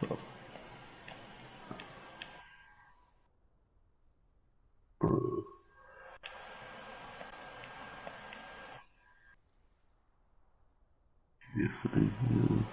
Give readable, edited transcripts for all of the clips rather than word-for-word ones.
So, yes, I do.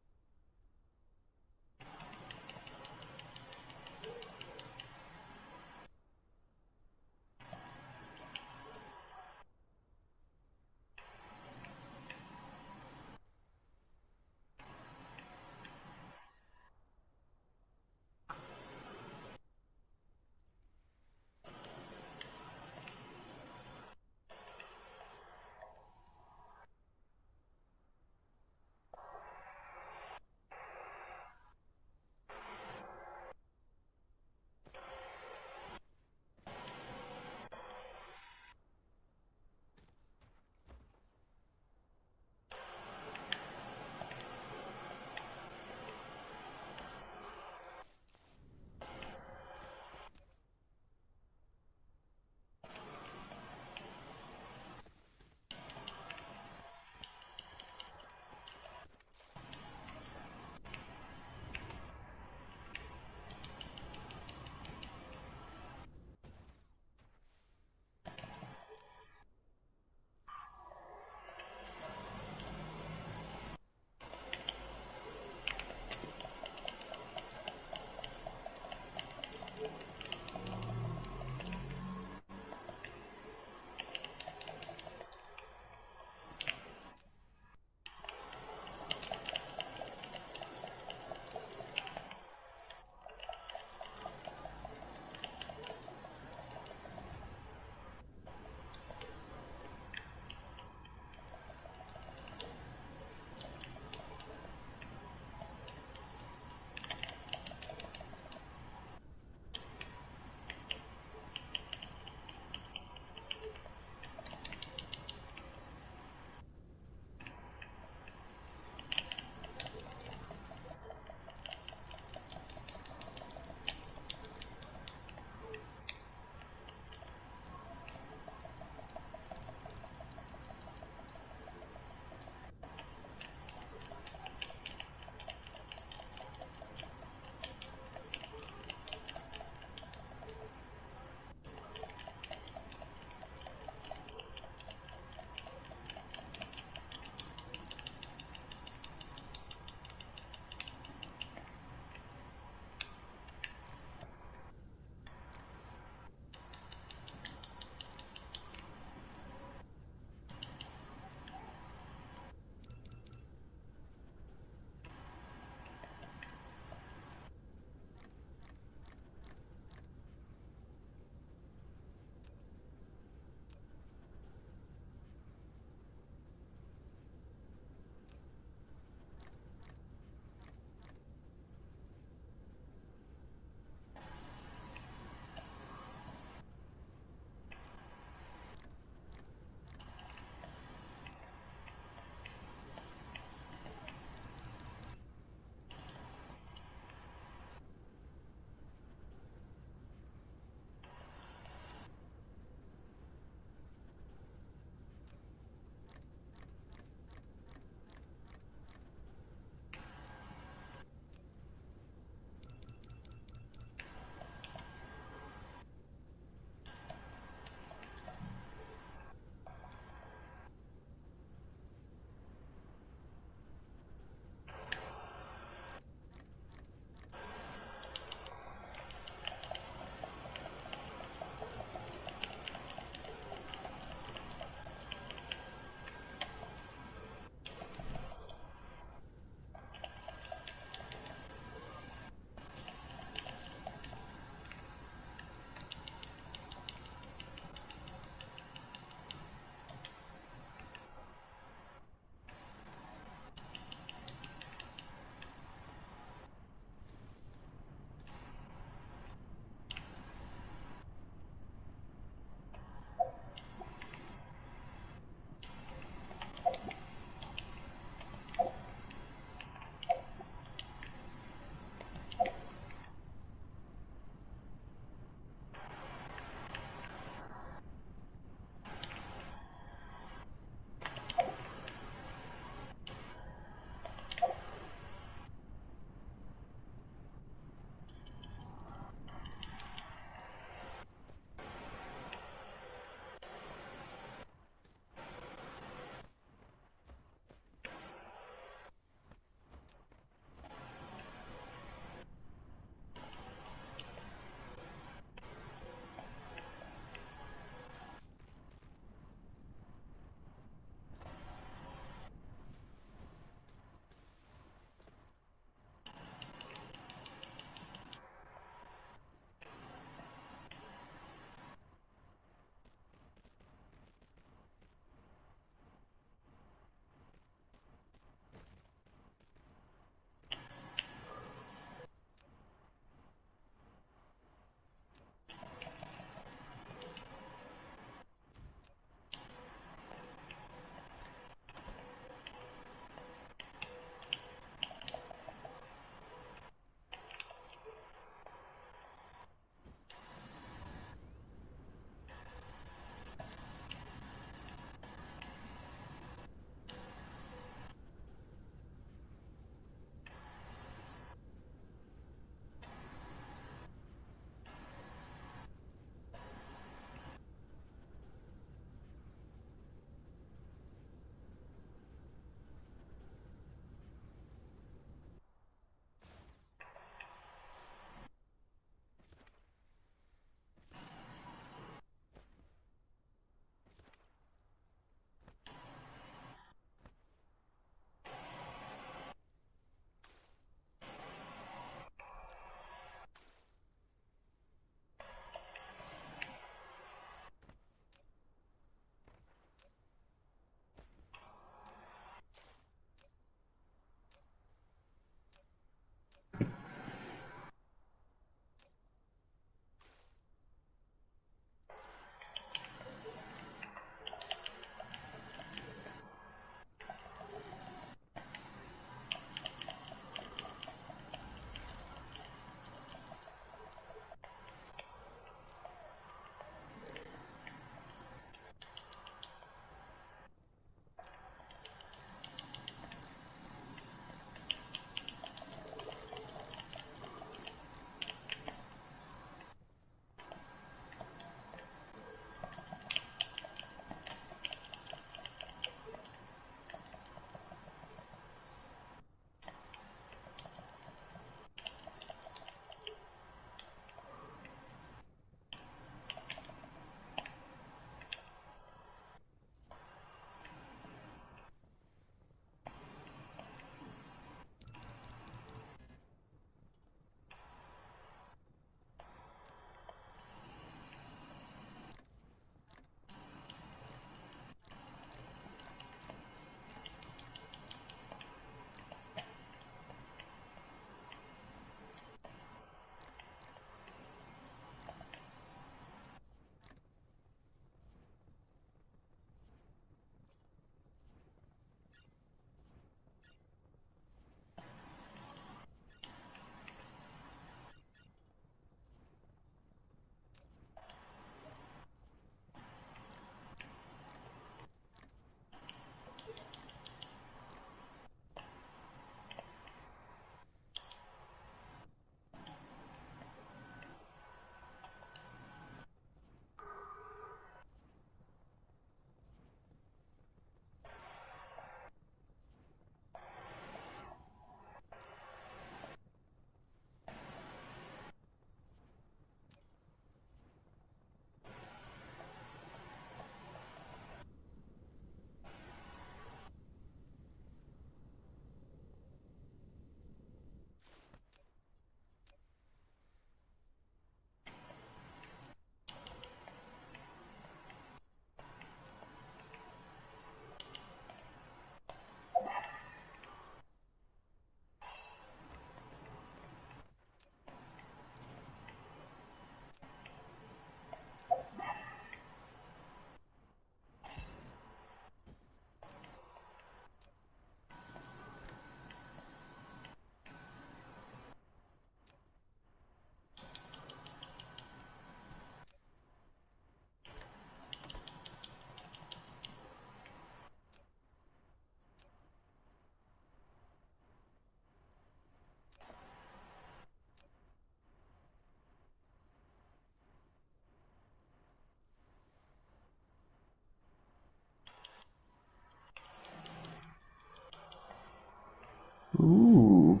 Ooh.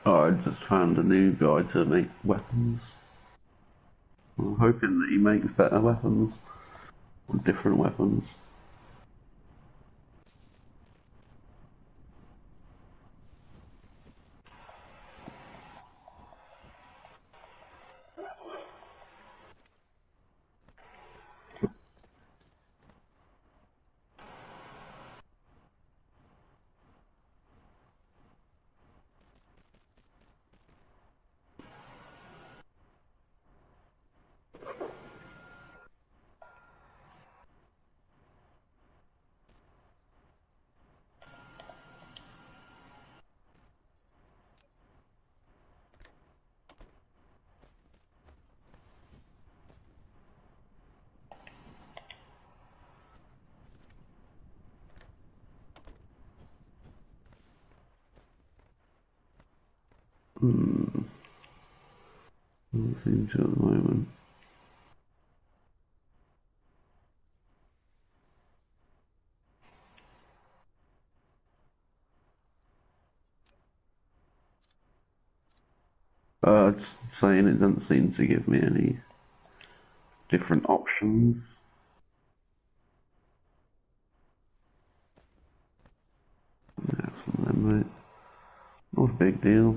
Oh, I just found a new guy to make weapons. I'm hoping that he makes better weapons, or different weapons. Doesn't seem to at the moment. It's saying it doesn't seem to give me any different options. That's one of them, mate. Not a big deal.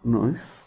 Nice.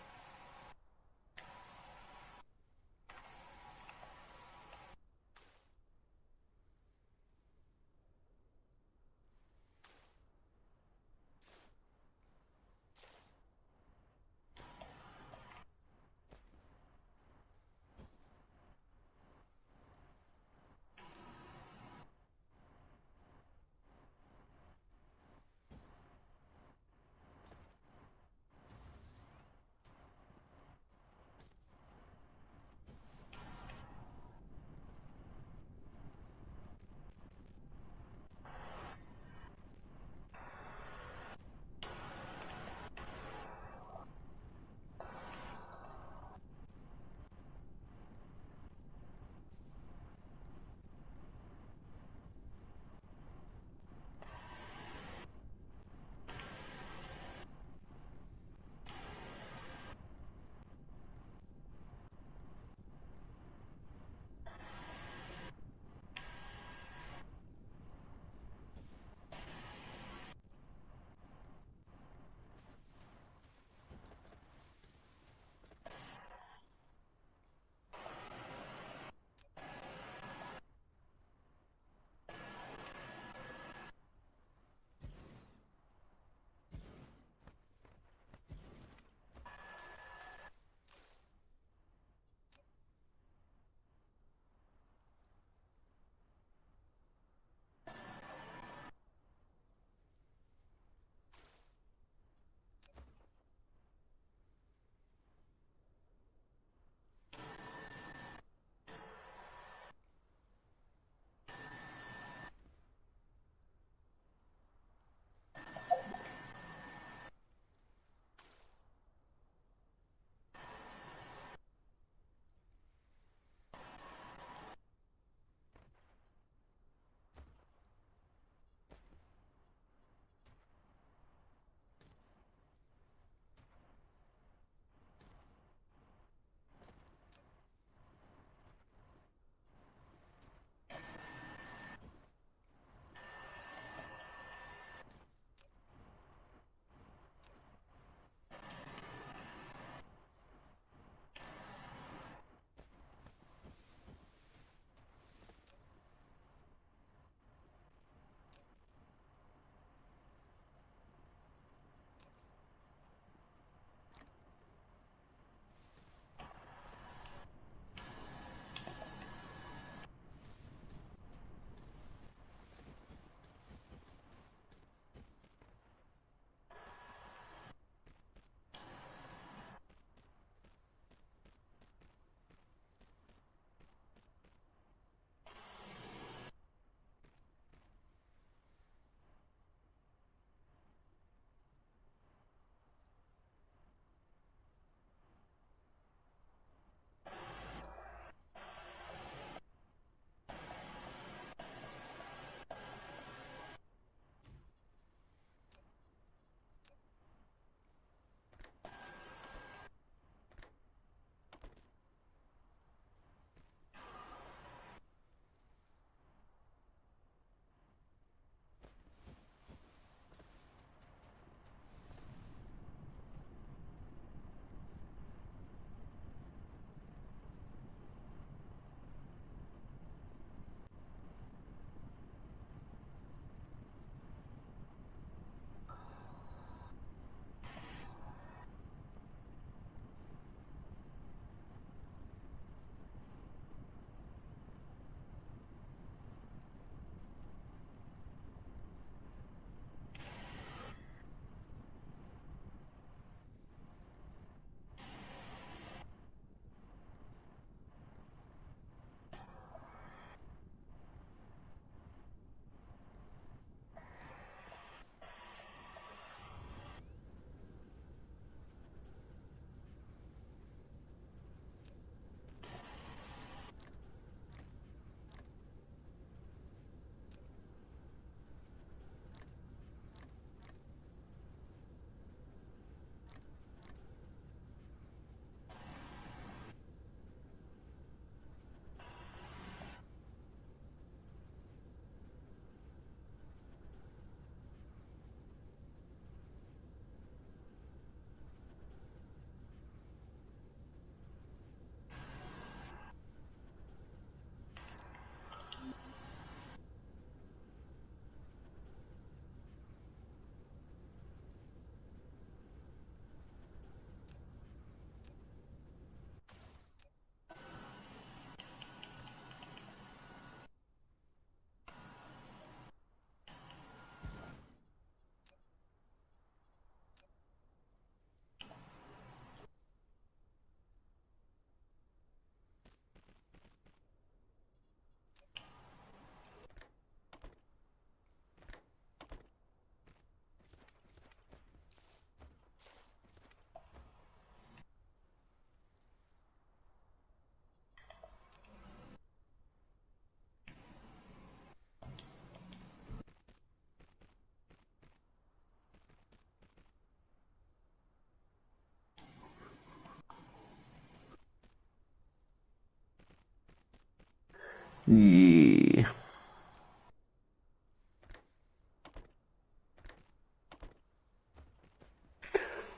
Yeah.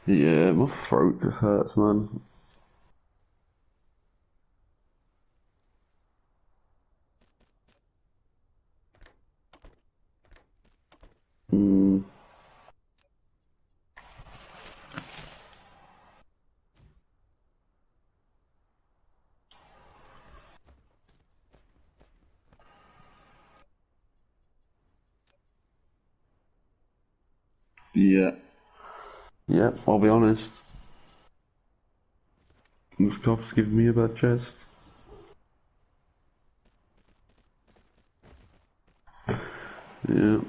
Yeah, my throat just hurts, man. Mm, yeah. Yeah, I'll be honest. This job's giving me a bad chest. Yeah.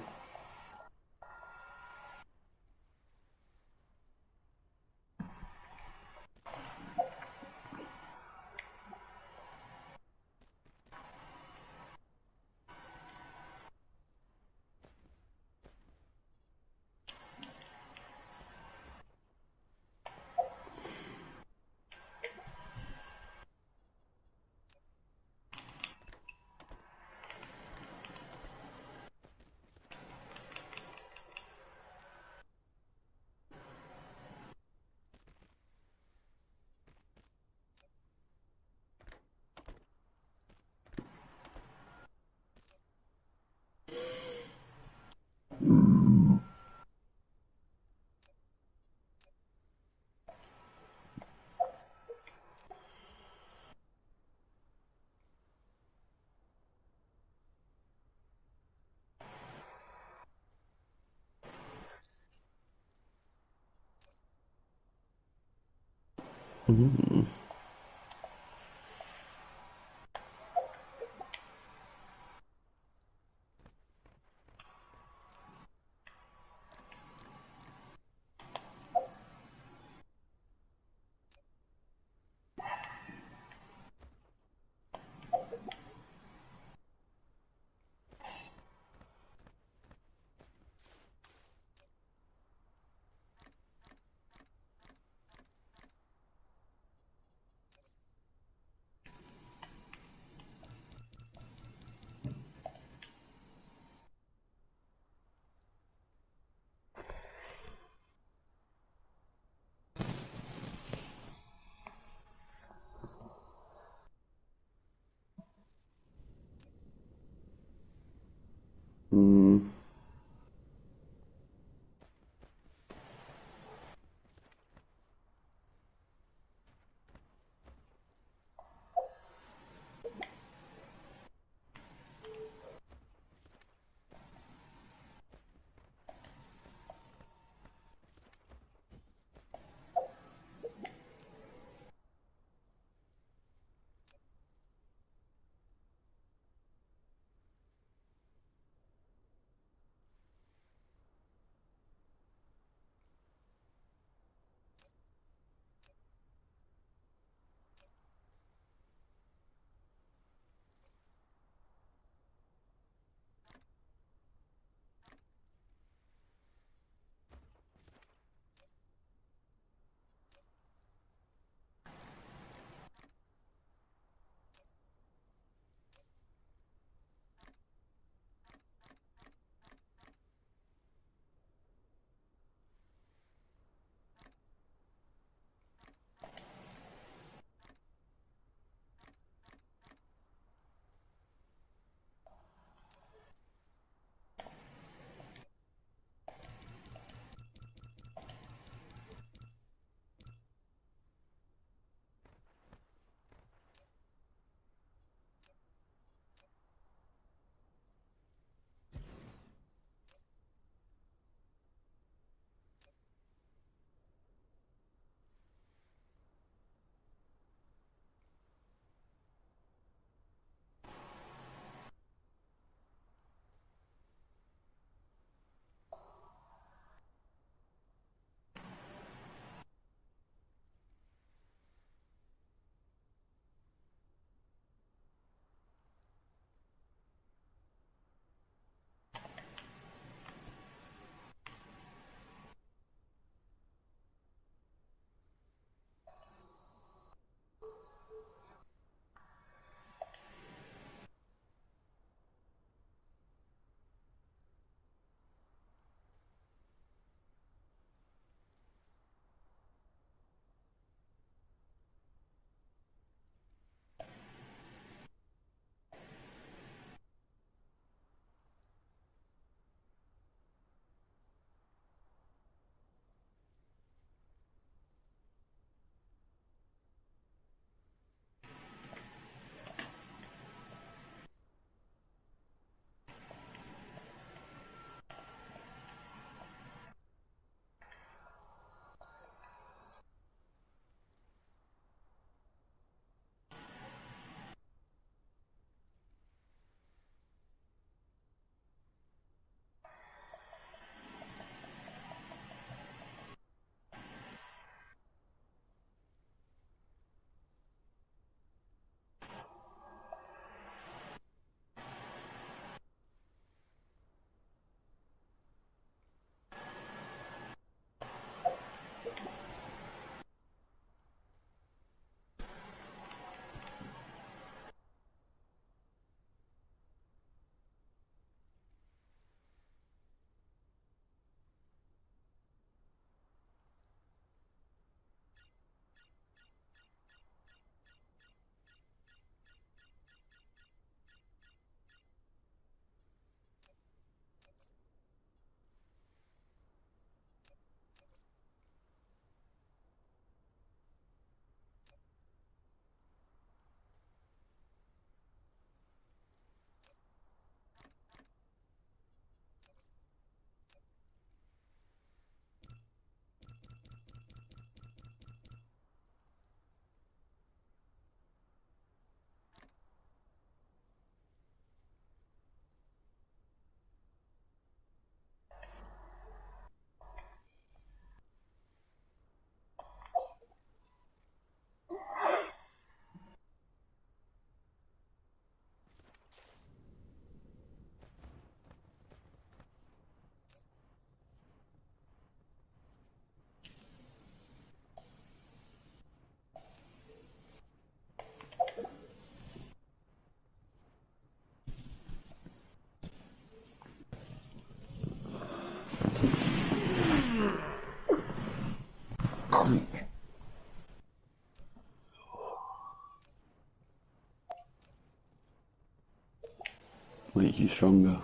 make you stronger.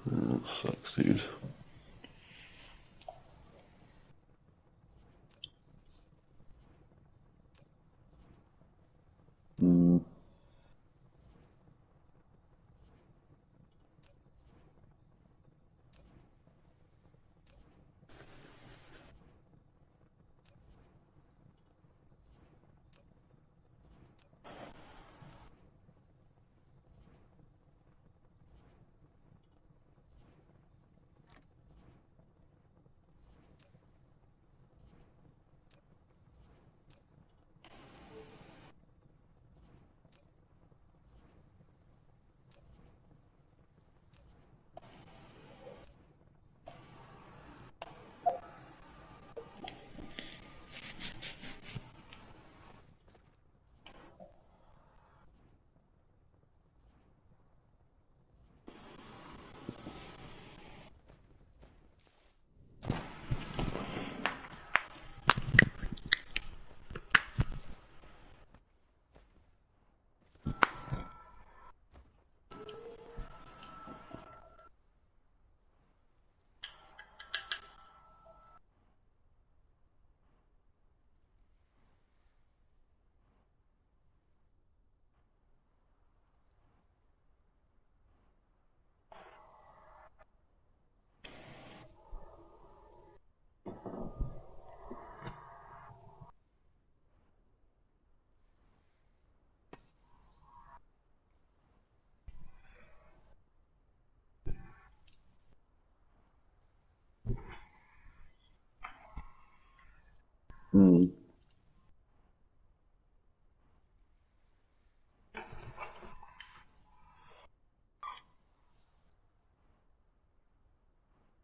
That sucks, dude.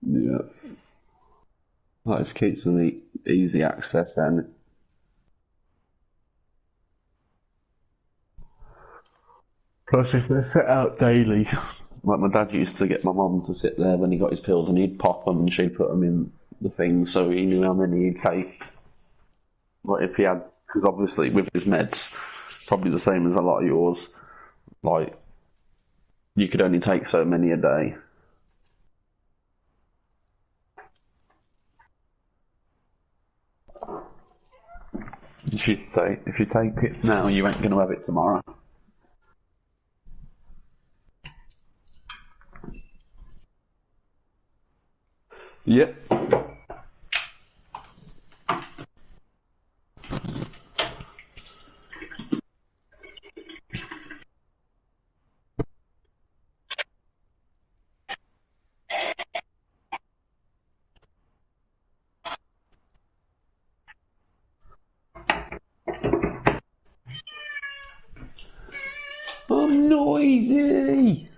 Yeah. That just keeps them easy access then. Plus, if they're set out daily, like my dad used to get my mum to sit there when he got his pills and he'd pop them and she'd put them in the thing so he knew how many he'd take. Like if he had, because obviously with his meds, probably the same as a lot of yours, like you could only take so many a day. She'd say, if you take it now, you ain't going to have it tomorrow. Yep. I'm noisy!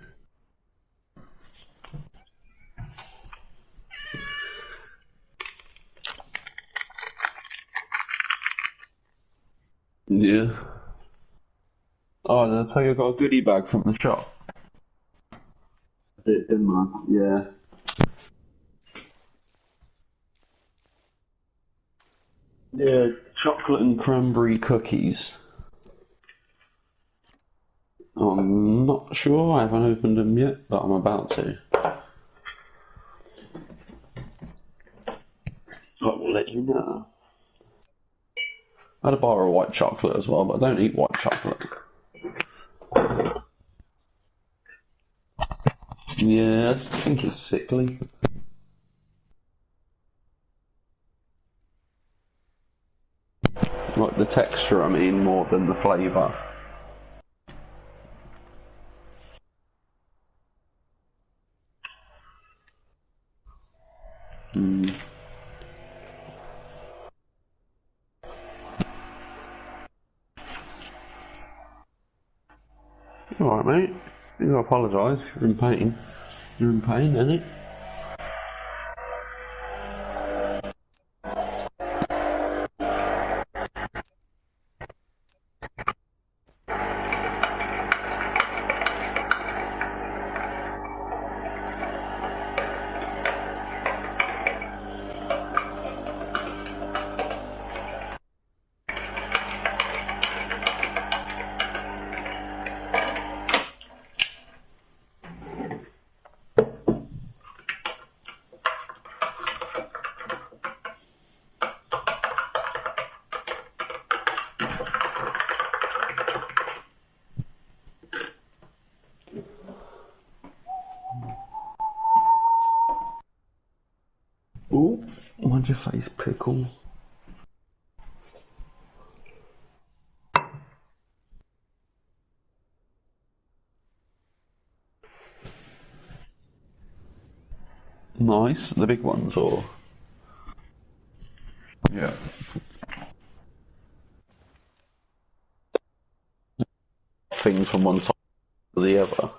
Yeah. Oh, did I tell you I got a goodie bag from the shop? I did, didn't I? Yeah. Yeah, chocolate and cranberry cookies. I'm not sure, I haven't opened them yet, but I'm about to. I will let you know. I had a bar of white chocolate as well, but I don't eat white chocolate. Yeah, I think it's sickly. Like the texture, I mean, more than the flavour. Alright, mate. You gotta apologise if you're in pain. You're in pain, innit? How'd your face pickle? Nice. The big ones, or? Yeah. Things from one side to the other.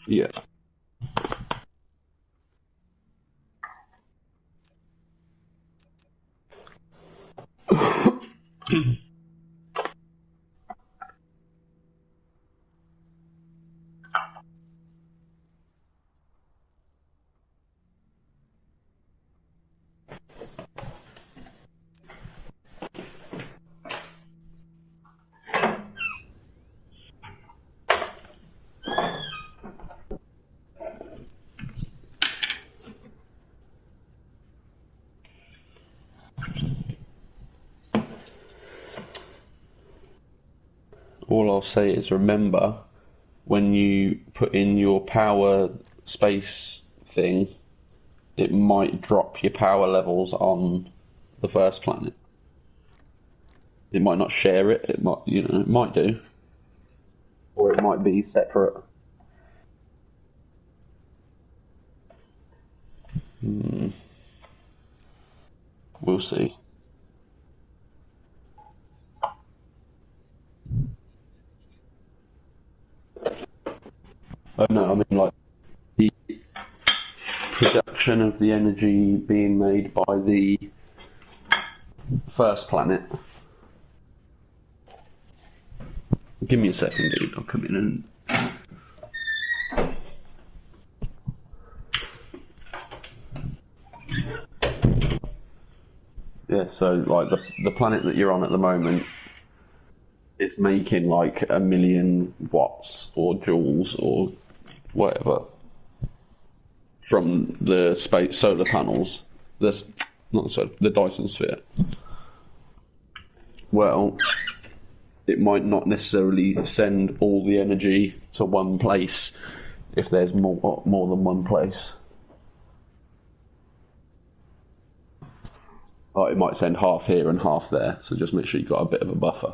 Yeah. All I'll say is remember when you put in your power space thing, it might drop your power levels on the first planet. It might not share it. It might, it might do, or it might be separate. We'll see. Oh no, I mean like the production of the energy being made by the first planet. Give me a second, dude. I'll come in and. Yeah, so like the planet that you're on at the moment is making like 1,000,000 watts or joules or whatever from the space solar panels. This not so the Dyson sphere. Well, it might not necessarily send all the energy to one place if there's more than one place. Like it might send half here and half there, so just make sure you've got a bit of a buffer.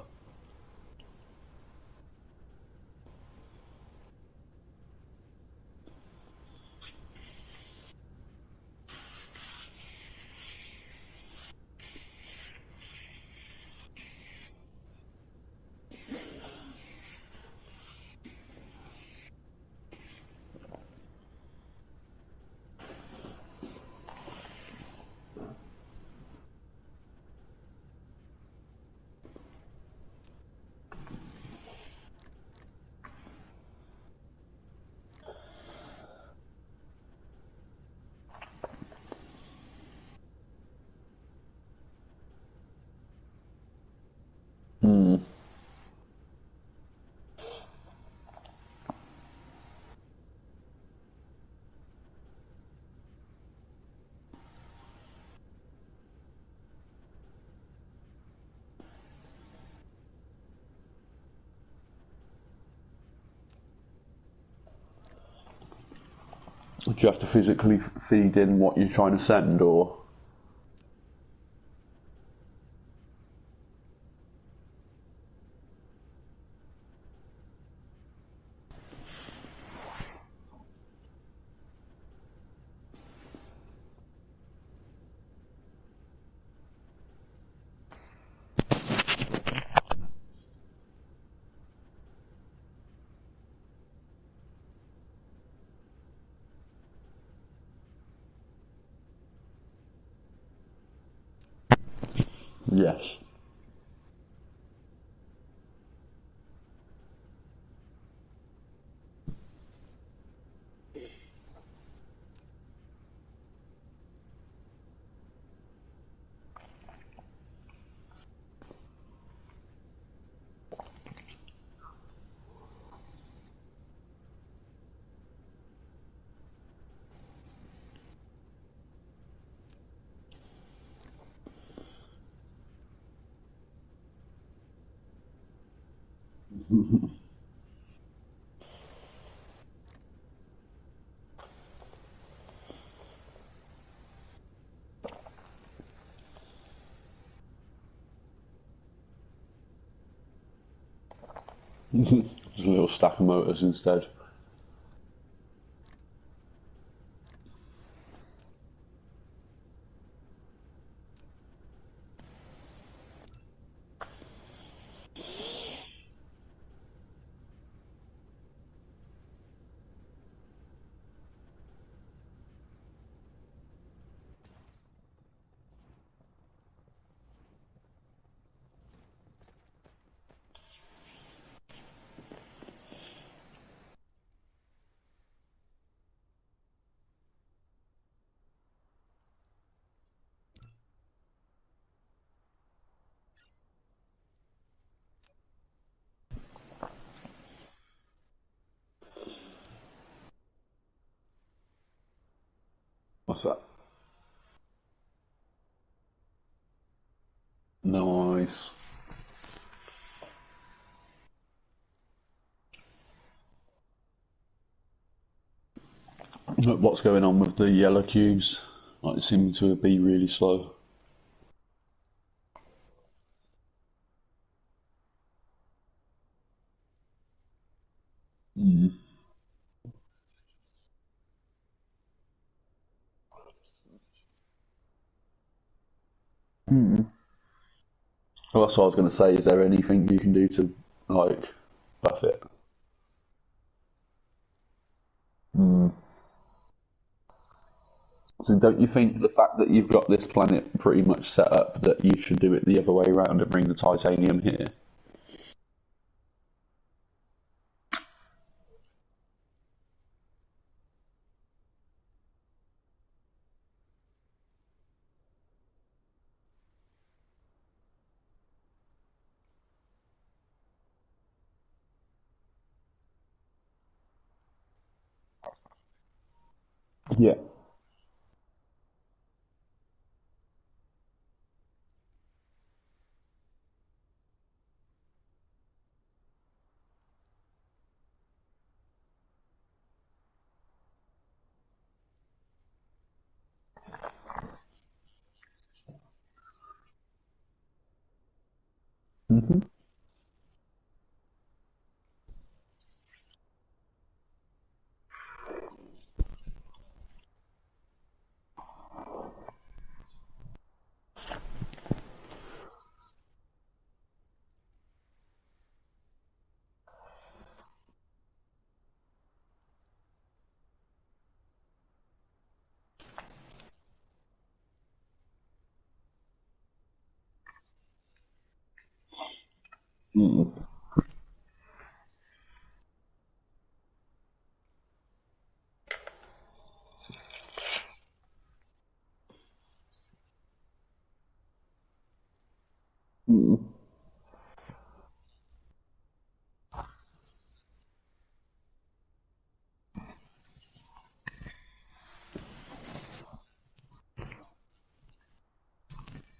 Do you have to physically feed in what you're trying to send, or? Yes. Just a little stack of motors instead. What's that? Nice. What's going on with the yellow cubes? Like, they seem to be really slow. Mm. Mm. Well, that's what I was going to say. Is there anything you can do to, like, buff it? Mm. So don't you think the fact that you've got this planet pretty much set up that you should do it the other way around and bring the titanium here? Yeah. Mm-hmm. Mm-hmm.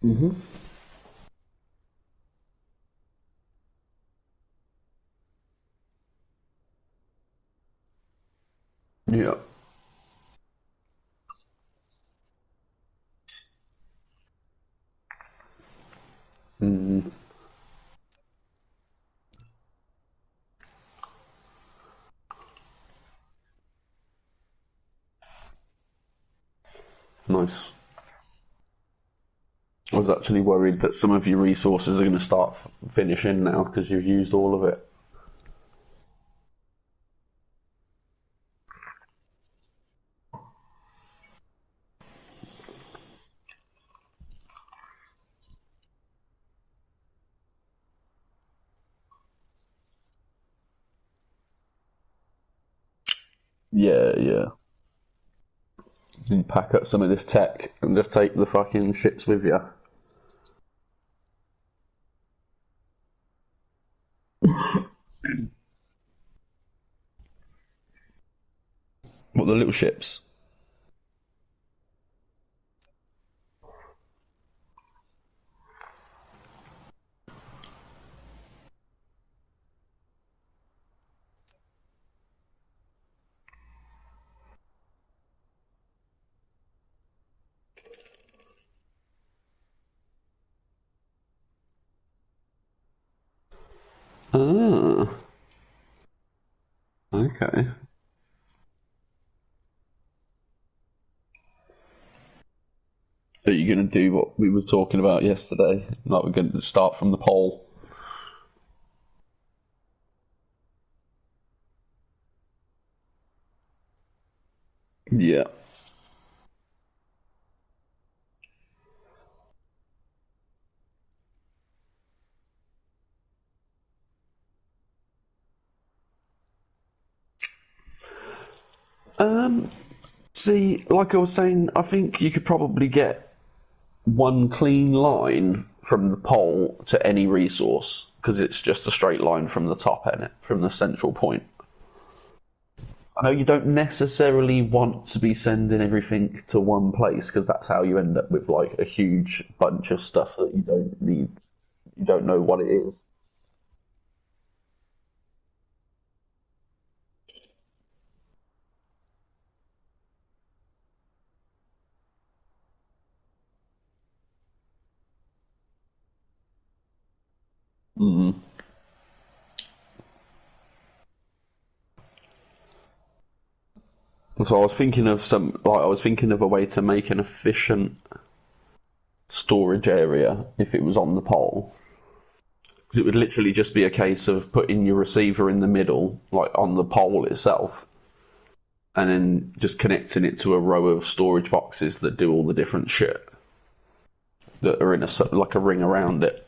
Mm-hmm. Yeah. Mm. Nice. I was actually worried that some of your resources are going to start finishing now because you've used all of it. Yeah, yeah. You pack up some of this tech and just take the fucking ships with you. What, the little ships? Ah, okay. Are you going to do what we were talking about yesterday? Like, we're going to start from the pole. Yeah. See, like I was saying, I think you could probably get one clean line from the pole to any resource because it's just a straight line from the top end, from the central point. I know you don't necessarily want to be sending everything to one place because that's how you end up with like a huge bunch of stuff that you don't need. You don't know what it is. Mm. So I was thinking of I was thinking of a way to make an efficient storage area if it was on the pole. Because it would literally just be a case of putting your receiver in the middle, like on the pole itself, and then just connecting it to a row of storage boxes that do all the different shit that are in a like a ring around it,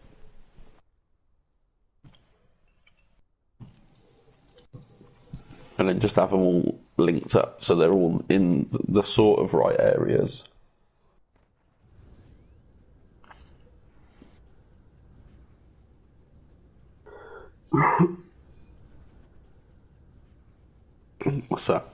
and then just have them all linked up so they're all in the sort of right areas. What's that?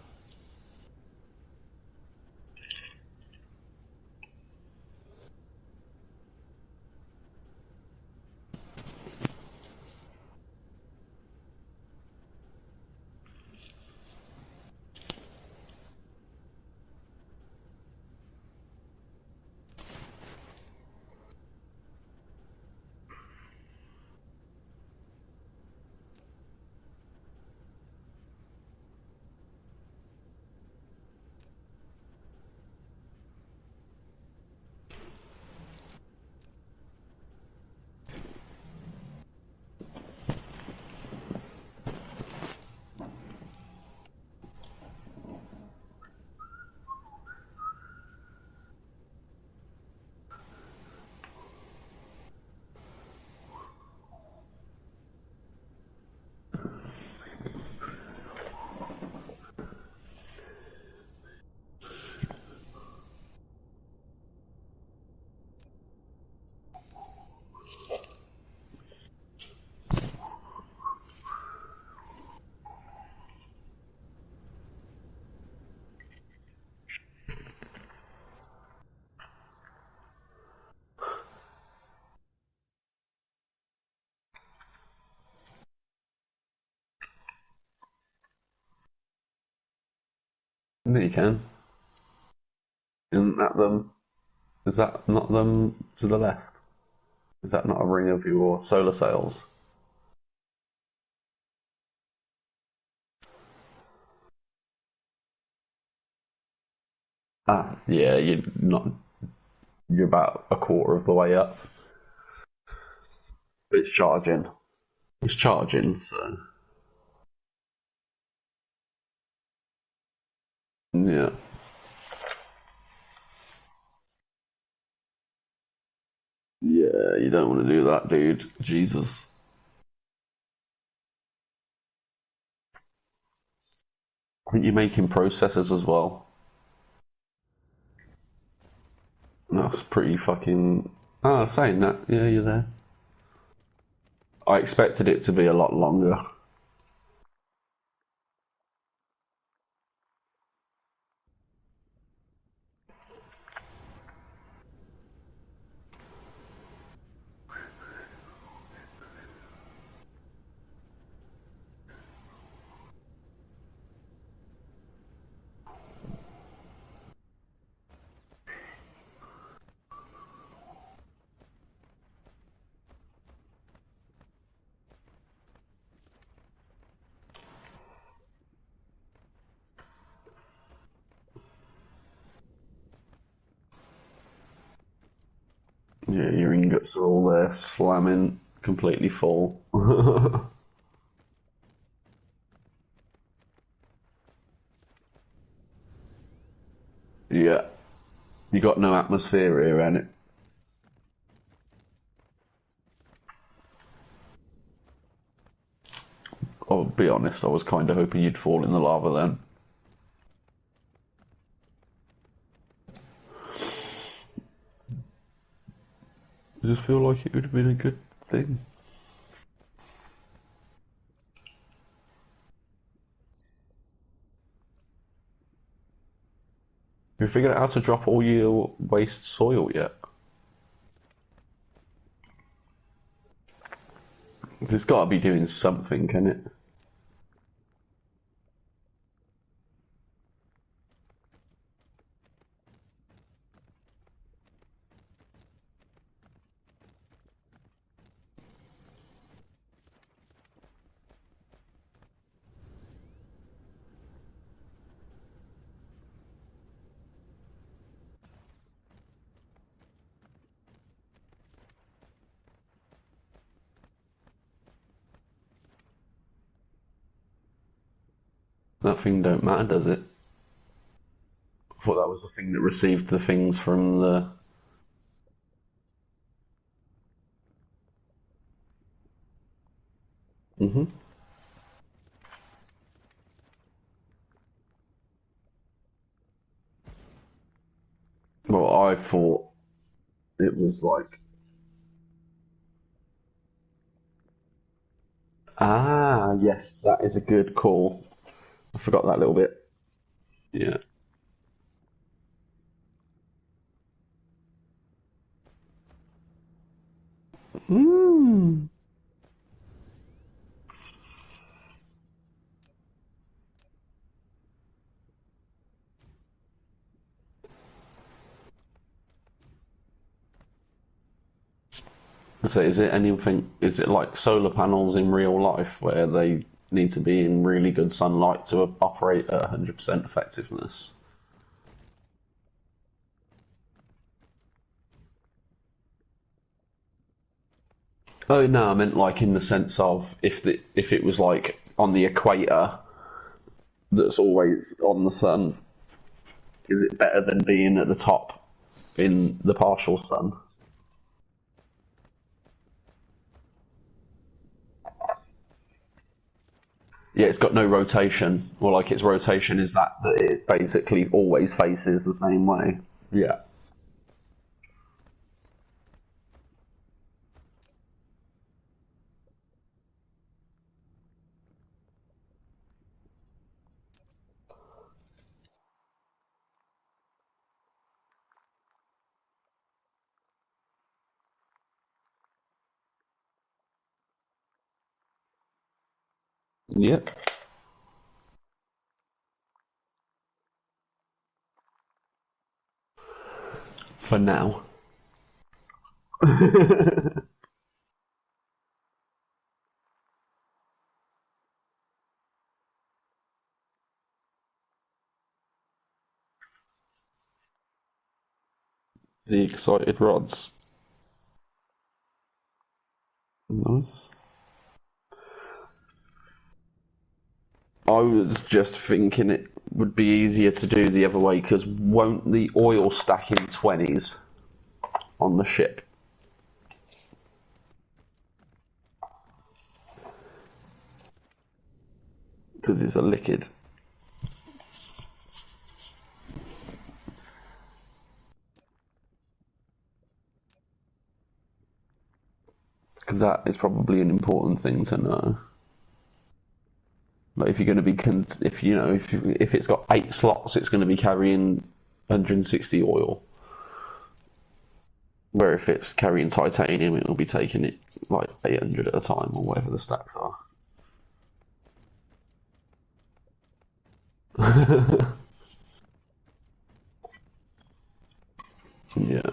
There you can. Isn't that them? Is that not them to the left? Is that not a ring of your solar sails? Ah, yeah, you're not. You're about a quarter of the way up. But it's charging. It's charging, so yeah, yeah. You don't want to do that, dude. Jesus. I think you're making processors as well. That's pretty fucking. Ah, saying that, yeah, you're there. I expected it to be a lot longer. Yeah, your ingots are all there, slamming, completely full. Yeah, you got no atmosphere here, and it. I'll be honest, I was kind of hoping you'd fall in the lava then. I just feel like it would have been a good thing. Have you figured out how to drop all your waste soil yet? It's got to be doing something, can it? That thing don't matter, does it? I thought that was the thing that received the things from the. Mhm. Well, I thought it was like. Ah, yes, that is a good call. I forgot that little bit. Yeah. Mm. So is it anything? Is it like solar panels in real life where they need to be in really good sunlight to operate at 100% effectiveness? Oh no, I meant like in the sense of if it was like on the equator that's always on the sun, is it better than being at the top in the partial sun? Yeah, it's got no rotation, or like its rotation is that it basically always faces the same way. Yeah. Yep. For now. The excited rods. Nice. I was just thinking it would be easier to do the other way because won't the oil stack in 20s on the ship? Because it's a liquid. that is probably an important thing to know. Like if you're going to be, if you know, if it's got 8 slots, it's going to be carrying 160 oil. Where if it's carrying titanium, it will be taking it like 800 at a time or whatever the stacks are. Yeah.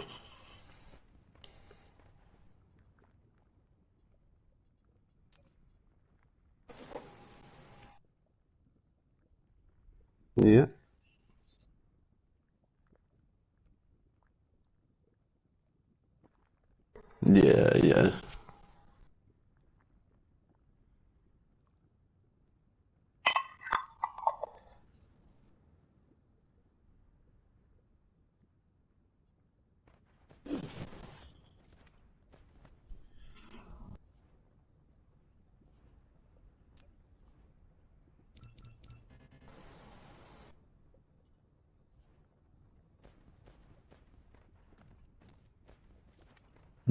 Yeah. Yeah, yeah.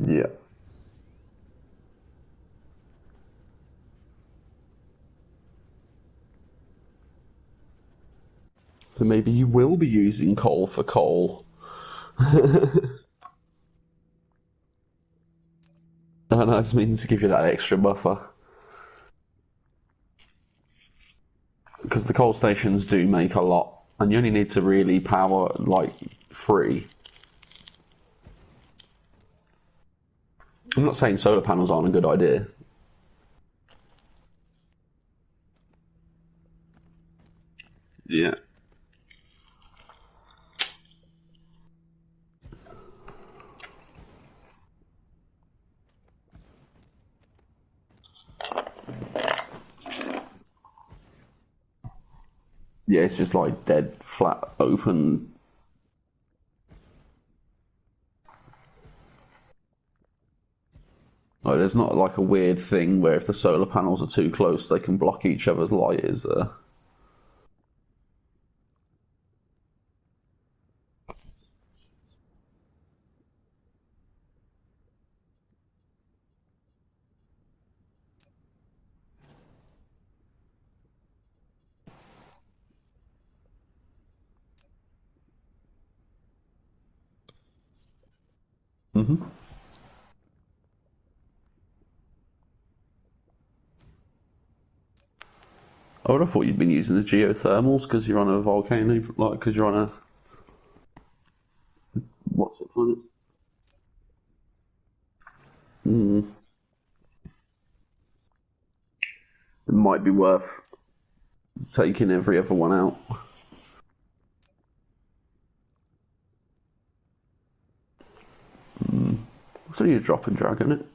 Yeah. So maybe you will be using coal for coal. And I just mean to give you that extra buffer. Because the coal stations do make a lot, and you only need to really power like 3. I'm not saying solar panels aren't a good idea. Yeah. Yeah, it's just like dead, flat, open. Like, there's not like a weird thing where if the solar panels are too close, they can block each other's light, is there? Hmm. I would have thought you'd been using the geothermals because you're on a volcano, like because you're on a what's it planet? Mm. It might be worth taking every other one out. So you drop and drag in it.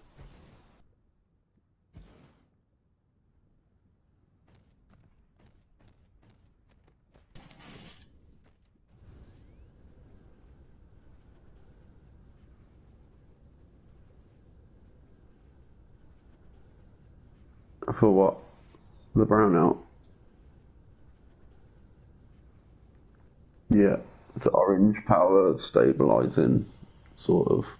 For what? The brownout. Yeah, it's orange power stabilizing, sort of.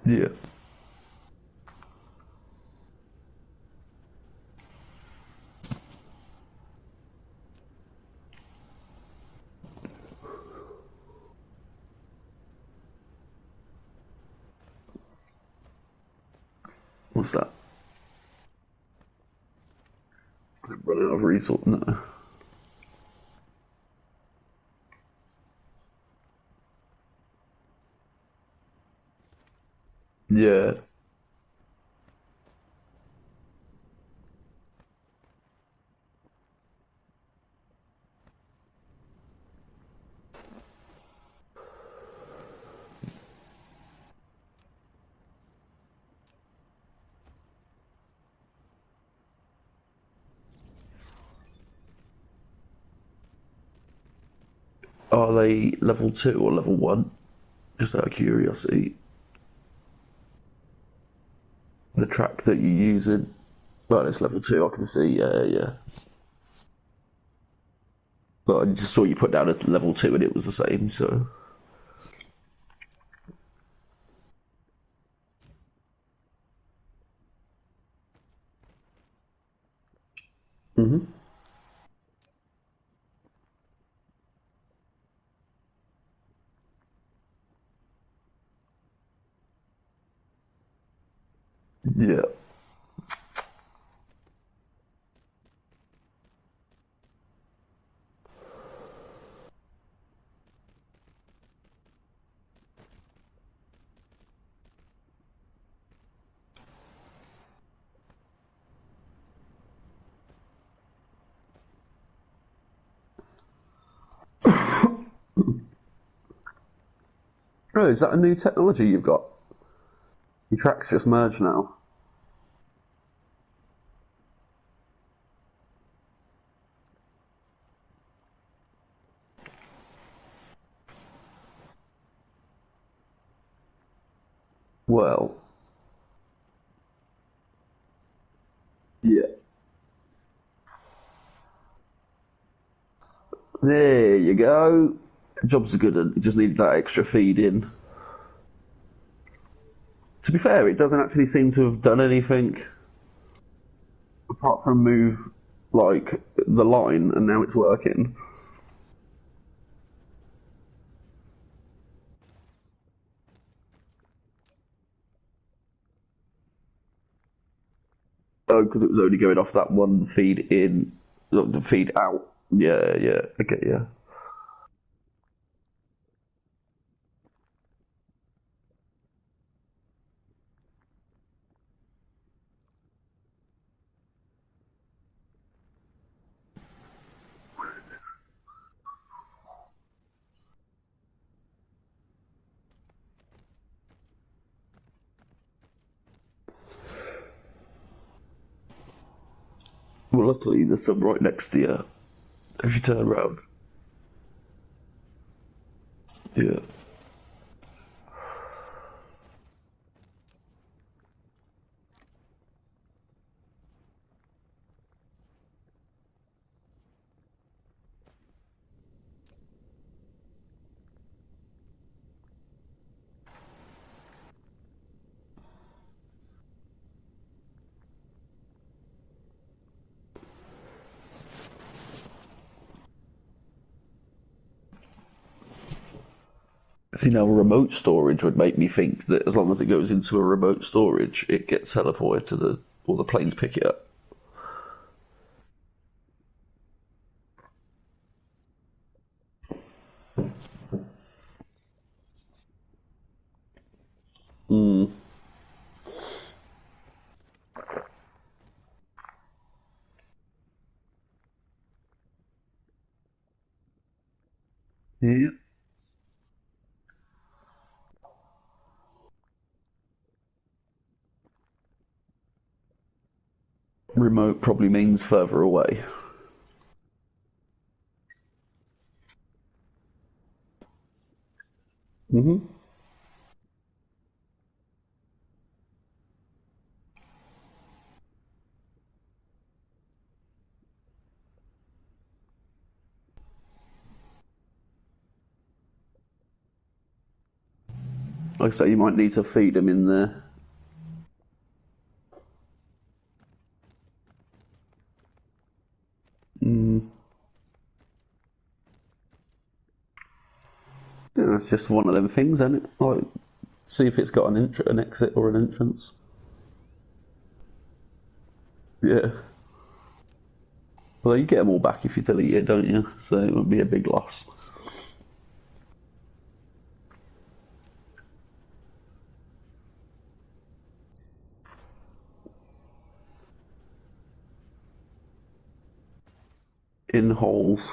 Yeah. What's that? Run out of resource. No. Yeah. Are they level 2 or level 1? Just out of curiosity, the track that you're using. Well, it's level 2, I can see, yeah, yeah. But I just saw you put down a level 2 and it was the same, so. Hmm. Yeah. Oh, is that a new technology you've got? Your tracks just merged now. Well, yeah. There you go. Jobs are good, and it just needed that extra feed in. To be fair, it doesn't actually seem to have done anything apart from move like the line, and now it's working. Oh, because it was only going off that one feed in, the feed out. Yeah, yeah. Okay, yeah. Well, luckily there's some right next to you. If you turn around, yeah. See, now remote storage would make me think that as long as it goes into a remote storage, it gets teleported to the, or the planes pick it up. Mm. Yeah. Remote probably means further away. Hmm. Like I say, you might need to feed them in there. Mm. Yeah, it's just one of them things, isn't it? Like, see if it's got an exit or an entrance. Yeah. Well, you get them all back if you delete it, don't you? So it would be a big loss. In holes.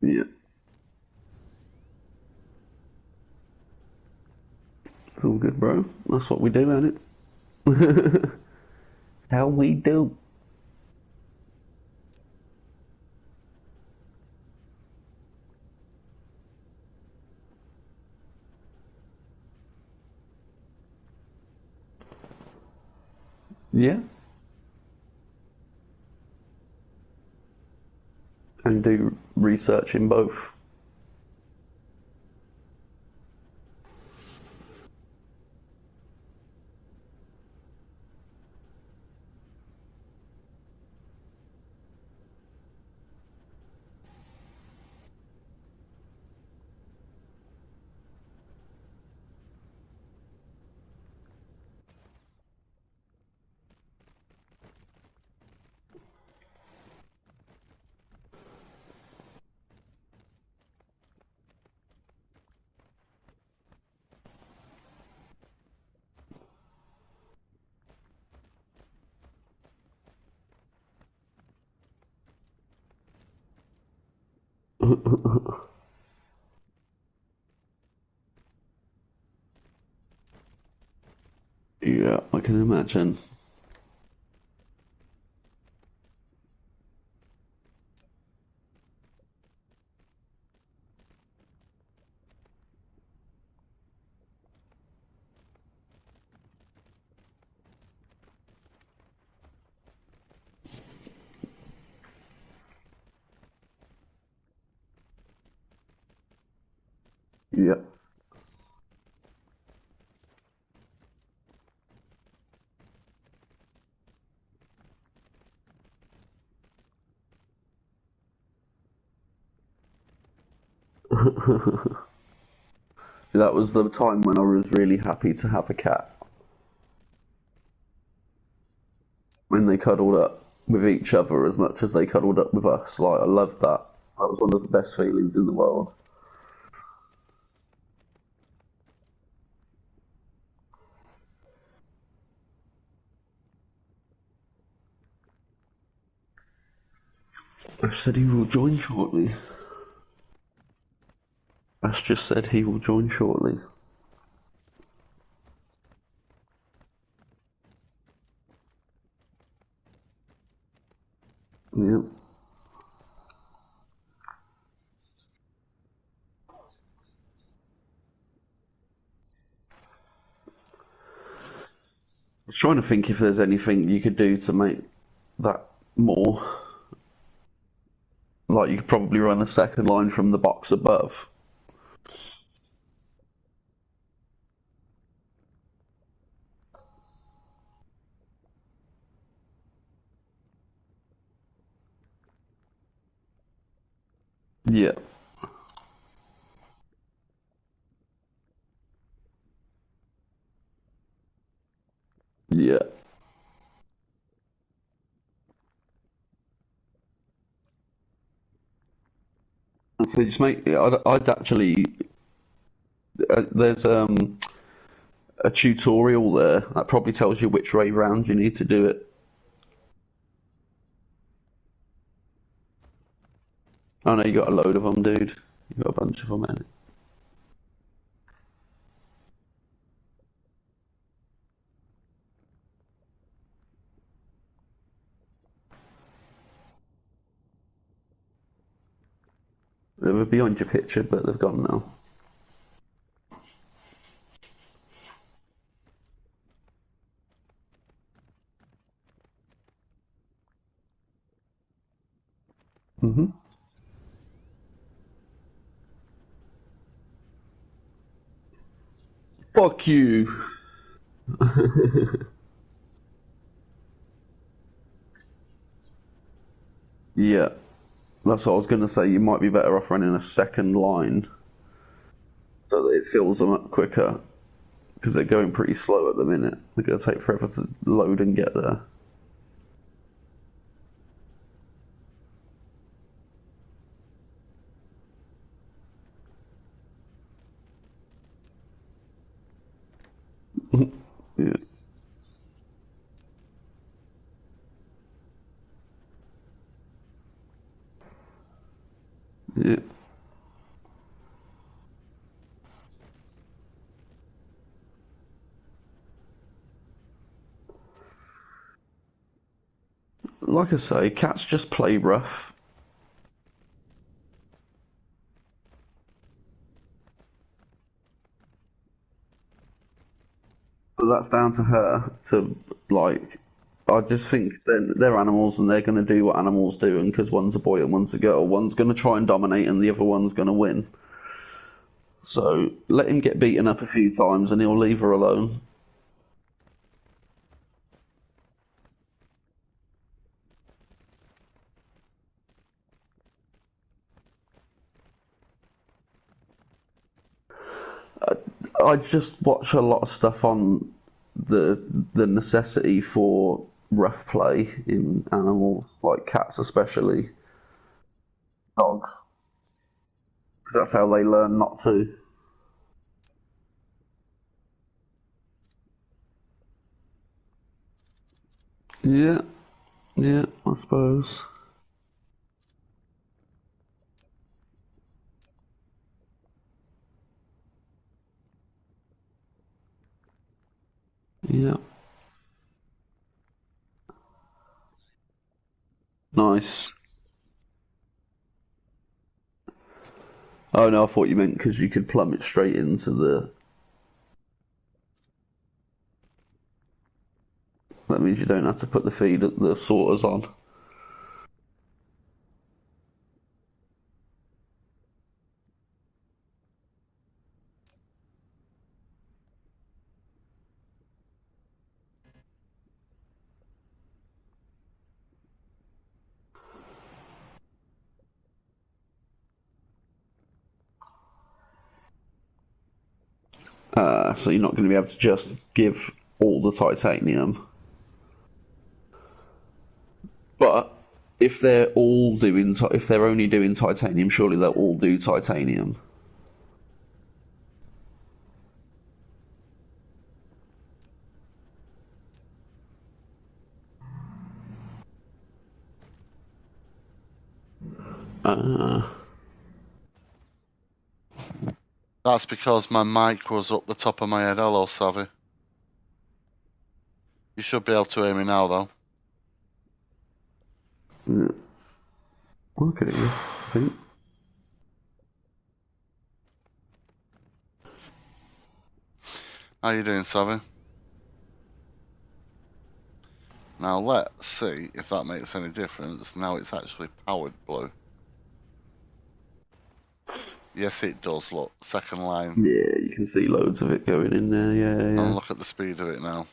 Yeah. All good, bro. That's what we do, ain't it? How we do? Yeah. And do research in both. Yeah, I can imagine. Yeah. That was the time when I was really happy to have a cat. When they cuddled up with each other as much as they cuddled up with us. Like, I loved that. That was one of the best feelings in the world. Ash said he will join shortly. Ash just said he will join shortly. Yeah. I was trying to think if there's anything you could do to make that more. Like, you could probably run a second line from the box above. Yeah. Yeah. So just make. I'd actually. There's a tutorial there that probably tells you which way round you need to do it. Oh no, you got a load of them, dude. You got a bunch of them, man. They were behind your picture, but they've gone now. Hmm. Fuck you. Yeah, that's what I was gonna say. You might be better off running a second line so that it fills them up quicker because they're going pretty slow at the minute. They're gonna take forever to load and get there. Yeah, yeah. like I say, cats just play rough. But that's down to her to, like, I just think they're animals and they're going to do what animals do, and because one's a boy and one's a girl, one's going to try and dominate and the other one's going to win. So let him get beaten up a few times and he'll leave her alone. I just watch a lot of stuff on the necessity for rough play in animals, like cats especially, dogs, because that's how they learn not to. Yeah, yeah, I suppose. Yeah, nice. Oh no, I thought you meant because you could plummet straight into the. That means you don't have to put the sorters on. So you're not going to be able to just give all the titanium. But if they're only doing titanium, surely they'll all do titanium. Uh, That's because my mic was up the top of my head. Hello, Savvy. You should be able to hear me now, though. look at you, I think. How you doing, Savvy? Now let's see if that makes any difference. Now it's actually powered blue. Yes, it does. Look, second line. Yeah, you can see loads of it going in there. Yeah, And yeah. look at the speed of it now.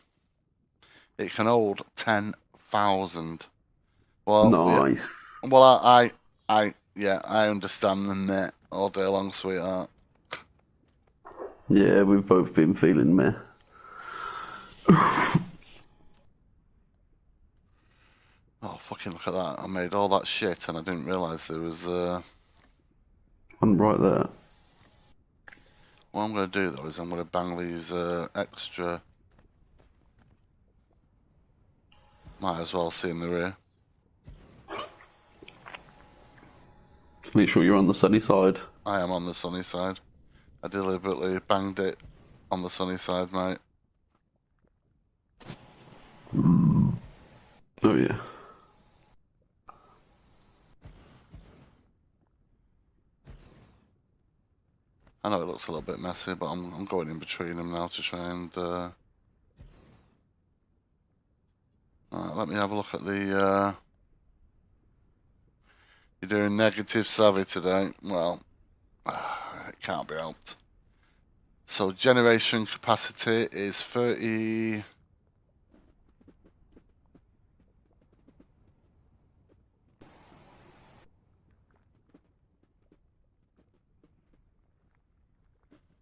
It can hold 10,000. Well, yeah. Nice. Well, yeah, I understand the net all day long, sweetheart. Yeah, we've both been feeling meh. Oh, fucking look at that. I made all that shit and I didn't realise there was, I'm right there. What I'm going to do, though, is I'm going to bang these, extra... Might as well see in the rear. Make sure you're on the sunny side. I am on the sunny side. I deliberately banged it on the sunny side, mate. Oh yeah. I know it looks a little bit messy, but I'm going in between them now to try and, Alright, let me have a look at the, You're doing negative savvy today. Well, it can't be helped. So generation capacity is 30...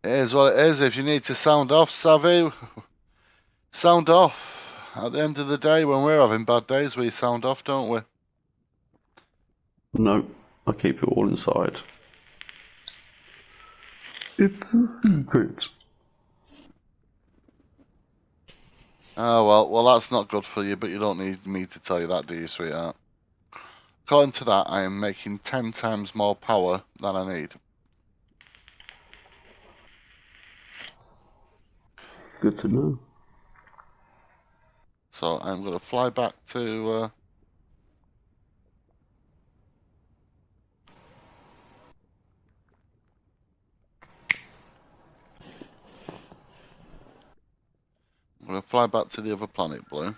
It is what it is. If you need to sound off, savvy, sound off. At the end of the day, when we're having bad days, we sound off, don't we? No, I keep it all inside. It's a secret. Oh, well, that's not good for you, but you don't need me to tell you that, do you, sweetheart? According to that, I am making 10 times more power than I need. Good to know. So I'm going to fly back to gonna fly back to the other planet, Blue.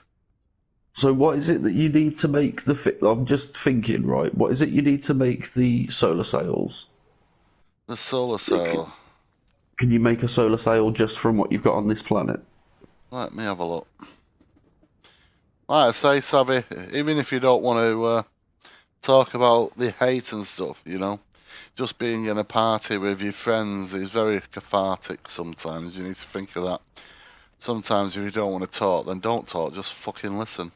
So what is it that you need to make the I'm just thinking, right? What is it you need to make the solar sails? The solar Can, sail. can you make a solar sail just from what you've got on this planet? Let me have a look. Like I say, Savvy, even if you don't want to talk about the hate and stuff, just being in a party with your friends is very cathartic sometimes. You need to think of that. Sometimes if you don't want to talk, then don't talk, just fucking listen.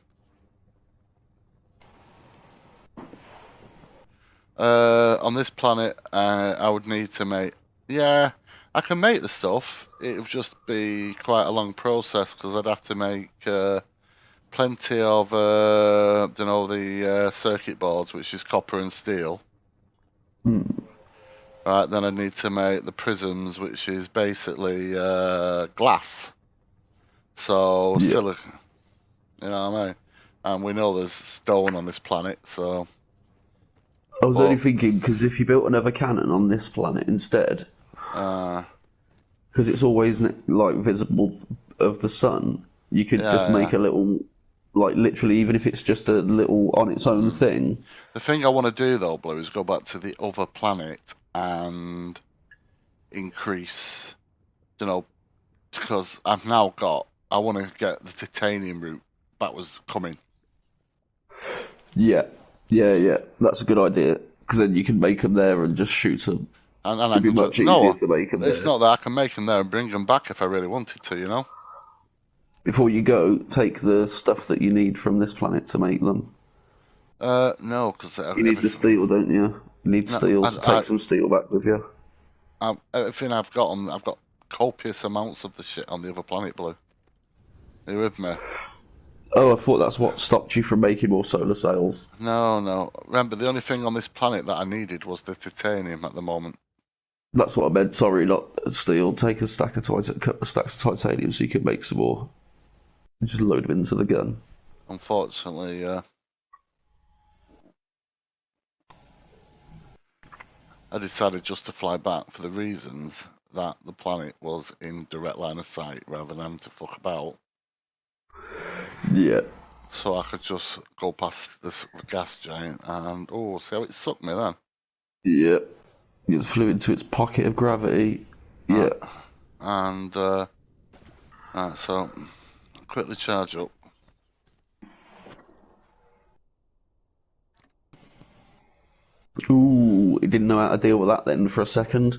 On this planet, I would need to make... Yeah, I can make the stuff. It would just be quite a long process because I'd have to make plenty of, the circuit boards, which is copper and steel. Right, then I need to make the prisms, which is basically glass. So Yeah. silicon, you know what I mean? And we know there's stone on this planet, so. I was only But thinking because if you built another cannon on this planet instead, uh, because it's always like visible of the sun, you could just yeah, make yeah. a little, like literally, even if it's just a little on its own thing. The thing I want to do though, Blue, is go back to the other planet and increase, because I've now got. I want to get the titanium route that was coming. Yeah, yeah. That's a good idea because then you can make them there and just shoot them. And I It'd be can just much easier no, to make them it's there. not that I can make them there and bring them back if I really wanted to. Before you go, take the stuff that you need from this planet to make them. No, because You need the everything. steel, don't you? You need No, steel, so take some steel back with you. everything I've got I've got copious amounts of the shit on the other planet, Blue. Are you with me? Oh, I thought that's what stopped you from making more solar sails. No, no. Remember, the only thing on this planet that I needed was the titanium at the moment. That's what I meant. Sorry, not steel. Take a stack of a couple of stacks of titanium so you can make some more. And just load them into the gun. Unfortunately, I decided just to fly back for the reasons that the planet was in direct line of sight rather than to fuck about. Yeah. So I could just go past this gas giant and see how it sucked me then. Yeah. It flew into its pocket of gravity. Yeah. And so quickly charge up. Ooh, it didn't know how to deal with that then for a second.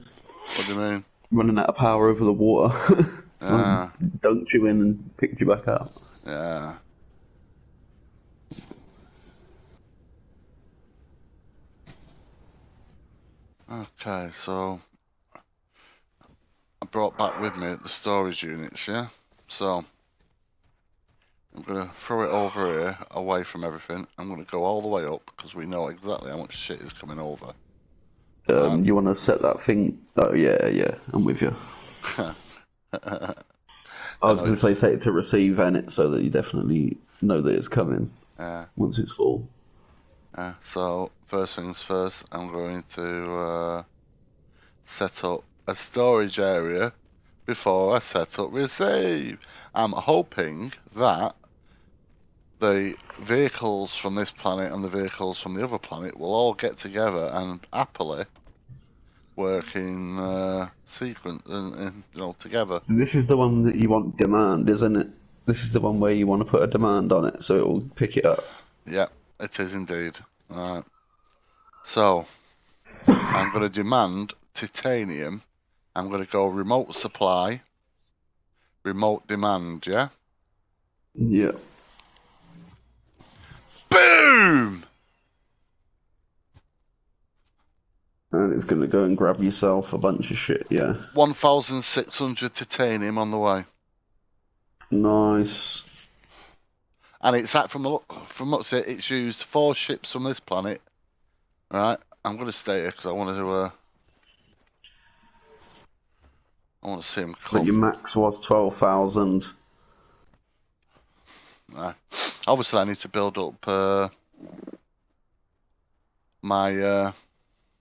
What do you mean? Running out of power over the water. Yeah, Dunked you in and picked you back up. yeah. Okay, so I brought back with me the storage units, yeah? So I'm going to throw it over here, away from everything. I'm going to go all the way up, because we know exactly how much shit is coming over. Right. You want to set that thing? Oh yeah. I'm with you. I was going to say set it to receive and it so that you definitely know that it's coming once it's full. So first things first, I'm going to set up a storage area before I set up receive. I'm hoping that the vehicles from this planet and the vehicles from the other planet will all get together and happily work in sequence and together. So this is the one that you want demand, isn't it? This is the one where you want to put a demand on it so it will pick it up. Yeah, it is indeed. Right. So I'm going to demand titanium. I'm going to go remote supply, remote demand, yeah? Yeah. Boom! And it's going to go and grab yourself a bunch of shit, yeah. 1,600 titanium on the way. Nice. And it's from what's it? It's used 4 ships from this planet. Right, I'm going to stay here because I want to see him come. But your max was 12,000. Obviously, I need to build up my.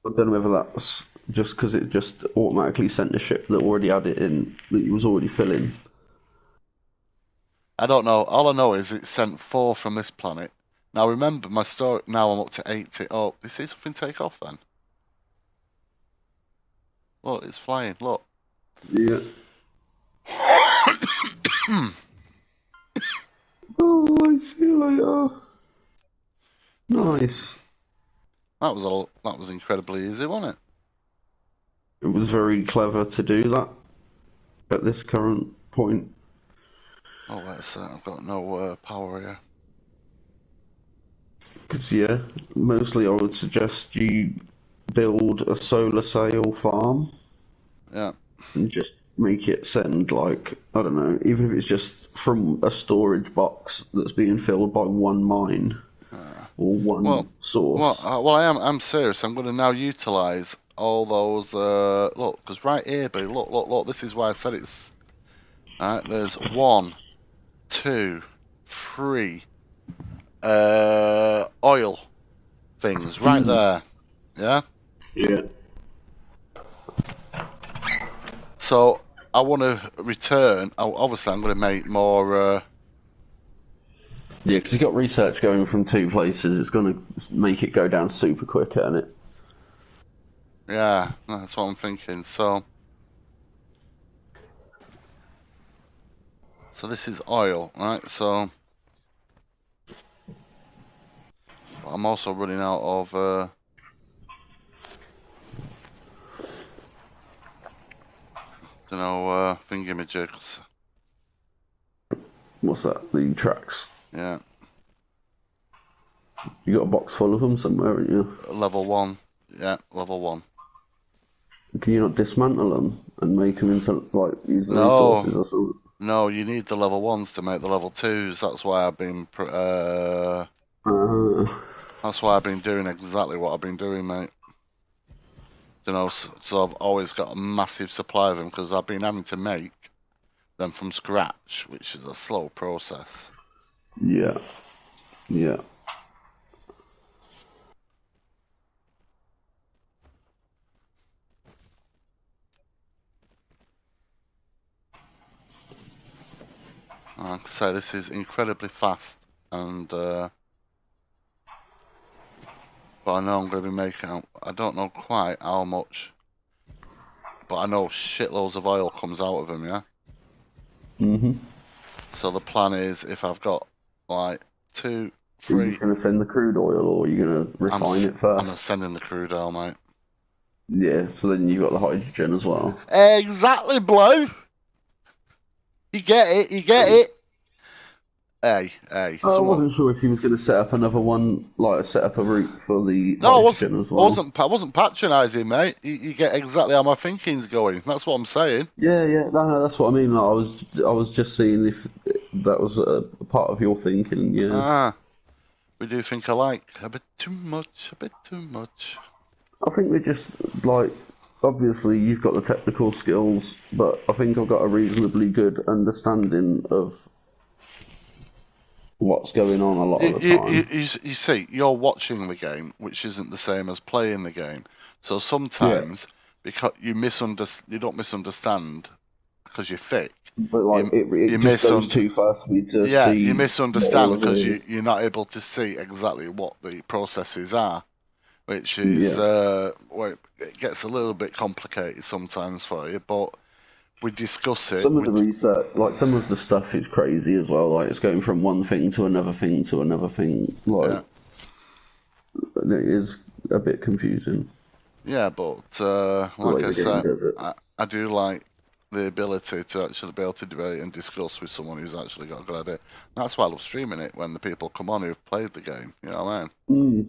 I don't know whether that's just because it just automatically sent a ship that already had it in, that you was already filling. I don't know. All I know is it sent 4 from this planet. Now remember my story. Now I'm up to 80. Oh, you see something take off then? Look, it's flying. Look. Yeah. Oh, I see you later. Nice. That was incredibly easy, wasn't It was very clever to do that at this current point. it? Oh, wait, I've got no power here. Because, yeah, mostly I would suggest you build a solar sail farm Yeah. and just make it send, like, I don't know, even if it's just from a storage box that's being filled by one mine or Well, one source. I'm serious. I'm going to now utilize all those. Look, because right here, buddy. Look. This is why I said it's. Alright, there's 1, 2, 3 oil things right there. Yeah. Yeah. So I want to return. Obviously, I'm going to make more. Yeah, because you've got research going from 2 places. It's going to make it go down super quick, isn't it? Yeah, that's what I'm thinking. So this is oil, right? So I'm also running out of. Thingamajigs. What's that? The tracks. Yeah, You got a box full of them somewhere, haven't you? level 1. Yeah, level 1. Can you not dismantle them and make them into, like, use the No, resources or something? no, you need the level 1s to make the level 2s. That's why I've been. Uh, That's why I've been doing exactly what I've been doing, mate. So I've always got a massive supply of them because I've been having to make them from scratch, which is a slow process. yeah. Yeah. Like I say, this is incredibly fast, and but I know I'm going to be making. I don't know quite how much, but I know shitloads of oil comes out of them. Yeah. Mhm. So the plan is, if I've got like 2, Are you 3, just going to send the crude oil, or are you going to refine it I'm first? sending the crude oil, mate. Yeah. So then you've got the hydrogen as well. Exactly, blow. You get it. You get Cool. it. Hey. I Someone. wasn't sure if you was going to set up another one, like set up a route for the No, hydrogen as well. I wasn't patronising, mate. You get exactly how my thinking's going. That's what I'm saying. Yeah. No, that's what I mean. Like, I was just seeing if that was a part of your thinking. Yeah. Ah, we do think alike. A bit too much. A bit too much. I think we're just like obviously you've got the technical skills, but I think I've got a reasonably good understanding of what's going on a lot of the time. You see, you're watching the game, which isn't the same as playing the game. So Yeah, sometimes, because you don't misunderstand because you're thick. but like You it you just goes misun too far for me to Yeah, you see what all misunderstand of it because is. you're not able to see exactly what the processes are, which is Yeah, well, it gets a little bit complicated sometimes for you. But we discuss it. some of the research, like some of the stuff, is crazy as well. Like it's going from one thing to another thing to another thing. Like Yeah, it is a bit confusing yeah, but the like way I the game say, does it. I do like the ability to actually be able to debate and discuss with someone who's actually got a good idea. That's why I love streaming it when the people come on who've played the game. You know what I mean? Mm.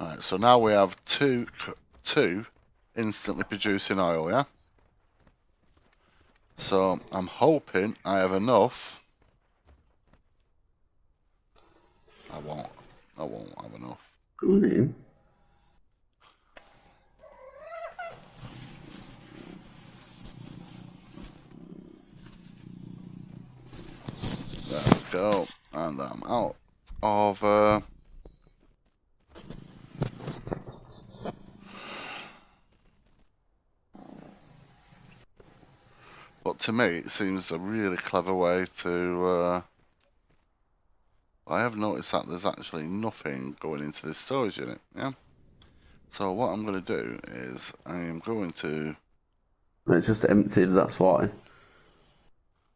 Alright, so now we have two instantly producing oil, yeah? So I'm hoping I have enough. I won't. I won't have enough. Good name. There we go. And I'm out of but to me, it seems a really clever way to. I have noticed that there's actually nothing going into this storage unit. Yeah. So what I'm going to do is I am going to It's just emptied, that's why.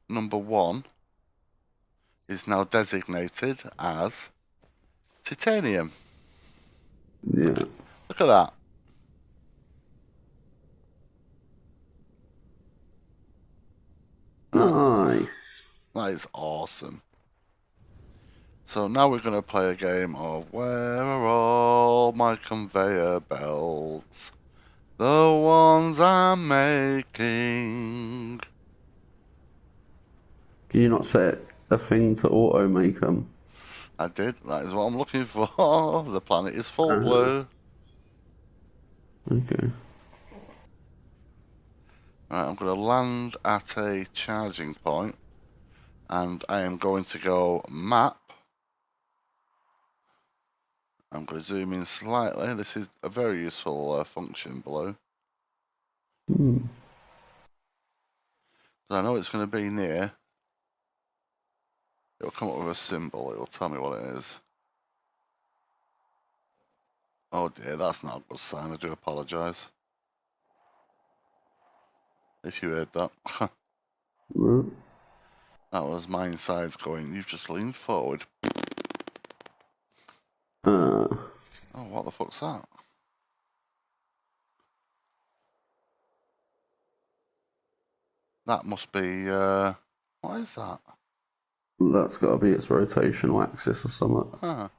number 1 is now designated as titanium. Yeah. Look at that. Nice. That is awesome. So now we're going to play a game of where are all my conveyor belts? The ones I'm making. Can you not set a thing to auto make them? I did. That is what I'm looking for. The planet is full Uh, blue. okay. Right, I'm going to land at a charging point, and I am going to go map. I'm going to zoom in slightly. This is a very useful function below. Hmm. I know it's going to be near. It'll come up with a symbol. It'll tell me what it is. Oh dear, that's not a good sign. I do apologise if you heard that. Mm. That was my insides going, you've just leaned forward. Uh, Oh, what the fuck's that? That must be, what is that? that's got to be its rotational axis or something. Huh,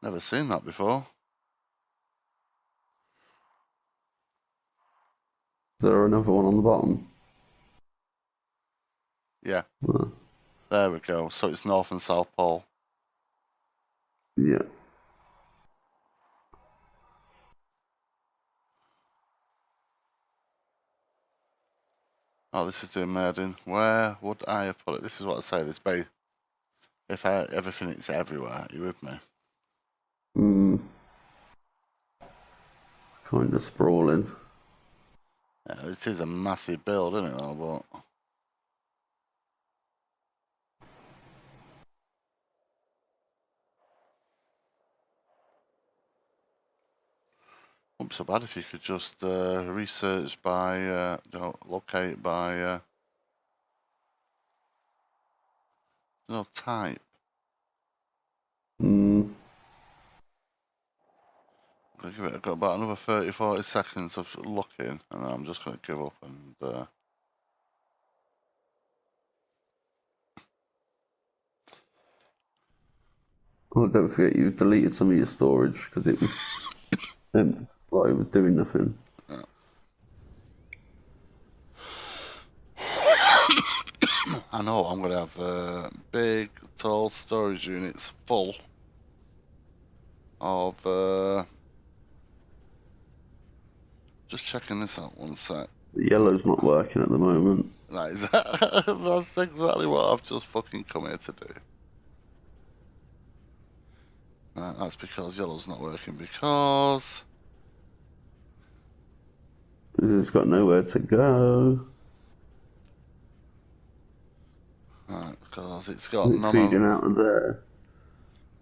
never seen that before. Is there another one on the bottom? Yeah, Uh, there we go. So it's North and South Pole. yeah. Oh, this is doing murdering. Where would I have put it? This is what I say, this bay. If everything is everywhere, are you with me? Mm. Kind of sprawling. Yeah, it is a massive build, isn't it, though, but... Wouldn't be so bad if you could just research by, locate by, type. Mm. I've got about another 30-40 seconds of looking, and I'm just going to give up and... Oh, don't forget you've deleted some of your storage because it was empty. Like it was doing nothing. I know I'm going to have big, tall storage units full of... just checking this out one sec. The yellow's not working at the moment. That is, that's exactly what I've just fucking come here to do. Right, that's because yellow's not working because... It's got nowhere to go. Right, because it's got It's none of... feeding out of there.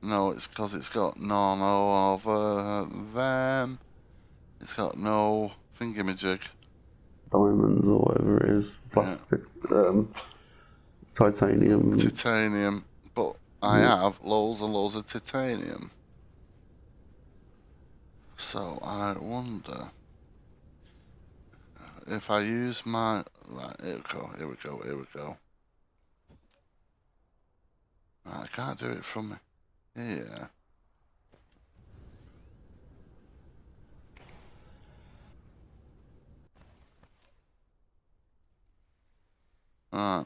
No, it's because it's got none of them. It's got no thingamajig. Diamonds or whatever it is. Yeah. Plastic. Titanium. Titanium, but I have loads and loads of titanium. So I wonder if I use my... Right, here we go, here we go, here we go. Right, I can't do it from here. Right.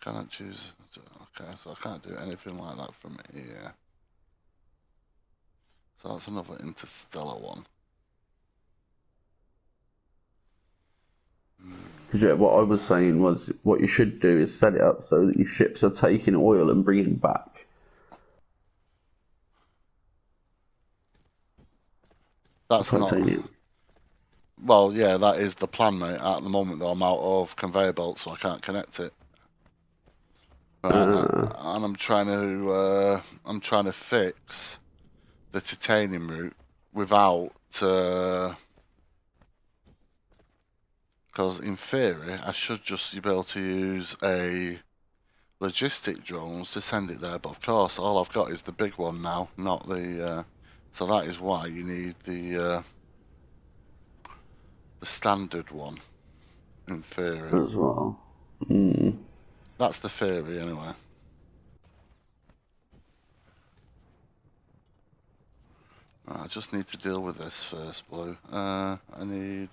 Cannot choose... Okay, so I can't do anything like that from here. So that's another interstellar one. Because yeah, what I was saying was what you should do is set it up so that your ships are taking oil and bringing back That's not... titanium. Well, yeah, that is the plan, mate. At the moment, though, I'm out of conveyor belts, so I can't connect it. Right, Uh, and I'm trying to fix the titanium route without, because in theory, I should just be able to use a logistic drones to send it there, but of course, all I've got is the big one now, not the. So that is why you need the standard one. In theory, as well. Mm. that's the theory anyway. Right, I just need to deal with this first, Blue. I need.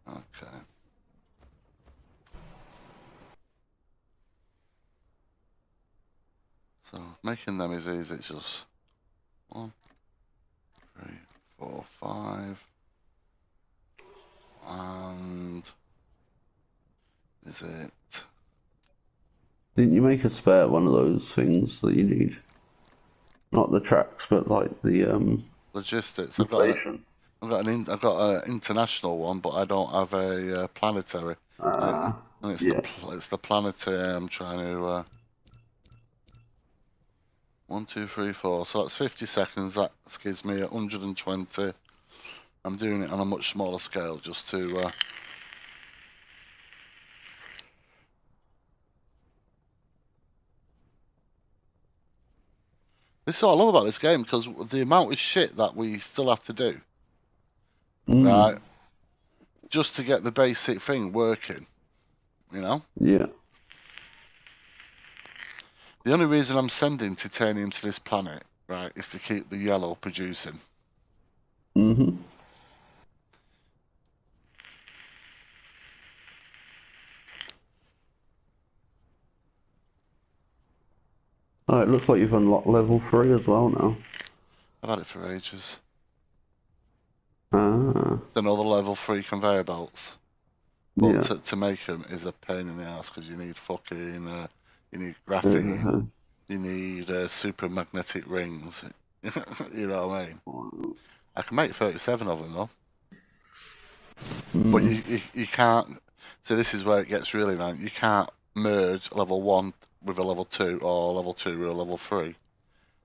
Okay. So making them is easy. It's just 1, 3, 4, 5, and is it Didn't you make a spare one of those things that you need? Not the tracks, but like logistics? the station. I've got an international one, but I don't have a planetary. And, it, Ah, and yeah. it's the planetary I'm trying to. 1, 2, 3, 4. So that's 50 seconds. That gives me 120. I'm doing it on a much smaller scale just to. This is what I love about this game because the amount of shit that we still have to do, right, Mm. just to get the basic thing working, you know? Yeah. The only reason I'm sending titanium to this planet, right, is to keep the yellow producing. Mhm. Oh, it looks like you've unlocked level 3 as well now. I've had it for ages. Ah, Another level 3 conveyor belts. But yeah. to make them is a pain in the ass because you need fucking, you need graphene, Uh, you need super magnetic rings. You know what I mean? I can make 37 of them though. But mm, you can't. So this is where it gets really nice. You can't merge level 1 with a level 2 or level 2 with a level 3.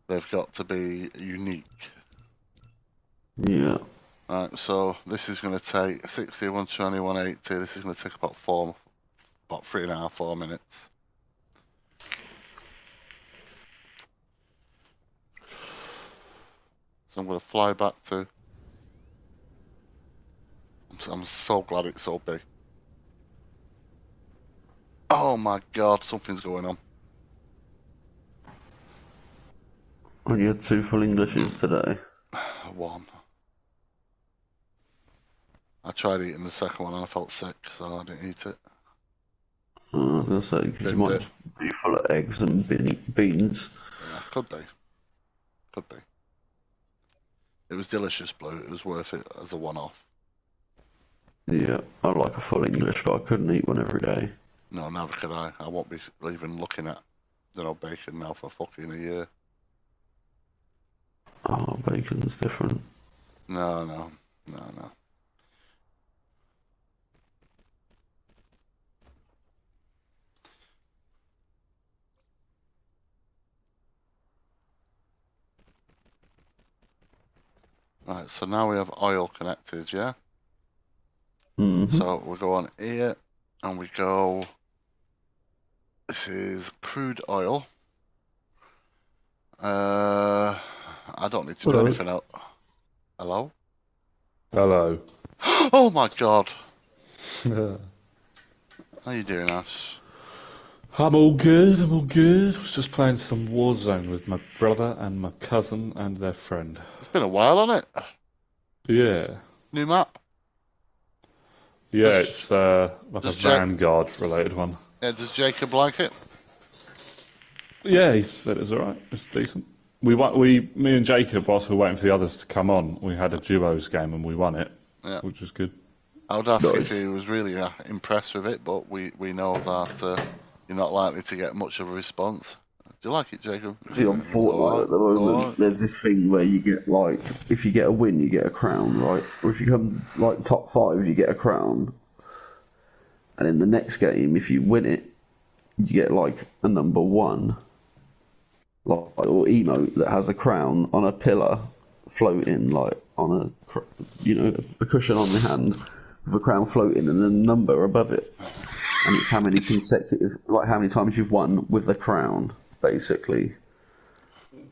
They've got to be unique. yeah. Right, so this is going to take 60, 120, 180. This is going to take about 3.5, 4 minutes. So I'm going to fly back to. I'm so glad it's so big. Oh my god, something's going on. And you had 2 full Englishes today. One. I tried eating the second one and I felt sick, so I didn't eat it. I was gonna say because you Binned might it. just be full of eggs and beans. Yeah, could be. Could be. It was delicious, Blue. It was worth it as a one-off. Yeah, I like a full English, but I couldn't eat one every day. No, neither could I. I won't be even looking at, bacon now for fucking a year. Oh, bacon's different. No, no, no, no. Right, so now we have oil connected, yeah? Mm-hmm. So we go on here and we go. This is crude oil. I don't need to do Hello. anything else. Hello? Hello. Oh my god! I'm How you doing, Ash? all good. I'm all good. Was just playing some Warzone with my brother and my cousin and their friend. It's been a while, hasn't it? Yeah. New map. Yeah, Does it's like a does Jake? Vanguard related one. Yeah, does Jacob like it? Yeah, he said it's alright. It's decent. Me and Jacob, whilst we were waiting for the others to come on, we had a duos game and we won it, Yeah. which was good. I would ask if he Nice. was really impressed with it, but we know that you're not likely to get much of a response. Do you like it, Jacob? See, on It's Fortnite at the moment, alright. there's this thing where you get like, if you get a win, you get a crown, right? Or if you come like top 5, you get a crown. And in the next game, if you win it, you get like a number 1, like or emote that has a crown on a pillar, floating like on a cushion on the hand with a crown floating and a number above it. And it's how many consecutive, like how many times you've won with the crown, basically. And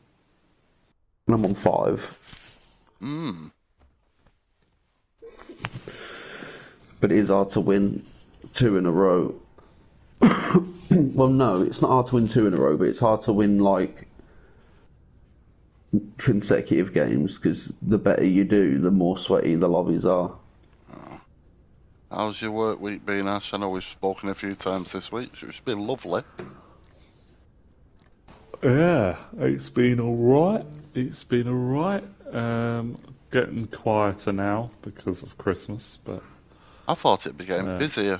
I'm on 5. Mm. But it is hard to win 2 in a row. Well, no, it's not hard to win 2 in a row, but it's hard to win like consecutive games because the better you do, the more sweaty the lobbies are. How's your work week been, Ash? I know we've spoken a few times this week. It's been lovely. Yeah, it's been alright. It's been alright. Getting quieter now because of Christmas, but I thought it became busier.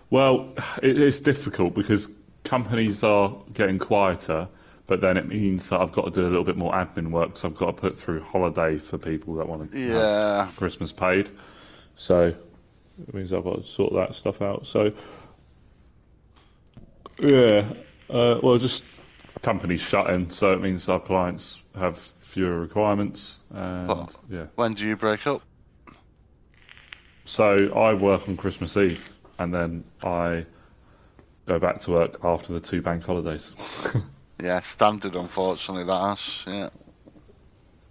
well, it's difficult because companies are getting quieter, but then it means that I've got to do a little bit more admin work, so I've got to put through holiday for people that want to Yeah. have Christmas paid. So it means I've got to sort that stuff out. So yeah, well, just companies shutting, so it means our clients have fewer requirements, and But yeah. when do you break up? So I work on Christmas Eve, and then I go back to work after the 2 bank holidays. Yeah, standard, unfortunately, that Ash. Yeah.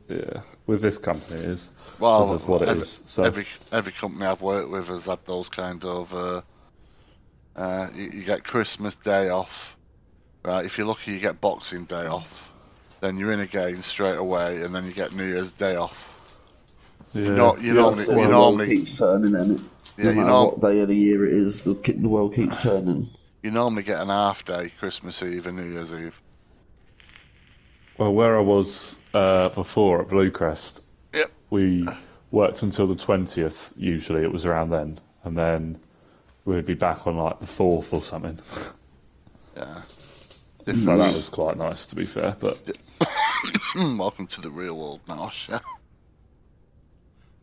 Yeah, with this company it is. Well, This is what it is. So every company I've worked with has had those kind of. You get Christmas Day off, right? If you're lucky, you get Boxing Day off. Then you're in again straight away, and then you get New Year's Day off. yeah, You yeah, That's normally, the you way the world normally, keeps turning, and yeah, no matter what day of the year it is, the world keeps turning. you normally get an half day, Christmas Eve and New Year's Eve. Well, where I was before at Bluecrest, Yep. we worked until the 20th. Usually, it was around then, and then we'd be back on like the 4th or something. Yeah. So Different. that was quite nice, to be fair. But Welcome to the real world now, Ash.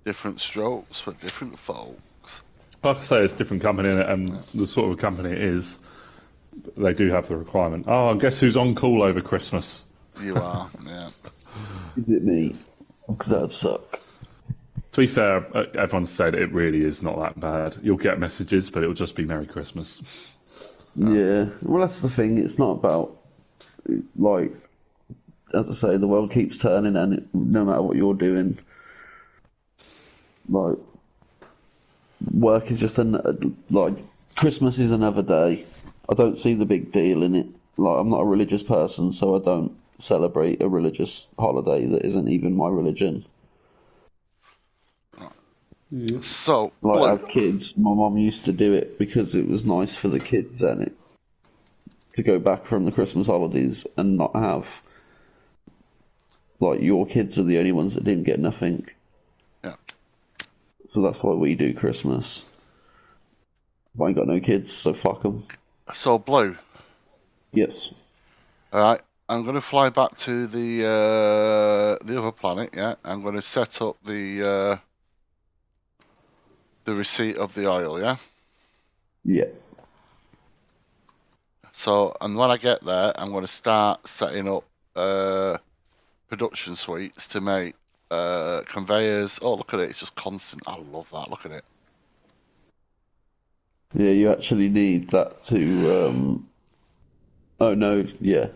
Different strokes for different folks. like I say, it's a different company, and the sort of company it is, they do have the requirement. Oh, and guess who's on call over Christmas? You are, yeah. Is it me? Because that'd suck. To be fair, everyone said it really is not that bad. You'll get messages, but it'll just be Merry Christmas. Yeah, well, that's the thing. It's not about, like, as I say, the world keeps turning, and no matter what you're doing, like, work is just like, Christmas is another day. I don't see the big deal in it. Like, I'm not a religious person, so I don't celebrate a religious holiday that isn't even my religion. So, Like, Blue. as kids, my mum used to do it because it was nice for the kids and it to go back from the Christmas holidays and not have, like, your kids are the only ones that didn't get nothing. Yeah. So that's why we do Christmas. I ain't got no kids, so fuck them. So, Blue. Yes. Alright, I'm going to fly back to the other planet, yeah? I'm going to set up the receipt of the oil, yeah? Yeah. So, and when I get there, I'm going to start setting up production suites to make conveyors. Oh, look at it, it's just constant. I love that, look at it. Yeah, you actually need that to, oh no, yeah.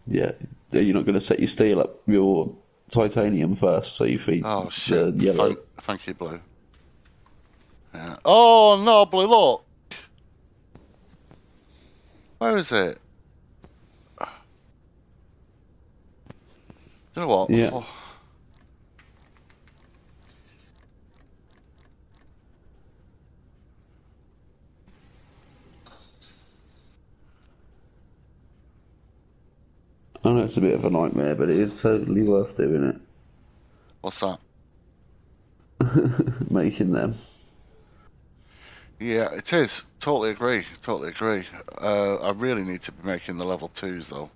Yeah. You're not going to set your steel up, your titanium first, so you feed Oh, the shit. yellow. Thank you, Blue. Yeah. Oh, no, Blue, look. Where is it? You know what? Yeah. I know it's a bit of a nightmare, but it is totally worth doing What's that? it. Making them. Yeah, it is. Totally agree. Totally agree. I really need to be making the level twos though.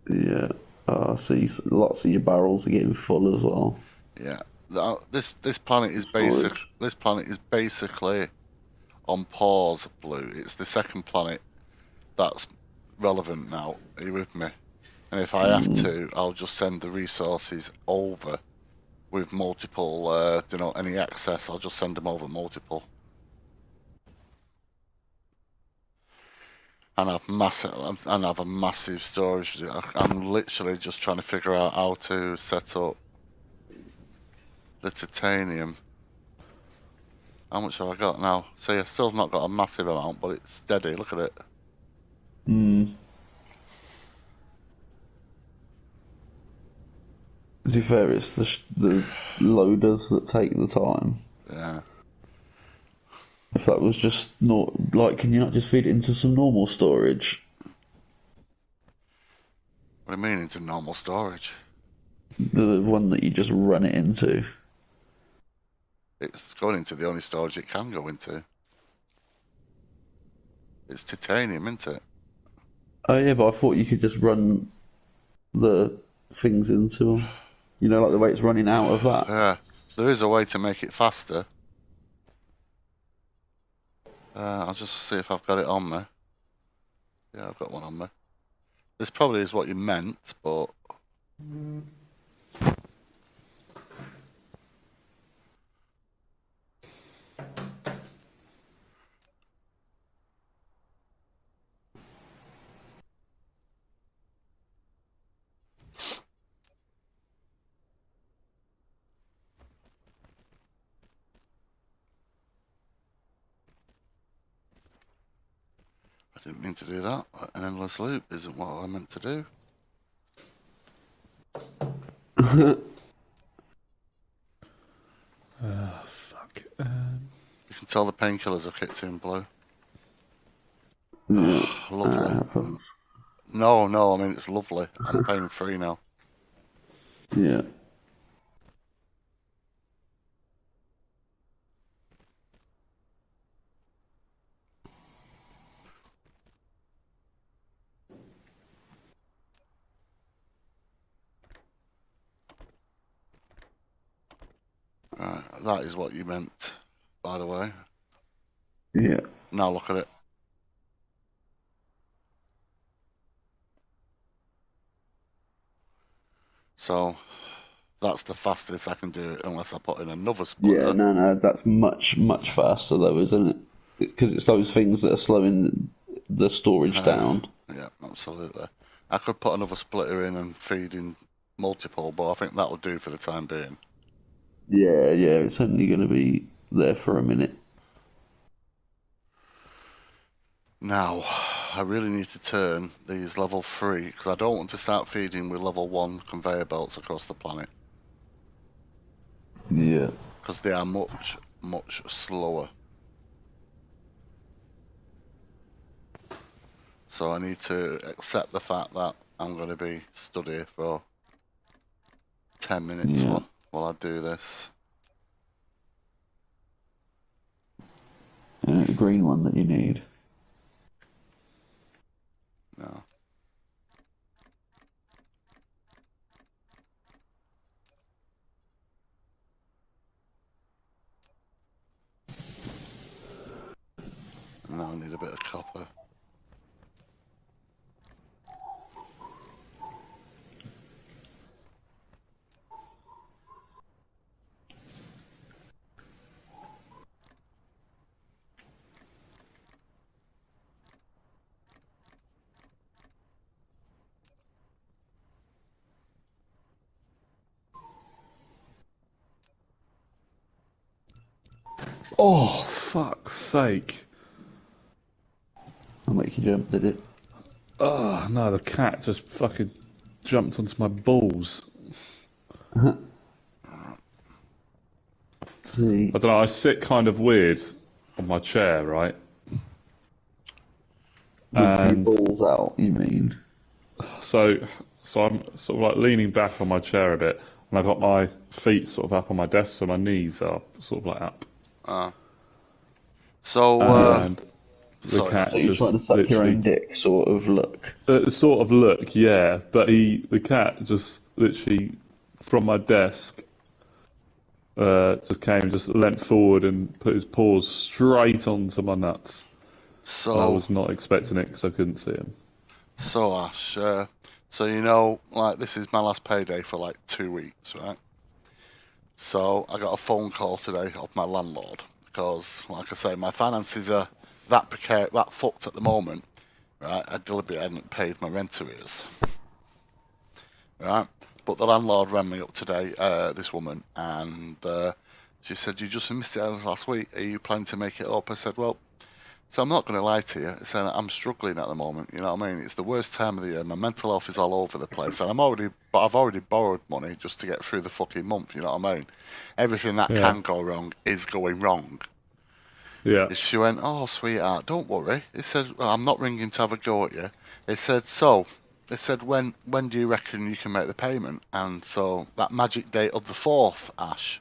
Yeah. I see lots of your barrels are getting full as well. Yeah. This planet is basic. Storage. This planet is basically on pause, Blue. It's the second planet that's relevant now. Are you with me? And if I have to, I'll just send the resources over with multiple. Any access, I'll just send them over multiple. And have a massive storage. I'm literally just trying to figure out how to set up the titanium. How much have I got now? See, I've still not got a massive amount, but it's steady. Look at it. Mm. To be fair, it's the loaders that take the time. Yeah. If that was just not like, can you not just feed it into some normal storage? What do you mean into normal storage? The one that you just run it into. It's going into the only storage it can go into. It's titanium, isn't it? Oh yeah, but I thought you could just run the things into them. You know, like the way it's running out of that. Yeah. There is a way to make it faster. I'll just see if I've got it on me. Yeah, I've got one on me. This probably is what you meant, but I didn't mean to do that. An endless loop isn't what I meant to do. Fuck. You can tell the painkillers have kicked in, Blue. Yeah, Lovely. that happens. No, I mean it's lovely. I'm pain free now. Yeah. Right, that is what you meant, by the way. Yeah. Now look at it. So that's the fastest I can do it unless I put in another Yeah, splitter. no, that's much faster though, isn't it? Because it's those things that are slowing the storage down. Yeah, absolutely. I could put another splitter in and feed in multiple, but I think that'll do for the time being. Yeah, it's only going to be there for a minute. Now, I really need to turn these level 3, because I don't want to start feeding with level 1 conveyor belts across the planet, Yeah. because they are much slower. So I need to accept the fact that I'm going to be stood here for 10 minutes Yeah. while I do this. The green one that you need. No. Now I need a bit of copper. Oh, fuck's sake. I'll make you jump, did it? Oh, no, the cat just fucking jumped onto my balls. See. I don't know, I sit kind of weird on my chair, right? With your And balls out, you mean? so, so I'm sort of like leaning back on my chair a bit, and I've got my feet sort of up on my desk, so my knees are sort of like up. Uh, So, and the sorry, cat So you're trying just to suck your literally own dick, sort of look. sort of look, yeah, but the cat just literally from my desk just came, just leant forward and put his paws straight onto my nuts. I so, was not expecting it because I couldn't see him. so Ash, so you know, like this is my last payday for like 2 weeks, right? So I got a phone call today of my landlord because, like I say, my finances are that fucked at the moment, right? I deliberately hadn't paid my rent arrears, right? But the landlord rang me up today, this woman, and she said, "You just missed it last week. Are you planning to make it up?" I said, "Well, so I'm not going to lie to you. I said I'm struggling at the moment. You know what I mean? It's the worst time of the year. My mental health is all over the place, and I've already borrowed money just to get through the fucking month. You know what I mean? Everything that Yeah, can go wrong is going wrong." yeah, She went, "Oh, sweetheart, don't worry." He said, "Well, I'm not ringing to have a go at you." He said, "So," he said, when do you reckon you can make the payment?" And so that magic date of the 4th, Ash.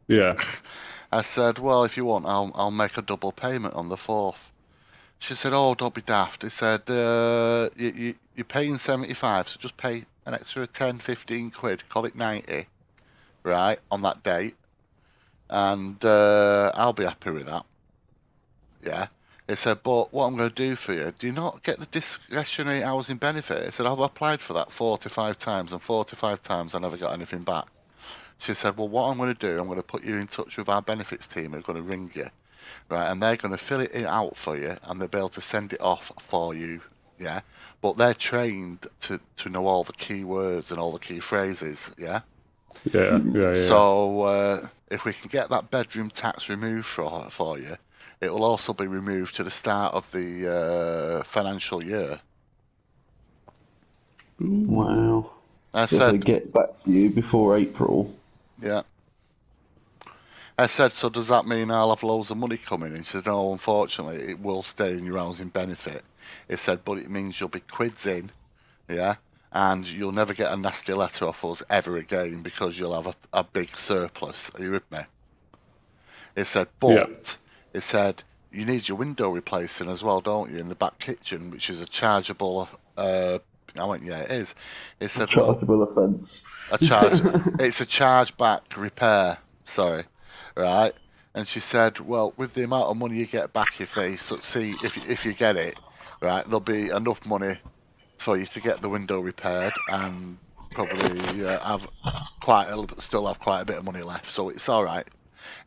yeah. I said, "Well, if you want, I'll make a double payment on the 4th." She said, "Oh, don't be daft." He said, you're paying 75, so just pay an extra 10, 15 quid, call it 90, right, on that date, and I'll be happy with that." Yeah. He said, "But what I'm going to do for you, do you not get the discretionary housing benefit?" He said, "I've applied for that 45 times, and 45 times I never got anything back." She said, "Well, what I'm going to do, I'm going to put you in touch with our benefits team who are going to ring you, right, and they're going to fill it out for you, and they'll be able to send it off for you, yeah, but they're trained to know all the key words and all the key phrases, yeah. Yeah, yeah, yeah. So if we can get that bedroom tax removed for you, it will also be removed to the start of the financial year." Ooh. Wow. I So if they said, get back to you before April, "Yeah." I said, "So does that mean I'll have loads of money coming?" He said, "No, unfortunately, it will stay in your housing benefit." He said, "But it means you'll be quids in, yeah, and you'll never get a nasty letter off us ever again because you'll have a big surplus." Are you with me? He said, Yeah, "But," he said, "you need your window replacing as well, don't you, in the back kitchen, which is a chargeable." I went, "Yeah, it is." He a said, "Well, chargeable offence. a charge, it's a chargeback repair, sorry, right?" And she said, "Well, with the amount of money you get back if they succeed, if you get it, right, there'll be enough money for you to get the window repaired and probably still have quite a bit of money left, so it's all right."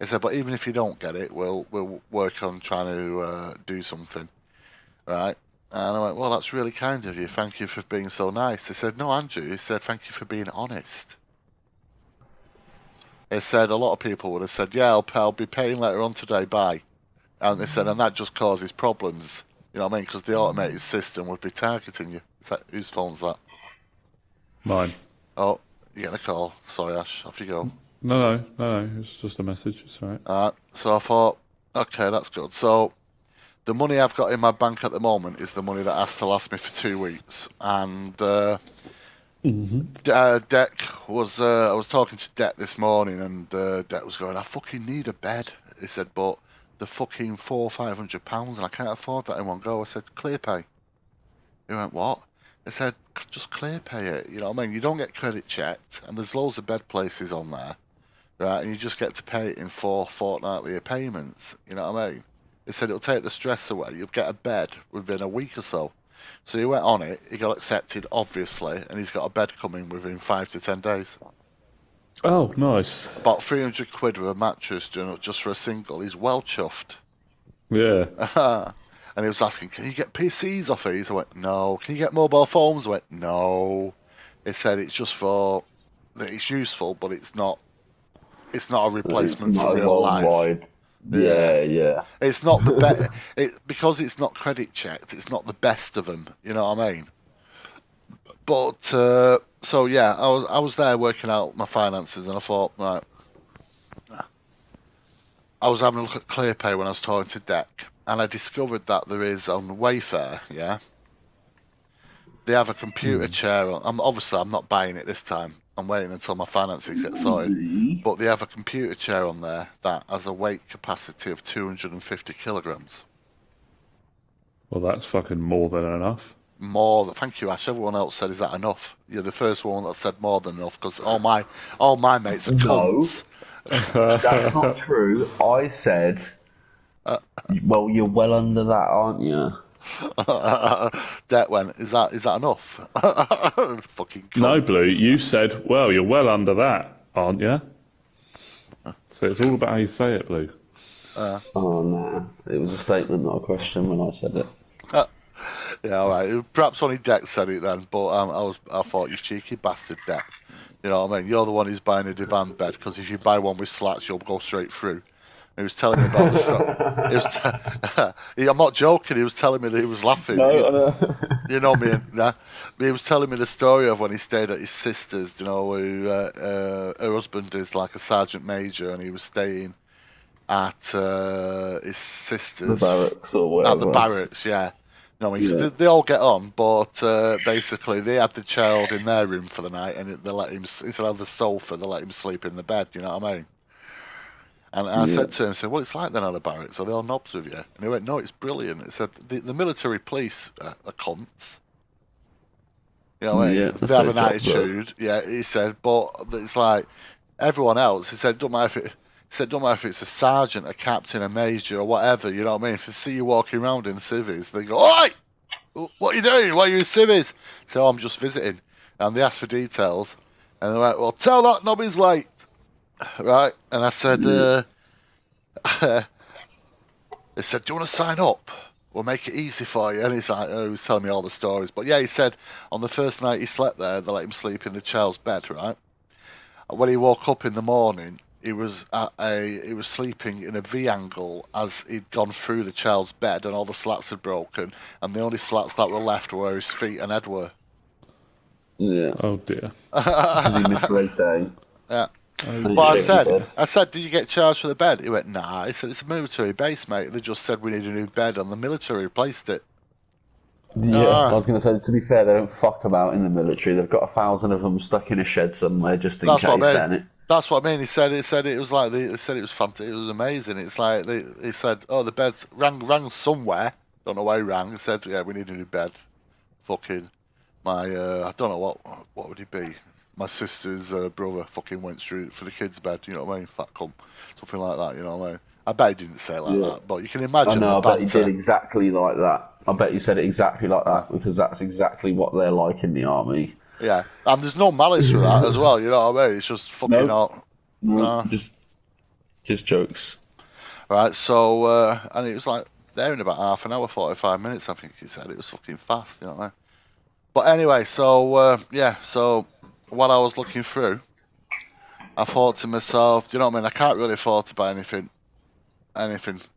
I said, "But even if you don't get it, we'll work on trying to do something, right?" And I went, "Well, that's really kind of you. Thank you for being so nice." He said, "No, Andrew," he said, "thank you for being honest." He said, "A lot of people would have said, yeah, I'll be paying later on today, bye." And they said, and that just causes problems. You know what I mean? Because the automated system would be targeting you. Is that, whose phone's that? mine. Oh, you getting a call. Sorry, Ash. Off you go. No, no, no, no. It's just a message. It's all right. So I thought, okay, that's good. So the money I've got in my bank at the moment is the money that has to last me for 2 weeks. And Deck was, I was talking to Deck this morning, and Deck was going, "I fucking need a bed." He said, "But the fucking £400-500, and I can't afford that in one go." I said, "Clear pay." He went, "What?" I said, "Just clear pay it. You know what I mean? You don't get credit checked, and there's loads of bed places on there, right? And you just get to pay it in 4 fortnightly payments. You know what I mean?" He said, "It'll take the stress away. You'll get a bed within a week or so." So he went on it. He got accepted, obviously, and he's got a bed coming within 5 to 10 days. Oh, nice. About 300 quid with a mattress just for a single. He's well chuffed. Yeah. And he was asking, "Can you get PCs off these?" I went, "No." "Can you get mobile phones?" I went, "No." He said, "It's just for that it's useful, but it's not. It's not a It's replacement for not real life." worldwide. Yeah, Yeah, yeah. it's not the best. Because it's not credit checked. It's not the best of them. You know what I mean? But so yeah, I was there working out my finances, and I thought, right, I was having a look at ClearPay when I was talking to Deck, and I discovered that there is on Wayfair, yeah, They have a computer chair. Obviously, I'm not buying it this time. I'm waiting until my finances get sorted. But they have a computer chair on there that has a weight capacity of 250 kilograms. Well, that's fucking more than enough. More. Thank you, Ash. Everyone else said, "Is that enough?" You're the first one that said more than enough because all my mates are cunts. That's not true. I said, well, you're well under that, aren't you? Debt went. Is that enough? Fucking cunt. No, Blue, you said, well, you're well under that, aren't you? So it's all about how you say it, Blue. Oh, no. It was a statement, not a question when I said it. Yeah, all right. Perhaps only Deck said it then, but I thought, you cheeky bastard, Deck. You know what I mean? You're the one who's buying a divan bed because if you buy one with slats, you'll go straight through. He was telling me about the stuff. I'm not joking. He was telling me that he was laughing. No. You know me, nah. He was telling me the story of when he stayed at his sister's. You know, who her husband is like a sergeant major, and he was staying at his sister's. The barracks or whatever. At the barracks, yeah. You know, because Yeah. they all get on, but basically they had the child in their room for the night, and they let him instead of the sofa, they let him sleep in the bed. You know what I mean? And I said to him, "Well, it's like then at the barracks. Are they all knobs with you?" And he went, "No, it's brilliant." It said the military police are cunts. You know what I mean? Yeah, They have an attitude. Yeah, he said, but it's like everyone else. He said, don't matter if it's a sergeant, a captain, a major, or whatever. You know what I mean? If they see you walking around in civvies, they go, "Oi, what are you doing? Why are you in civvies?" So I'm just visiting, and they ask for details, and they're like, "Well, tell that knob he's late." Right, and I said, they said, "Do you want to sign up? We'll make it easy for you." And he's like, he was telling me all the stories. But yeah, he said on the first night he slept there, they let him sleep in the child's bed, right? When he woke up in the morning, he was sleeping in a V angle as he'd gone through the child's bed, and all the slats had broken, and the only slats that were left were where his feet and head were. Yeah. Oh, dear. Because he missed leg day. Yeah. And But he shaved his I said, "Did you get charged for the bed?" He went, "Nah." He said, "It's a military base, mate. They just said we need a new bed, and the military replaced it." Yeah, I was going to say, to be fair, they don't fuck about in the military. They've got 1,000 of them stuck in a shed somewhere just in That's case. what I mean. Ain't it? That's what I mean. He said it was like he said it was fantastic. It was amazing. It's like he said, "Oh, the bed's rang somewhere. Don't know where he rang." He said, "Yeah, we need a new bed." Fucking my I don't know what would he be. My sister's brother fucking went through for the kids' bed. You know what I mean? Fat cunt, something like that. You know what I mean? I bet he didn't say it like that, but you can I imagine know, the I bet he banter. did exactly like that. I bet you said it exactly like that because that's exactly what they're like in the army. Yeah, and there's no malice with that as well. You know what I mean? It's just fucking out. No, just jokes. Right, so and it was like there in about half an hour, 45 minutes. I think he said it was fucking fast. You know what I mean? But anyway, so so while I was looking through, I thought to myself, do you know what I mean? I can't really afford to buy anything, you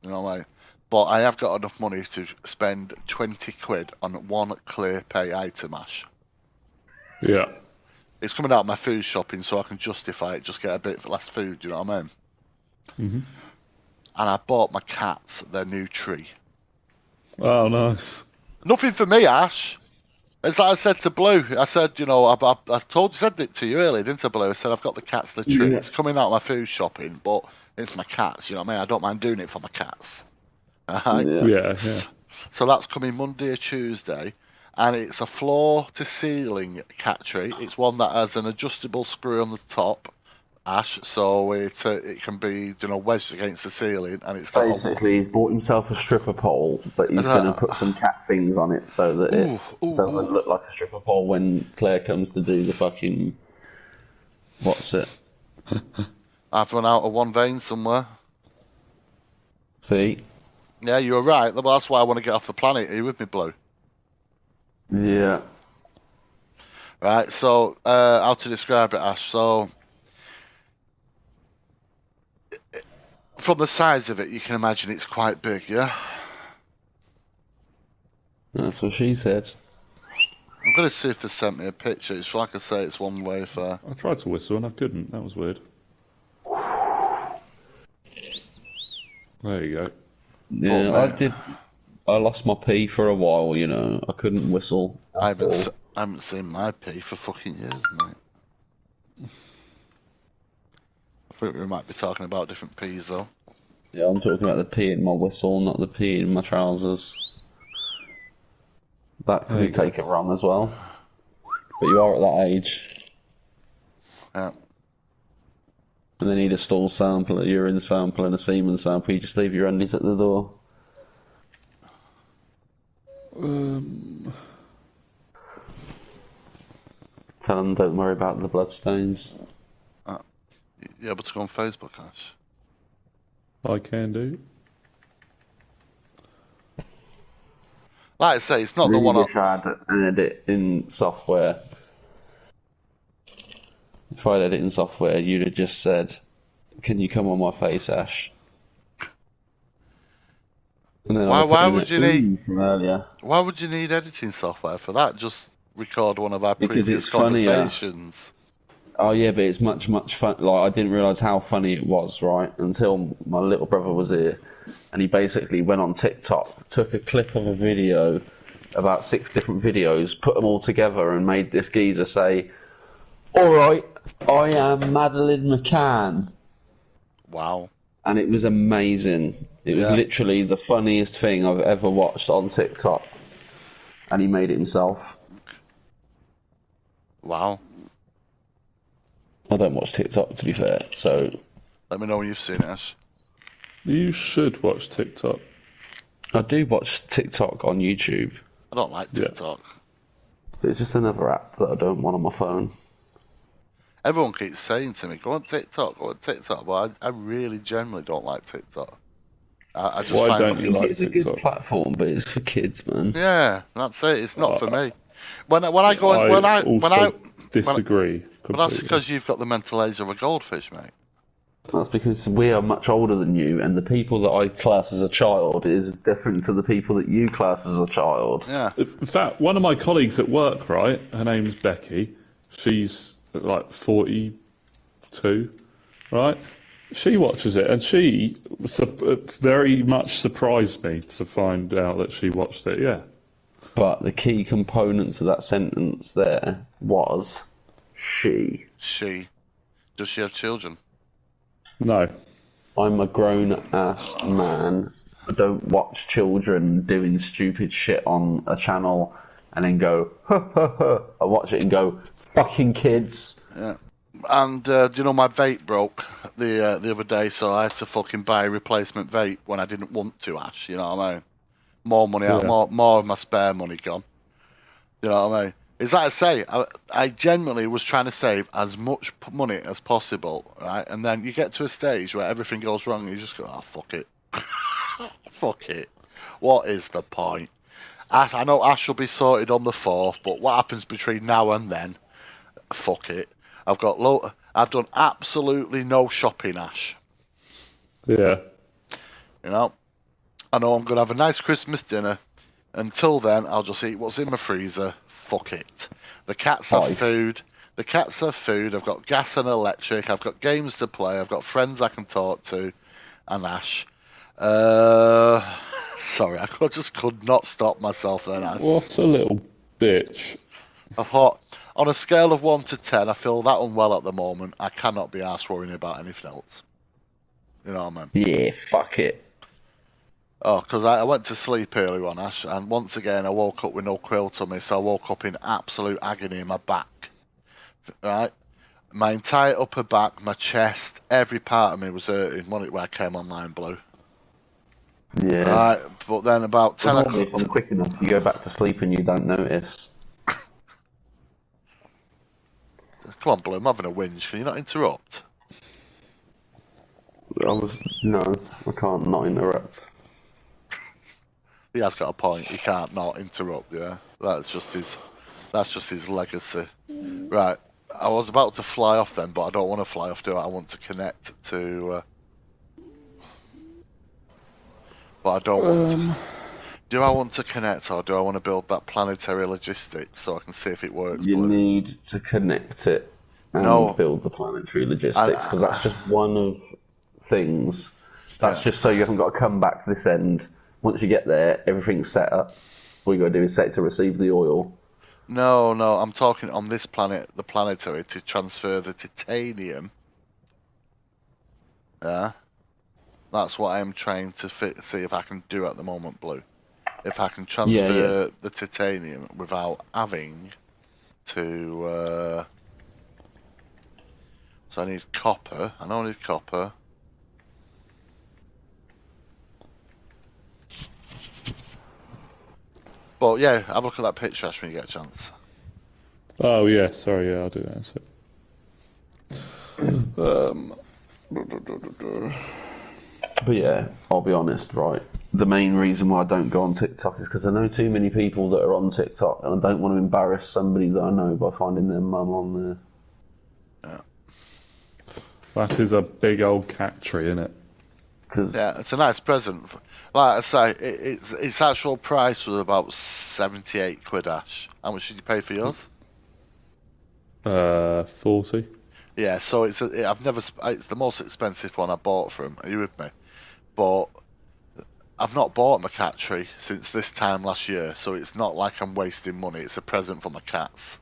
know what I mean? But I have got enough money to spend 20 quid on one clear pay item, Ash. Yeah. It's coming out of my food shopping, so I can justify it, just get a bit less food, do you know what I mean? Mm-hmm. And I bought my cats their new tree. Oh, nice. Nothing for me, Ash. As I said to Blue, I said, you know, I said it to you earlier, didn't I, Blue? I said I've got the cats the tree. Yeah. It's coming out of my food shopping, but it's my cats. You know what I mean? I don't mind doing it for my cats. Alright? Yeah. So that's coming Monday or Tuesday, and it's a floor-to-ceiling cat tree. It's one that has an adjustable screw on the top, Ash, so it can be, you know, wedged against the ceiling, and it's got Basically, he's bought himself a stripper pole, but he's going to put some cat things on it so that it doesn't look like a stripper pole when Claire comes to do the fucking... What's it? I've run out of one vein somewhere. See? Yeah, you were right. Well, that's why I want to get off the planet. Are you with me, Blue? Yeah. Right, so how to describe it, Ash? So from the size of it, you can imagine it's quite big, yeah? That's what she said. I'm going to see if they sent me a picture. It's like I say, it's one way for... I tried to whistle and I couldn't. That was weird. There you go. Yeah, I did. I lost my pee for a while, you know. I couldn't whistle. That's all. I haven't seen my pee for fucking years, mate. I think we might be talking about different peas, though. Yeah, I'm talking about the pee in my whistle, not the pee in my trousers. That There can you go. take it wrong as well. But you are at that age. Yeah. And they need a stool sample, a urine sample, and a semen sample. You just leave your undies at the door. Tell them don't worry about the bloodstains. You able to go on Facebook, Ash? I can do. Like I say, it's not the Really one. wish I had an editing software. If I had editing software, you'd have just said, "Can you come on my face, Ash?" And then Why would you need? from earlier? Why would you need editing software for that? Just record one of our Because previous it's funnier. conversations. Oh yeah, but it's much fun. Like I didn't realise how funny it was, right? Until my little brother was here, and he basically went on TikTok, took a clip of a video, about 6 different videos, put them all together, and made this geezer say, "All right, I am Madeline McCann," Wow. and it was amazing. It was Yeah. literally the funniest thing I've ever watched on TikTok, and he made it himself. Wow. I don't watch TikTok, to be fair, so Let me know when you've seen it, Ash. You should watch TikTok. I do watch TikTok on YouTube. I don't like Yeah. TikTok. It's just another app that I don't want on my phone. Everyone keeps saying to me, go on TikTok, but I really generally don't like TikTok. I just Why find don't I you think like it's a TikTok? good platform, but it's for kids, man. Yeah, that's it. It's not for me. When I go I when I also disagree but that's completely. because you've got the mental age of a goldfish, mate. That's because we are much older than you, and the people that I class as a child is different to the people that you class as a child. Yeah. In fact, one of my colleagues at work, right, her name's Becky, she's like 42, right? She watches it, and she very much surprised me to find out that she watched it, yeah. But the key component to that sentence there was she. Does she have children? No. I'm a grown-ass man. I don't watch children doing stupid shit on a channel and then go, ha ha ha. I watch it and go, fucking kids. Yeah. And do you know my vape broke the other day, so I had to fucking buy a replacement vape when I didn't want to, Ash. You know what I mean? More money out, Yeah. more of my spare money gone. You know what I mean? It's like I say, I genuinely was trying to save as much money as possible, right? And then you get to a stage where everything goes wrong, and you just go, oh, fuck it. Fuck it. What is the point? I know Ash will be sorted on the 4th, but what happens between now and then? Fuck it. I've done absolutely no shopping, Ash. Yeah. You know? I know I'm going to have a nice Christmas dinner. Until then, I'll just eat what's in my freezer. Fuck it. The cats have Nice. food. The cats have food. I've got gas and electric. I've got games to play. I've got friends I can talk to. And Ash. Sorry, I just could not stop myself then, Ash. What a little bitch. I thought, on a scale of 1 to 10, I feel that unwell at the moment. I cannot be arsed worrying about anything else. You know what I mean? Yeah, fuck it. Oh, because I went to sleep early one, Ash, and once again I woke up with no quilt on me, so I woke up in absolute agony in my back. Right? My entire upper back, my chest, every part of me was hurting when I came online, Blue. Yeah. Right, but then about 10 Normally, o'clock... if I'm quick enough, you go back to sleep and you don't notice. Come on, Blue, I'm having a whinge. Can you not interrupt? No, I can't not interrupt. He has got a point. He can't not interrupt. Yeah, that's just his legacy. Right. I was about to fly off then, but I don't want to fly off. Do I? I want to connect to. But I don't want to. Do I want to connect, or do I want to build that planetary logistics so I can see if it works? You Blue? need to connect it and No. build the planetary logistics, because that's just one of things. That's just so you haven't got to come back to this end. Once you get there, everything's set up. All you got to do is set it to receive the oil. No, I'm talking on this planet, the planetary, to transfer the titanium. Yeah, that's what I'm trying to see if I can do at the moment, Blue. If I can Yeah. transfer the titanium without having to. So I need copper. I know I need copper. But yeah, have a look at that picture, Ash, when you get a chance. Oh yeah, sorry, yeah, I'll do that. But yeah, I'll be honest, right? The main reason why I don't go on TikTok is because I know too many people that are on TikTok, and I don't want to embarrass somebody that I know by finding their mum on there. Yeah. That is a big old cat tree, isn't it? Because Yeah, it's a nice present. Like I say, its actual price was about 78 quid, Ash. How much did you pay for yours? 40. Yeah, so it's the most expensive one I bought from. Are you with me? But I've not bought my cat tree since this time last year, so it's not like I'm wasting money. It's a present for my cats.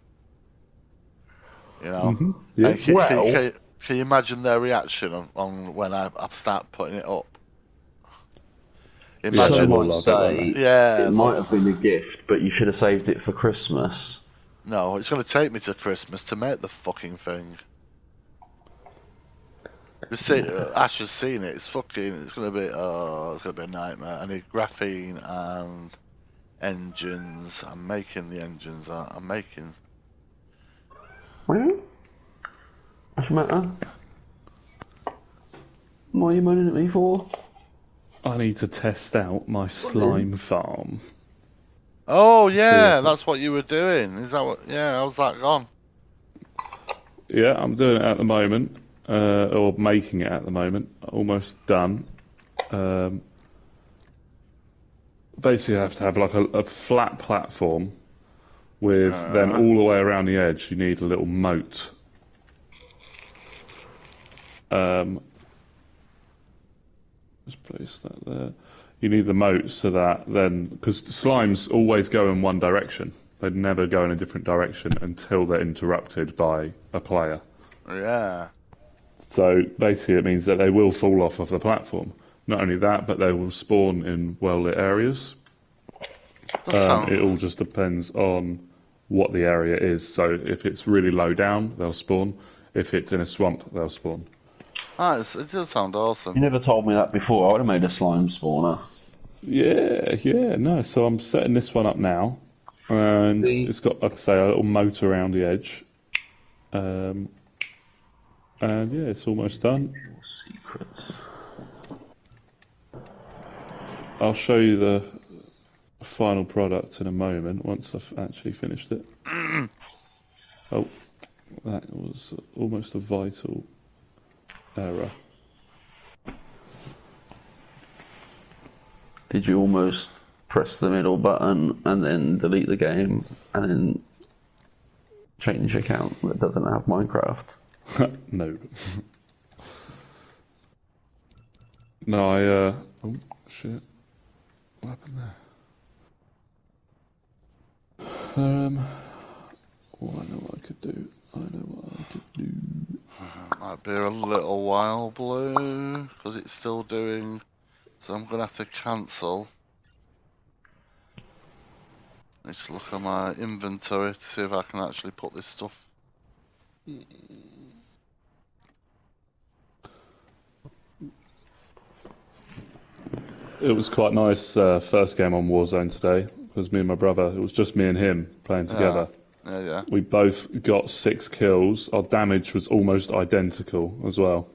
You know? Yeah. And well, can you imagine their reaction on when I start putting it up? Yeah, they some Imagine, will might love it, won't say yeah, it might have been a gift, but you should have saved it for Christmas. no, it's going to take me to Christmas to make the fucking thing. You see, Ash has seen it. It's fucking. It's going to be. Oh, it's going to be a nightmare. I need graphene and engines. I'm making the engines. I'm making. Well, what's the matter? What are you moaning at me for? I need to test out my slime farm. Oh See yeah, if it... that's what you were doing. Is that what? Yeah, how's that gone? Yeah, I'm doing it at the moment, or making it at the moment. Almost done. Um, Basically, I have to have like a flat platform with then Uh, all the way around the edge. You need a little moat. Just place that there. You need the moat so that then, because slimes always go in one direction. They never go in a different direction until they're interrupted by a player. yeah. So basically, it means that they will fall off of the platform. Not only that, but they will spawn in well-lit areas. That sound. It all just depends on what the area is. So if it's really low down, they'll spawn. If it's in a swamp, they'll spawn. It does sound awesome. You never told me that before. I would have made a slime spawner. Yeah, no. So I'm setting this one up now, and See? it's got, like I say, a little moat around the edge. And yeah, it's almost done. Secrets. I'll show you the final product in a moment once I've actually finished it. Oh, that was almost a vital error. Did you almost press the middle button and then delete the game and then change account that doesn't have Minecraft? No. No, oh, shit. What happened there? Oh, I know what I could do. I know what I could do. Might be a little while, Blue, because it's still doing. So I'm gonna have to cancel. Let's look at my inventory to see if I can actually put this stuff. It was quite nice first game on Warzone today because me and my brother, it was just me and him playing together. Yeah. We both got 6 kills. Our damage was almost identical as well.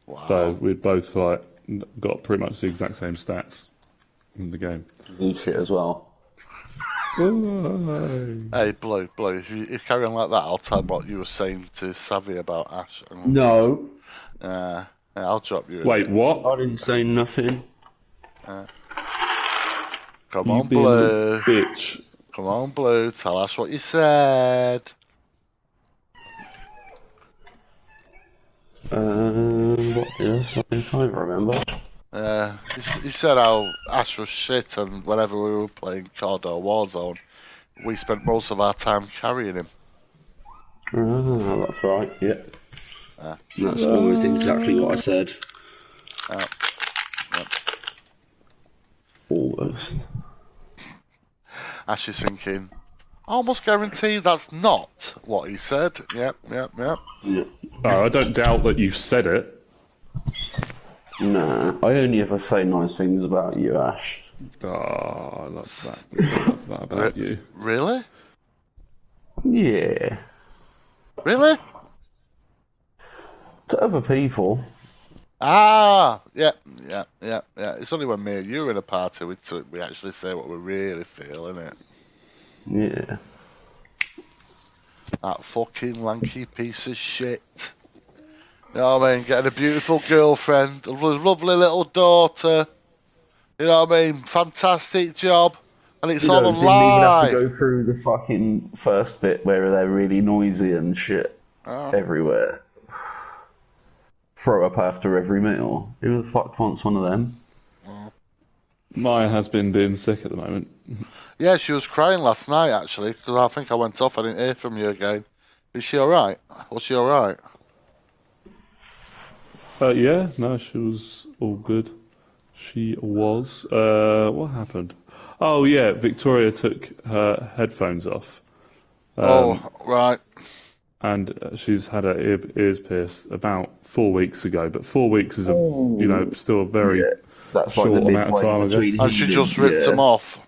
Wow. So we'd both like got pretty much the exact same stats in the game. Z shit as well. Hey, Blue, if you carry on like that, I'll tell what you were saying to Savvy about Ash. No. Yeah, I'll drop you. Wait, what? I didn't say nothing. Come You on, being a Blue. little bitch. Come on, Blue. Tell us what you said. What did I say? I can't remember. You said how Ash was shit, and whenever we were playing COD or Warzone, we spent most of our time carrying him. Ah, that's right. Yeah, Uh, that's almost exactly what I said. Yep. Almost. Ash is thinking, I almost guarantee that's not what he said. Yep. Yeah. Oh, I don't doubt that you said it. Nah, I only ever say nice things about you, Ash. Oh, I love that. I love that about you. Really? Yeah. Really? To other people. Ah, yeah. It's only when me and you are in a party we actually say what we really feel, innit? Yeah. That fucking lanky piece of shit. You know what I mean? Getting a beautiful girlfriend, a lovely little daughter. You know what I mean? Fantastic job. And it's You all a know, didn't even have to lie. go through the fucking first bit where they're really noisy and shit Oh, everywhere. Throw up after every meal. Who the fuck wants one of them? Maya has been being sick at the moment. yeah, she was crying last night actually because I think I went off. I didn't hear from you again. Is she all right? Was she all right? Yeah, no, she was all good. She was. What happened? Oh yeah, Victoria took her headphones off, Oh, right. and she's had her ears pierced about 4 weeks ago. But 4 weeks is Oh, still a very yeah. That's like the short amount of midway time, I between guess. And she healing. just ripped them Yeah. off.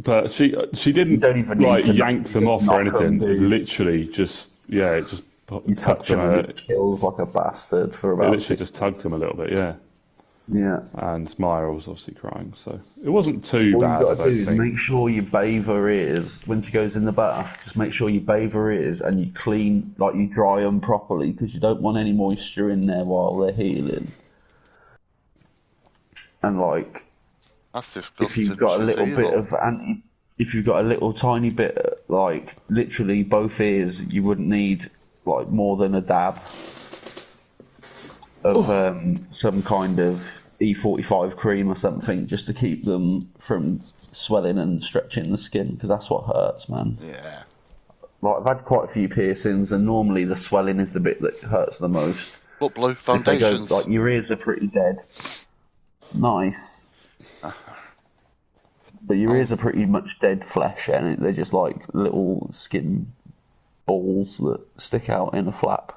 But she You didn't don't even need like to yank them just off or knock them, anything. It dude. literally just it just You tugged touch them. them and it kills like a bastard for It about literally six. just tugged them a little bit, yeah. Yeah. And Maya was obviously crying, so it wasn't too All you bad, I got to do don't is think. make sure you bathe her ears when she goes in the bath. Just make sure you bathe her ears and you clean, like you dry them properly because you don't want any moisture in there while they're healing. And like, That's if you've disgusting. got a She's little bit evil. of if you've got a little tiny bit, like literally both ears, you wouldn't need like more than a dab of some kind of E45 cream or something just to keep them from swelling and stretching the skin because that's what hurts, man. Yeah. Like I've had quite a few piercings, and normally the swelling is the bit that hurts the most. Look, blue If they go foundations. like your ears are pretty dead, nice, but your ears are pretty much dead flesh, and they're just like little skin balls that stick out in a flap.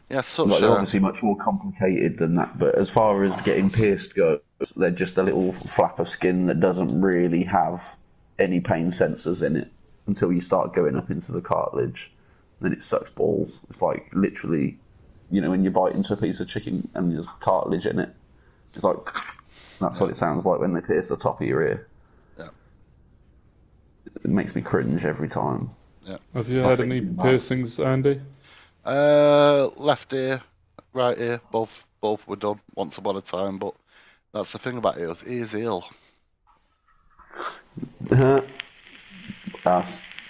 Yeah, Like such they're a. obviously much more complicated than that, but as far as getting pierced goes, they're just a little flap of skin that doesn't really have any pain sensors in it until you start going up into the cartilage. Then it sucks balls. It's like literally, when you bite into a piece of chicken and there's cartilage in it. It's like that's what it sounds like when they pierce the top of your ear. Yeah. It makes me cringe every time. Yeah. Have you had any piercings, Andy? Left ear, right ear, both were done once upon a time, but that's the thing about ears. Ears ill.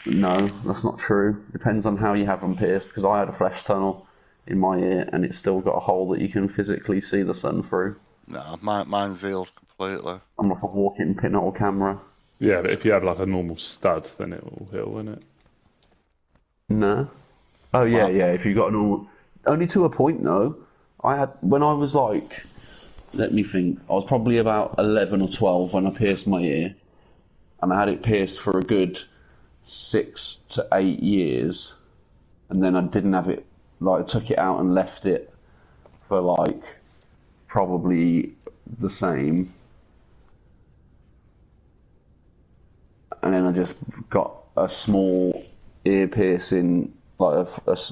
No, that's not true. Depends on how you have them pierced. Because I had a flesh tunnel in my ear, and it's still got a hole that you can physically see the sun through. No, mine's ill completely. I'm like a walking pinhole camera. Yeah, but if you have like a normal stud, then it will heal, won't it? No. Oh yeah, Wow. yeah. If you got a normal, only to a point though. I had when I was like, let me think. I was probably about 11 or 12 when I pierced my ear, and I had it pierced for a good 6 to 8 years, and then I didn't have it. Like, I took it out and left it for like probably the same, and then I just got a small ear piercing, like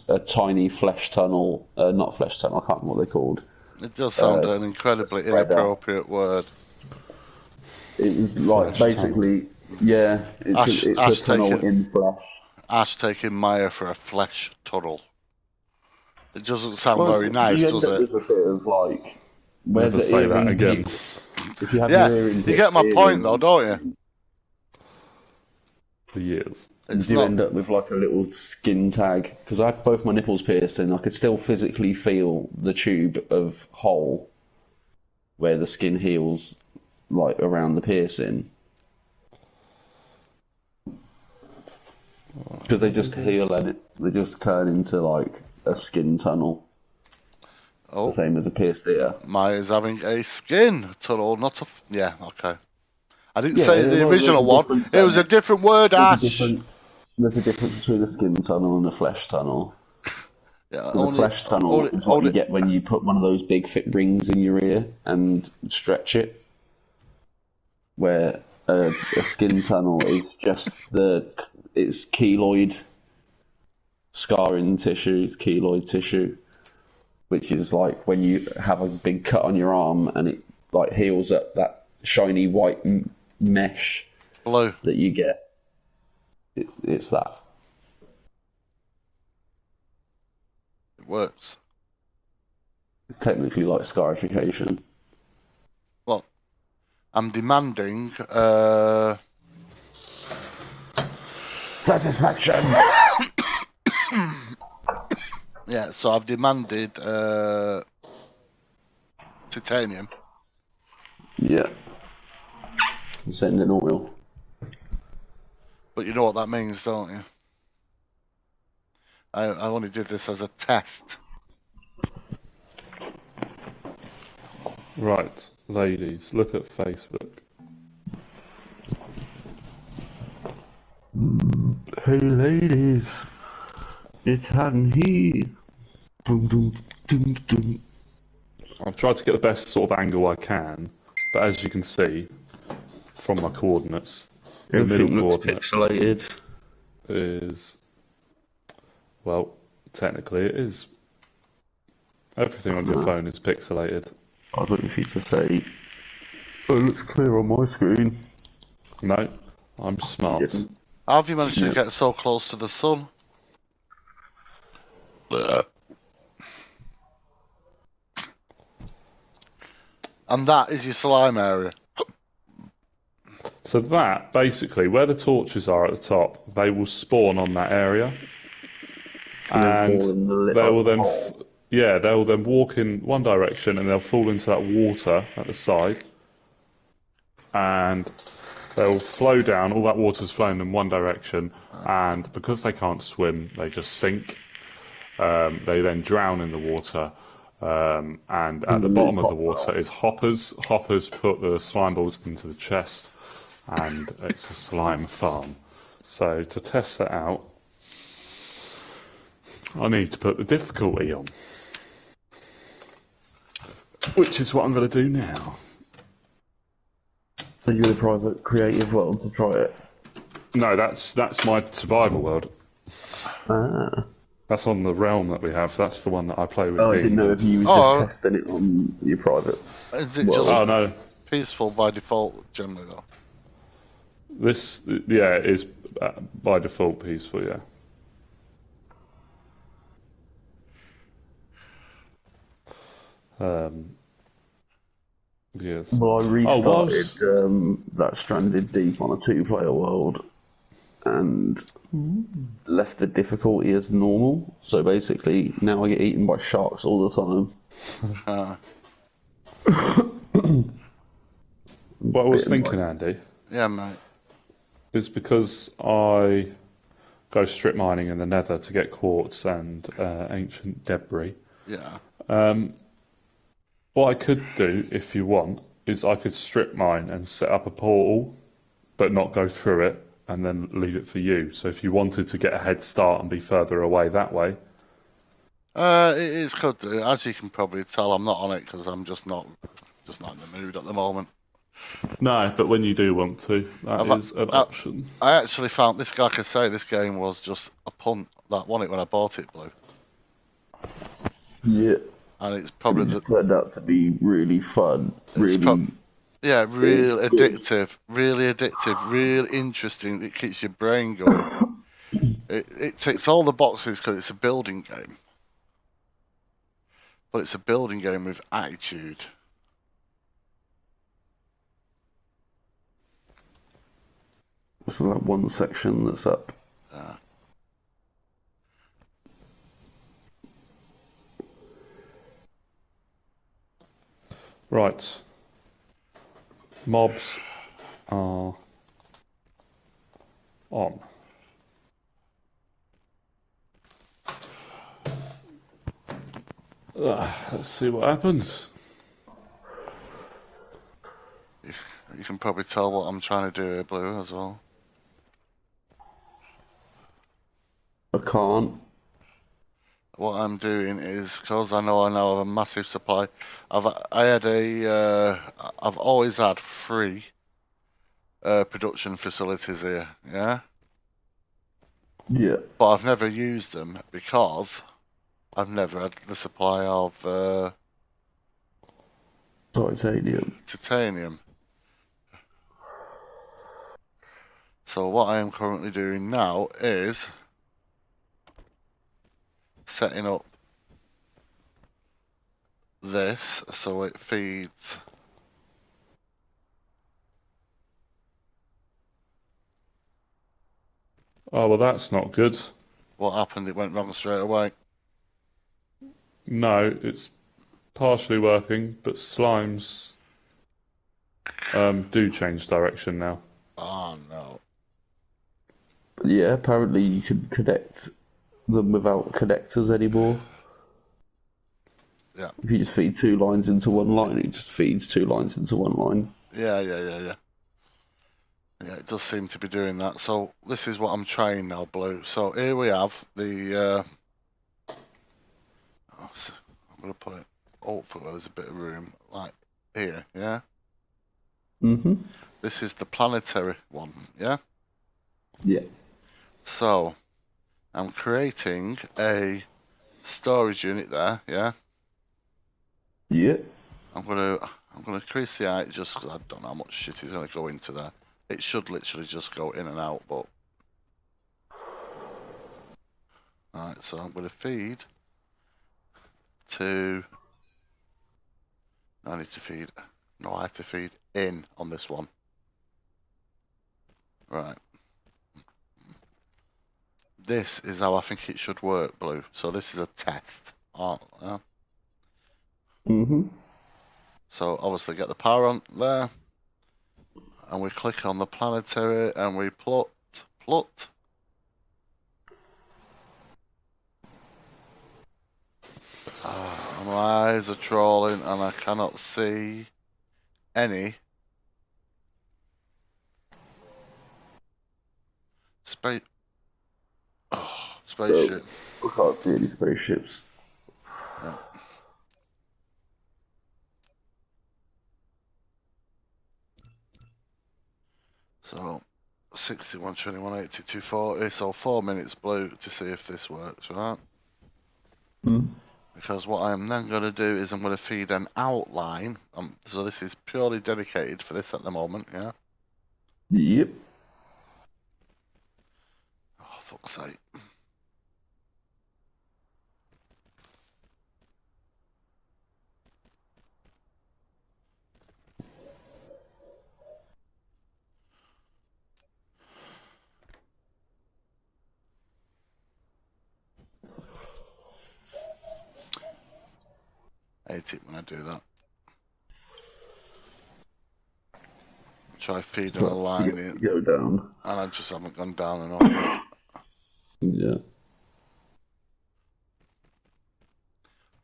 a tiny flesh tunnel, not flesh tunnel. I can't remember what they're called. It does sound an incredibly spreader. inappropriate word. It was like Flesh basically, yeah, it's a tunnel in flesh. Ash taking Maya for a flesh tunnel. It doesn't sound Well, very nice, you end does up it? with a bit of like where Never the say that earring again. hits. If you have Yeah, your earring you hit get my the point though, earring, don't you? For years. you It's do not. end up with like a little skin tag. Because I had both my nipples pierced, and I could still physically feel the tube of hole where the skin heals, like around the piercing. Because they just heal and they just turn into like a skin tunnel, the Oh, same as a pierced ear. Maya's having a skin tunnel, not a. Yeah, okay. I didn't Yeah, say the well, there's original a one. difference. It was a different word, There's a Ash. different. There's a difference between a skin tunnel and a flesh tunnel. Yeah, The flesh tunnel is what you get when you put one of those big thick rings in your ear and stretch it. Where a skin tunnel is just it's keloid scarring tissue, it's keloid tissue, which is like when you have a big cut on your arm and it like heals up that shiny white mesh Blue. that you get. It's that. It works. It's technically like scarification. Well, I'm demanding. Satisfaction. Yeah, so I've demanded titanium. Yeah. Send in oil. But you know what that means, don't you? I only did this as a test. Right, ladies, look at Facebook. Hey ladies, it's Han here. Dum, dum, dum, dum. I've tried to get the best sort of angle I can, but as you can see from my coordinates, the middle Everything looks coordinate pixelated. is, well, technically it is. Everything on your phone is pixelated. I was waiting for you to say, oh, it looks clear on my screen. No, I'm smart. Yeah. How have you managed to Yeah. get so close to the sun? And that is your slime area. So that, basically, where the torches are at the top, they will spawn on that area. And then And fall in the lit they will up then, hole. they will then walk in one direction and they'll fall into that water at the side. And they'll flow down, all that water's flowing in one direction, and because they can't swim, they just sink. They then drown in the water, and at the the bottom lid of the pops water out. is hoppers. Hoppers put the slime balls into the chest, and it's a slime farm. So to test that out, I need to put the difficulty on, which is what I'm going to do now. So you're in a private creative world to try it? No, that's my survival world. Ah. That's on the realm that we have. That's the one that I play with. Oh, I didn't know if you was just testing it on your private. Is it Well, just Oh no, peaceful by default, generally, though? this is by default peaceful. Yeah. Yes. Well, I Oh, restarted that Stranded Deep on a two-player world and left the difficulty as normal. So basically, now I get eaten by sharks all the time. what I was Bitten thinking, by Andy, Yeah, mate. is because I go strip mining in the Nether to get quartz and ancient debris. Yeah. What I could do, if you want, is I could strip mine and set up a portal, but not go through it, and then leave it for you. So if you wanted to get a head start and be further away that way. It is good. As you can probably tell, I'm not on it because I'm just not in the mood at the moment. No, but when you do want to, that is an option. I actually found this. Like I say, this game was just a punt. That won it when I bought it, Blue. Yeah. And it's probably It just turned out to be really fun. Really, really good. addictive, really interesting. It keeps your brain going. It ticks all the boxes because it's a building game, but it's a building game with attitude. So that one section that's up. Right. Mobs are on. Let's see what happens. You can probably tell what I'm trying to do here, Blue, as well. I can't. What I'm doing is, because I know I now have a massive supply. I've always had 3 production facilities here, yeah. Yeah. But I've never used them because I've never had the supply of Titanium. titanium. So what I am currently doing now is setting up this so it feeds. Oh, well, that's not good. What happened? It went wrong straight away. No, it's partially working, but slimes do change direction now. Oh no. But yeah, apparently you can connect them without connectors anymore. Yeah. If you just feed 2 lines into one line, it just feeds 2 lines into one line. Yeah. Yeah, it does seem to be doing that. So this is what I'm trying now, Blue. So here we have the. I'm gonna put it. Hopefully, there's a bit of room, like here. Yeah. Mm-hmm. This is the planetary one. Yeah. Yeah. So I'm creating a storage unit there. Yeah. Yeah. I'm gonna increase the height just because I don't know how much shit is gonna go into there. It should literally just go in and out, but alright. So I'm gonna feed to. I need to feed. No, I have to feed in on this one. Right. This is how I think it should work, Blue. So this is a test. Yeah. Mm-hmm. So obviously get the power on there, and we click on the planetary, and we plot. My eyes are trolling, and I cannot see any space. Oh, spaceship. I can't see any spaceships. Yeah. So 61, 21, 80, 240. So 4 minutes, Blue, to see if this works, right? Mm. Because what I am then going to do is I'm going to feed an outline. So this is purely dedicated for this at the moment, yeah? Yep. Oh, fuck's sake. I hate it when I do that. Try feeding a line in, Go down. and I just haven't gone down enough. Yeah.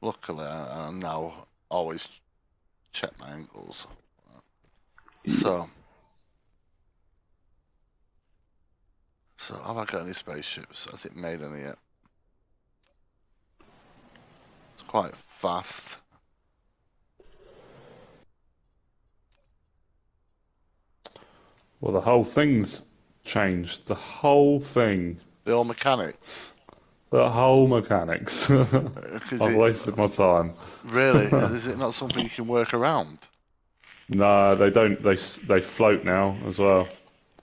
Luckily, I now always check my angles. Yeah. So have I got any spaceships? Has it made any yet? It's quite fast. Well, the whole thing's changed. The whole thing. The old mechanics. The whole mechanics. I've wasted my time. Really? Is it not something you can work around? No, they don't. They float now as well.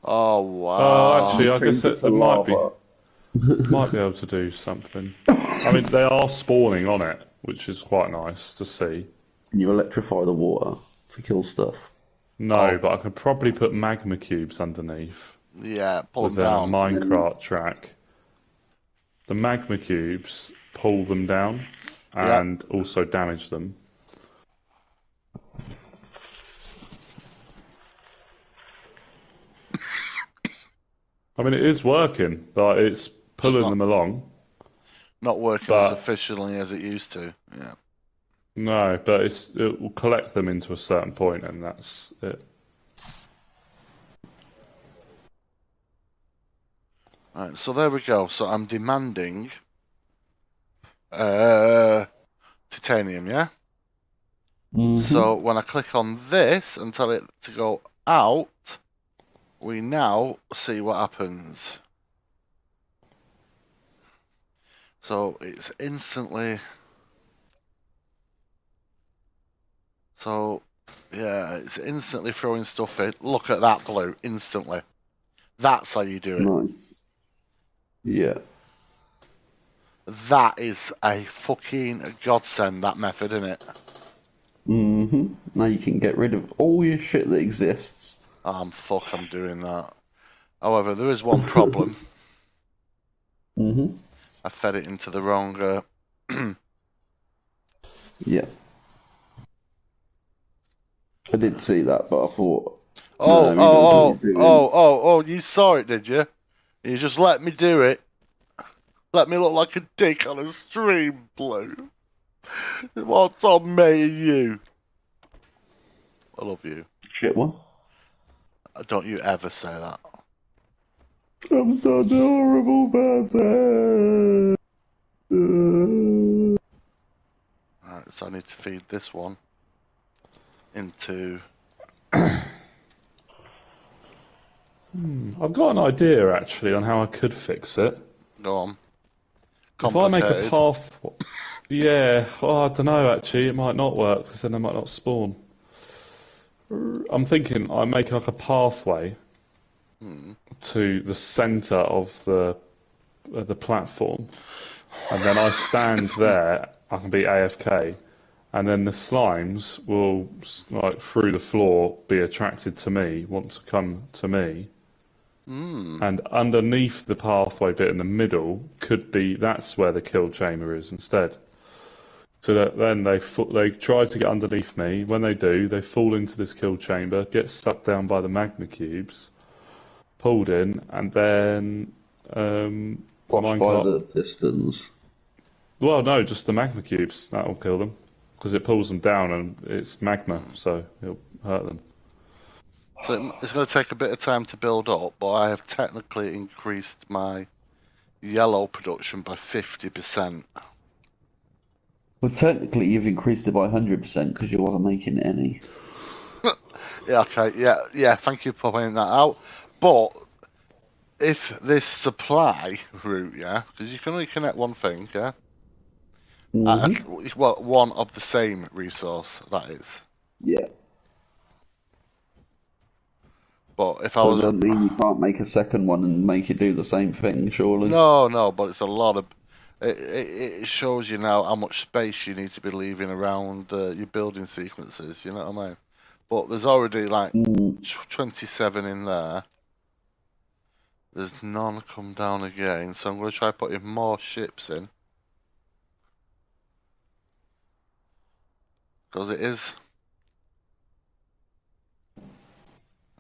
Oh wow! Oh, actually, I Change guess it to it might be lava. able to do something. I mean, they are spawning on it, which is quite nice to see. Can you electrify the water to kill stuff? No, Oh. but I could probably put magma cubes underneath Yeah, pull them with a down. minecart track. The magma cubes pull them down Yeah. and also damage them. I mean, it is working. Like, it's pulling them along. Not working But as efficiently as it used to. Yeah. No, but it will collect them into a certain point, and that's it. Right, so there we go. So I'm demanding uh, titanium, yeah? Mm-hmm. So when I click on this and tell it to go out, we now see what happens. So it's instantly. So yeah, it's instantly throwing stuff in. Look at that blue, instantly. That's how you do it. Nice. Yeah. That is a fucking godsend, that method, isn't it? Mm-hmm. Now you can get rid of all your shit that exists. I'm doing that. However, there is one problem. Mm-hmm. I fed it into the wrong. Yeah. I did see that, but I thought, Oh, no, he knows what oh, he's oh, oh, doing. oh, oh, you saw it, did you? You just let me do it. Let me look like a dick on a stream, Blue. What's on me and you? I love you. Shit one. Don't you ever say that. I'm such a horrible person. Alright, so I need to feed this one into. I've got an idea actually on how I could fix it. Go on. If I make a Complicated. path, yeah, I don't know actually, it might not work because then they might not spawn. I'm thinking I make like a pathway Hmm. to the center of the platform, and then I stand there. I can be AFK, and then the slimes will, like through the floor, be attracted to me, want to come to me, Hmm. and underneath the pathway bit in the middle could be that's where the kill chamber is instead. So that then they try to get underneath me. When they do, they fall into this kill chamber, get sucked down by the magma cubes, pulled in, and then the Washed by minecart. the pistons. Well, no, just the magma cubes. That'll kill them because it pulls them down and it's magma, Hmm. so it'll hurt them. So it's going to take a bit of time to build up, but I have technically increased my yellow production by 50%. Well, technically, you've increased it by 100% because you wasn't making any. Yeah, okay, yeah, thank you for pointing that out. But if this supply route, yeah, because you can only connect one thing, yeah? Mm-hmm. Well, one of the same resource, that is. Yeah. But if I But was. that mean you can't make a second one and make it do the same thing, surely? No, but it's a lot of. It shows you now how much space you need to be leaving around your building sequences, you know what I mean? But there's already like Mm. 27 in there. There's none come down again, so I'm going to try putting more ships in. Because it is.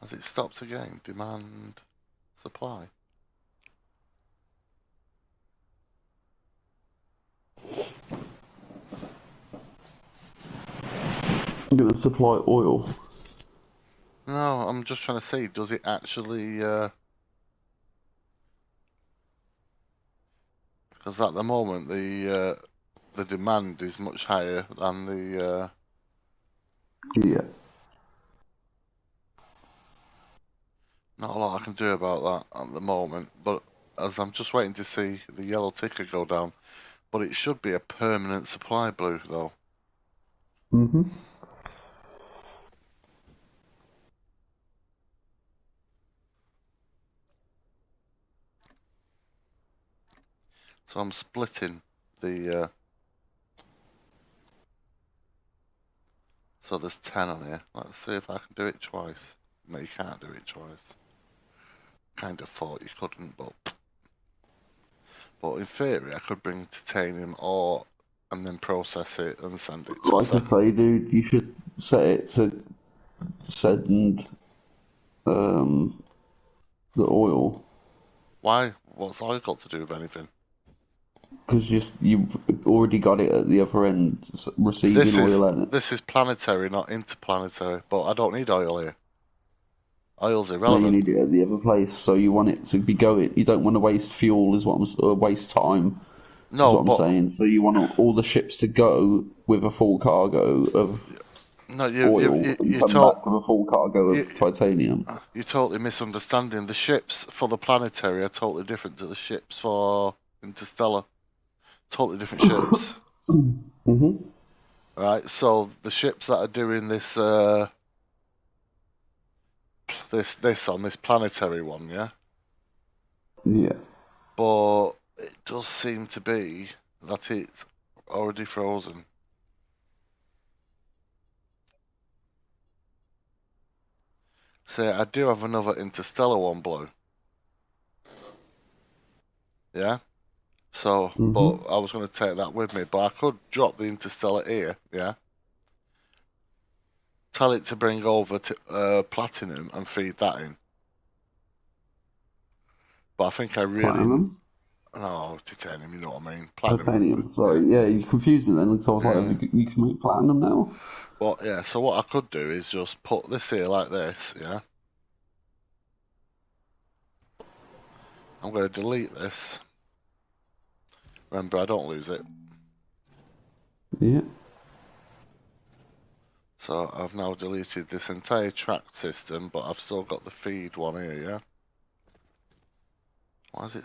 Has it stopped again? Demand, supply. I'm going to supply oil. No, I'm just trying to see, does it actually. Because at the moment, the demand is much higher than the. Yeah. Not a lot I can do about that at the moment, but as I'm just waiting to see the yellow ticker go down. But it should be a permanent supply, Blue, though. Mm-hmm. So I'm splitting the. So there's 10 on here. Let's see if I can do it twice. No, you can't do it twice. Kind of thought you couldn't, but in theory I could bring titanium ore and then process it and send it to a Like I second. say, dude, you should set it to send the oil. Why? What's I got to do with anything? Because you've already got it at the other end, receiving This is oil in it. this is planetary, not interplanetary. But I don't need oil here. Oil's No, you irrelevant. need it at the other place, so you want it to be going. You don't want to waste fuel, is what waste time, is No, what I'm but saying. So you want all the ships to go with a full cargo of no, you you oil you and you come told back with a full cargo you of titanium. you're totally misunderstanding. The ships for the planetary are totally different to the ships for interstellar. Totally different ships, Mhm. right? So the ships that are doing this on this planetary one, yeah. Yeah. But it does seem to be that it's already frozen. So I do have another interstellar one, Blue. Yeah. So, but Mhm. I was going to take that with me, but I could drop the interstellar here. Yeah. Tell it to bring over to platinum and feed that in. But I think I really Platinum, no titanium. You know what I mean? Platinum. titanium. Yeah. Sorry, yeah, you confused me then. Because I was like, Yeah. you can make platinum now. Well, yeah. So what I could do is just put this here like this. Yeah. I'm going to delete this. Remember, I don't lose it. Yeah. So I've now deleted this entire track system, but I've still got the feed one here, yeah? Why is it?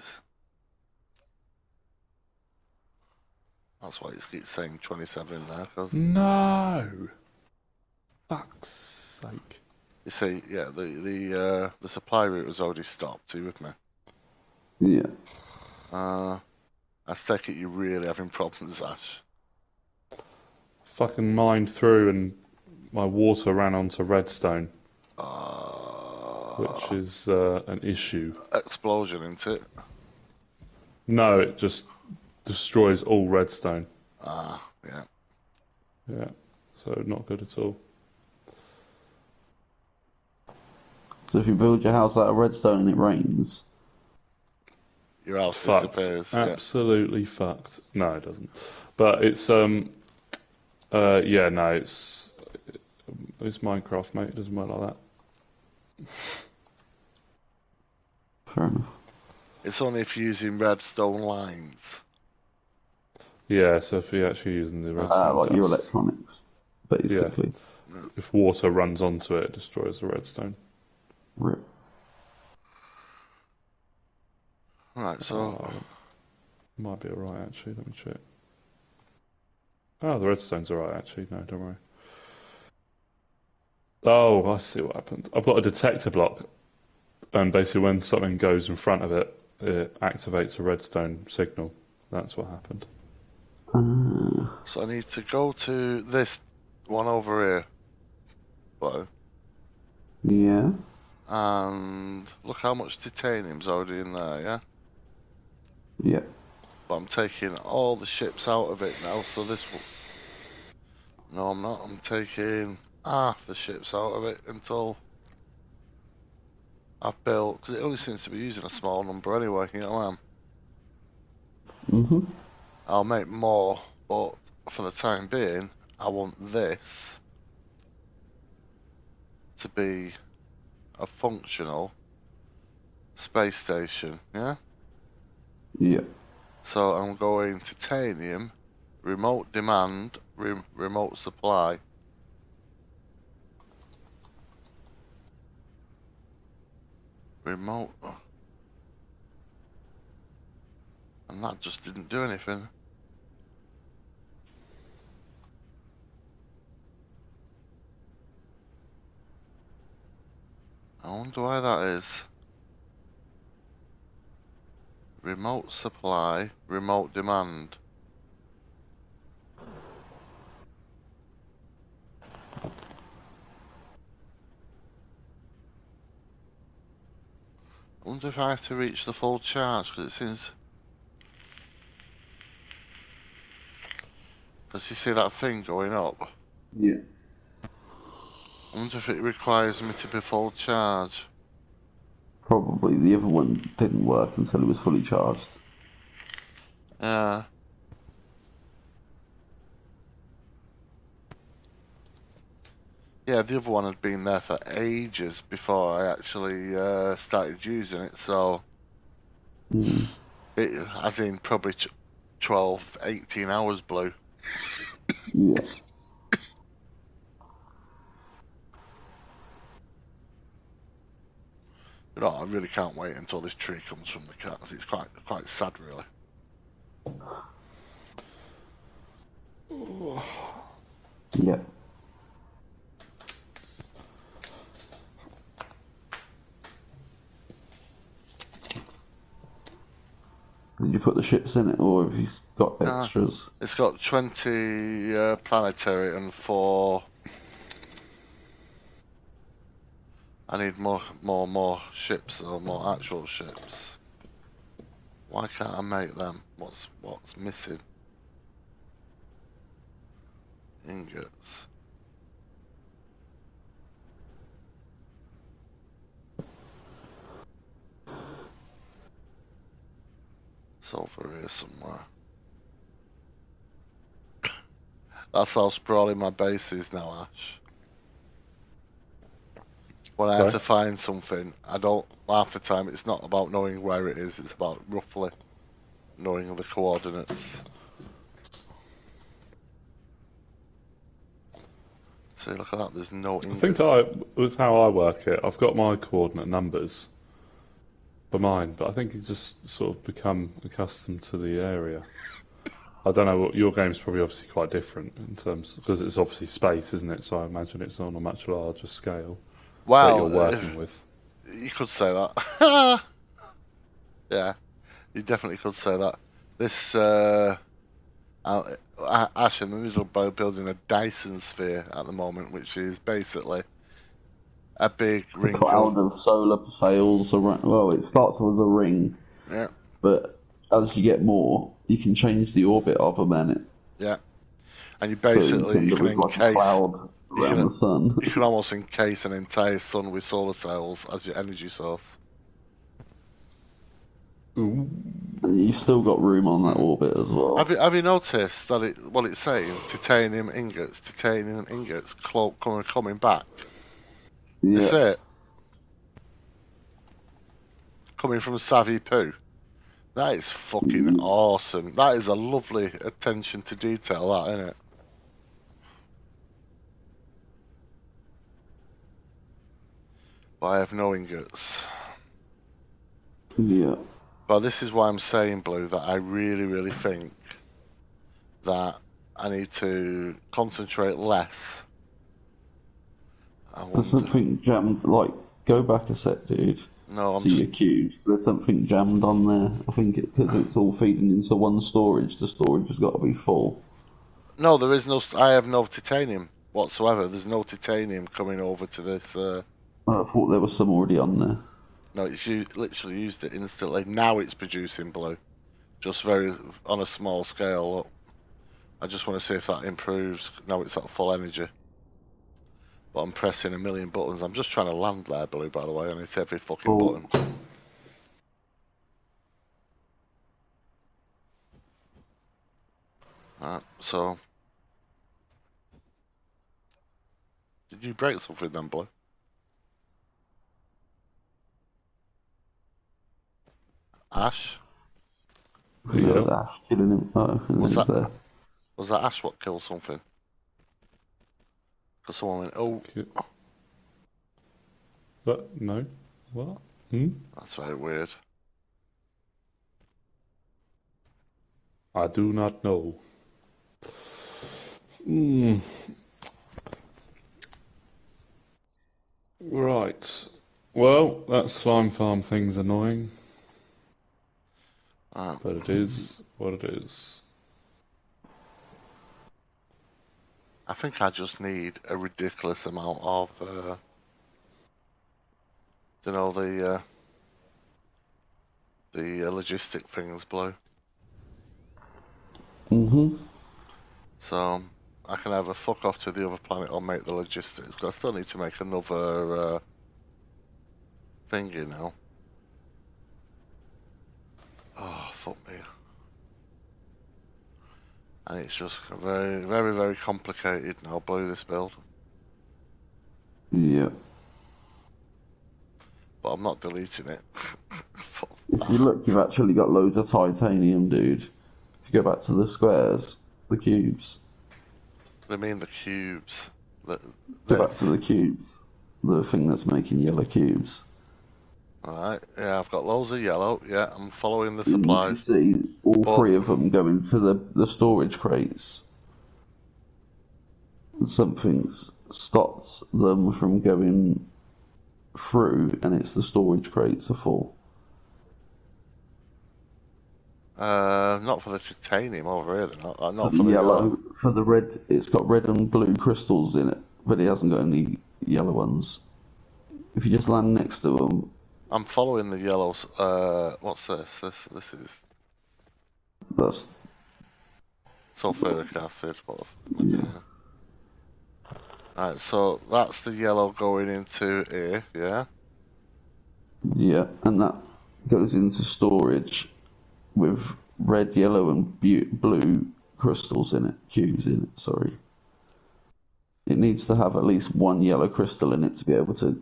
That's why it keeps saying 27 there, because No! Fuck's sake. you see, yeah, the supply route was already stopped. Are you with me? Yeah. I take it you're really having problems, Ash. Fucking mined through and my water ran onto redstone, which is an issue. Explosion, isn't it? No, it just destroys all redstone. Yeah. Yeah, so not good at all. So if you build your house out of redstone and it rains, Your house Fucked. disappears. Yeah. Absolutely fucked. No, it doesn't. But it's yeah, no, it's Minecraft, mate. It doesn't work like that. fair enough. It's only if you're using redstone lines. Yeah, so if you're actually using the redstone Like your dust, electronics, yeah, basically. if water runs onto it, it destroys the redstone. Rip. Right, so Oh, might be alright actually. Let me check. Oh, the redstone's alright actually. No, don't worry. Oh, I see what happened. I've got a detector block, and basically when something goes in front of it, it activates a redstone signal. That's what happened. I need to go to this one over here. Whoa. Yeah. And look how much titanium's already in there, yeah? Yeah. But I'm taking all the ships out of it now, so this will... No, I'm not. I'm taking half the ships out of it until I've built... Because it only seems to be using a small number anyway, you know what I mean? Mhm. I'll make more, but for the time being, I want this to be a functional space station, yeah? Yeah. So I'm going titanium, remote demand, remote supply. Remote. And that just didn't do anything. I wonder why that is. Remote supply, remote demand. I wonder if I have to reach the full charge, because it seems... Because you see that thing going up? Yeah. I wonder if it requires me to be full charge. Probably the other one didn't work until it was fully charged. Uh, yeah, the other one had been there for ages before I actually started using it, so it has in probably 12, 18 hours blue. Yeah. You know, I really can't wait until this tree comes from the cats. It's quite sad, really. Yeah. Did you put the ships in it, or have you got extras? It's got 20 planetary and 4. I need more ships, or more actual ships. Why can't I make them? What's missing? Ingots. It's over here somewhere. That's how sprawling my base is now, Ash. When I have to find something, half the time it's not about knowing where it is, it's about roughly knowing the coordinates. See, look at that, there's no ingots. I think with how I work it, I've got my coordinate numbers for mine, but I think you just sort of become accustomed to the area. I don't know, what your game's probably obviously quite different in terms, because it's obviously space, isn't it? So I imagine it's on a much larger scale that you're working with. You could say that. Yeah, you definitely could say that. This Ash and the are building a Dyson sphere at the moment, which is basically a big ring Cloud of solar sails around. Well, it starts as a ring, yeah, but as you get more, you can change the orbit of them, and yeah, and you so basically you can like a encase cloud around the sun. you can almost encase an entire sun with solar cells as your energy source. Ooh. And you've still got room on that orbit as well. Have you noticed that it's saying titanium ingots coming back? Yeah. That's it. Coming from Savvy Poo. That is fucking awesome. That is a lovely attention to detail, that, isn't it? But I have no ingots. Yeah. But this is why I'm saying, Blue, that I really, really think that I need to concentrate less. There's something jammed, like, go back a sec, dude. No, I'm to your cubes. There's something jammed on there. I think because it's all feeding into one storage, the storage has got to be full. No, there is no. I have no titanium whatsoever. There's no titanium coming over to this. I thought there was some already on there. No, it's literally used it instantly. Now it's producing blue, just very on a small scale. Look. I just want to see if that improves. Now it's at full energy. But I'm pressing a million buttons. I'm just trying to land there, Blue, by the way, and it's every fucking button. So... Did you break something then, Blue? Ash? That was Ash killing him. Oh, was that Ash what killed something? Because someone went, oh... But, no. What? Hmm? That's very weird. I do not know. Hmm. Right. Well, that slime farm thing's annoying. But it is what it is. I think I just need a ridiculous amount of, you know, the logistic things, Blue. So, I can either fuck off to the other planet or make the logistics. Because I still need to make another thing, you know. Oh, fuck me. And it's just very, very, very complicated now, Blue, this build. Yeah. But I'm not deleting it. Fuck If you that. look, you've actually got loads of titanium, dude. If you go back to the squares, the cubes. I mean the cubes. Go back This. to the cubes. The thing that's making yellow cubes. Alright, yeah, I've got loads of yellow. Yeah, I'm following the And if you supplies. see, all But three of them go into the storage crates. And something's stopped them from going through, and it's the storage crates are full. not for the titanium over here, they're not. For Not the for the yellow, for the red, it's got red and blue crystals in it, but it hasn't got any yellow ones. If you just land next to them, I'm following the yellows. What's this? This is that's sulfuric acid. What the fuck am I yeah, doing? Alright, so that's the yellow going into here, yeah? yeah, and that goes into storage with red, yellow, and blue crystals in it, cubes in it. Sorry, it needs to have at least one yellow crystal in it to be able to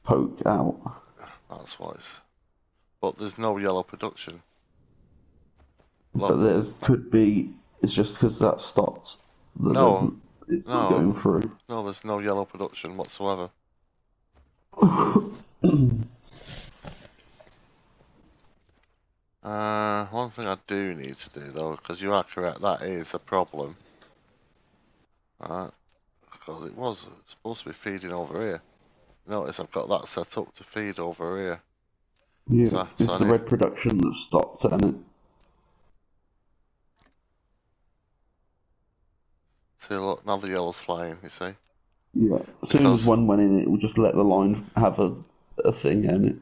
poke out. That's what it's. But there's no yellow production. But Look, there's could be. It's just because that stopped that no, it's not going no, through. no, there's no yellow production whatsoever. One thing I do need to do though, because you are correct, that is a problem. Because it was supposed to be feeding over here. Notice I've got that set up to feed over here. Yeah, So it's I the need. red production that stopped, and it. See, look, now the yellow's flying, you see? Yeah, as soon as Because. one went in, it will just let the line have a thing in it.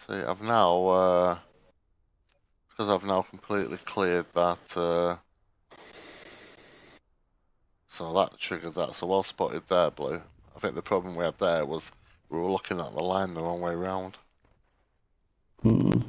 See, I've now. Because I've now completely cleared that. So that triggered that. So well spotted there, Blue. I think the problem we had there was we were looking at the line the wrong way round. Hmm.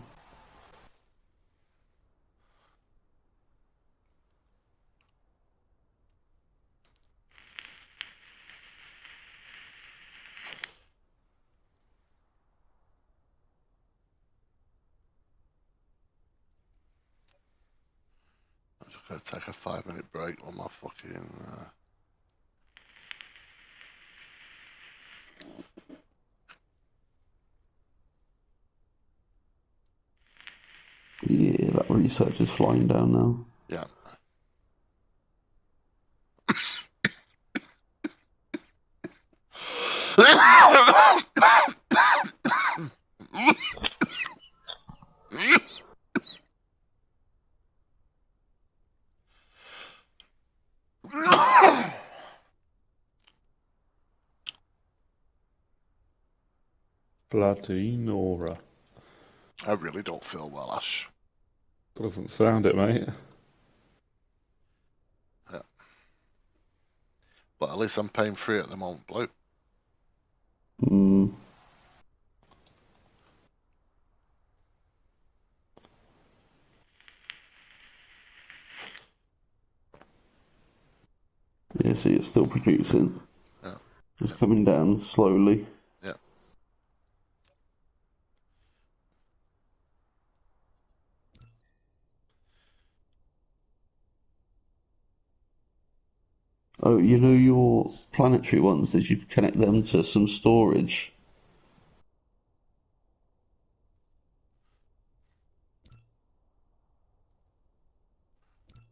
I'm just gonna take a 5-minute break on my fucking. Yeah, that research is flying down now. Yeah. Bloody Nora. I really don't feel well, Ash. Doesn't sound it, mate. Yeah. But at least I'm pain free at the moment, Blue. Hmm. Yeah, see, it's still producing. Yeah. Just coming down slowly. Yeah. Oh, you know your planetary ones, did you connect them to some storage?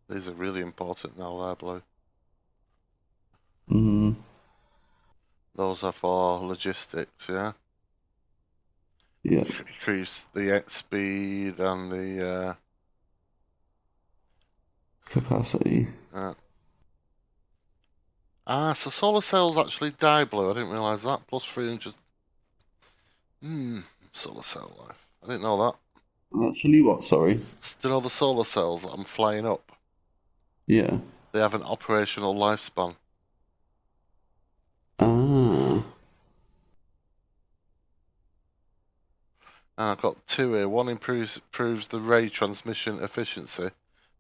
These are really important now, there, Blue. Hmm. Those are for logistics, yeah? Yeah. Increase the speed and the. Capacity. So solar cells actually die, Blue. I didn't realise that. Plus 300. Solar cell life. I didn't know that. Actually, what? Sorry. Still, the solar cells that I'm flying up, Yeah. they have an operational lifespan. Ah. And I've got two here. One improves the ray transmission efficiency.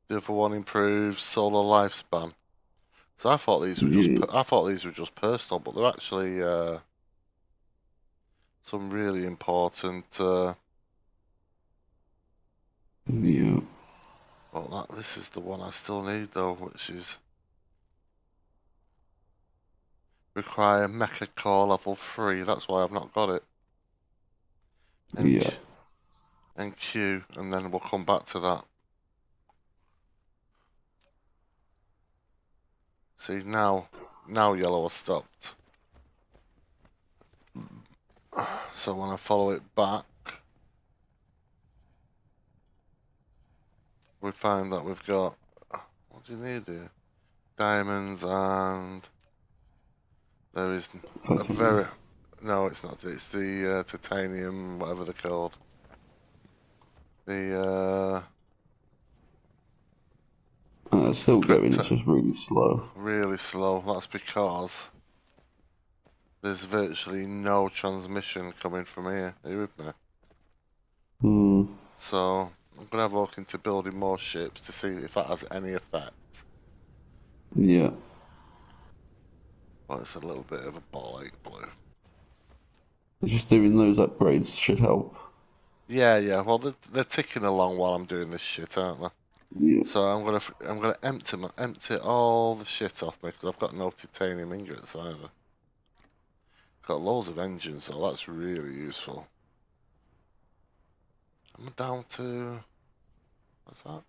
The other one improves solar lifespan. So I thought these were just personal, but they're actually some really important. Yeah. Well, this is the one I still need though, which is require Mecha Core level 3. That's why I've not got it. Yeah. And Q, and then we'll come back to that. See now yellow has stopped. So when I follow it back, we find that we've got, what do you need here? Diamonds, and there is a very, no it's not, it's the titanium, whatever they're called. The It's still going, it's just really slow. really slow. That's because there's virtually no transmission coming from here. Are you with me? So I'm gonna have a look into building more ships to see if that has any effect. Yeah. Well, it's a little bit of a ball ache blue. Just doing those upgrades should help. Yeah. Well, they're ticking along while I'm doing this shit, aren't they? Yeah. So I'm gonna empty all the shit off me because I've got no titanium ingots either. Got loads of engines, so that's really useful. I'm down to, what's that?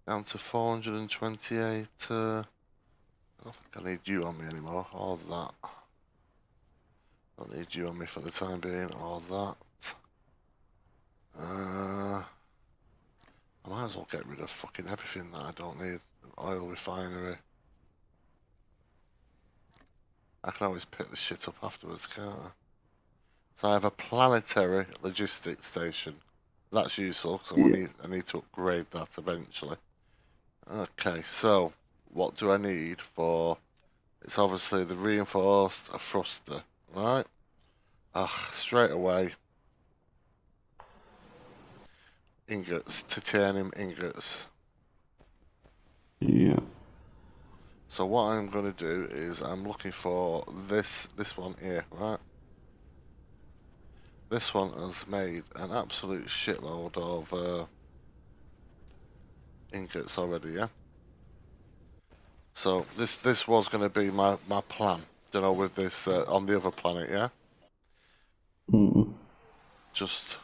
Down to 428. I don't think I need you on me anymore. All that. Don't need you on me for the time being. All that. I might as well get rid of fucking everything that I don't need. Oil refinery. I can always pick the shit up afterwards, can't I? So I have a planetary logistics station. That's useful because I need to upgrade that eventually. Okay, so what do I need for? It's obviously the reinforced thruster, right? Straight away. Ingots, titanium ingots. Yeah. So what I'm going to do is I'm looking for this one here, right? This one has made an absolute shitload of ingots already, yeah? So this was going to be my plan, you know, with this on the other planet, yeah? Just...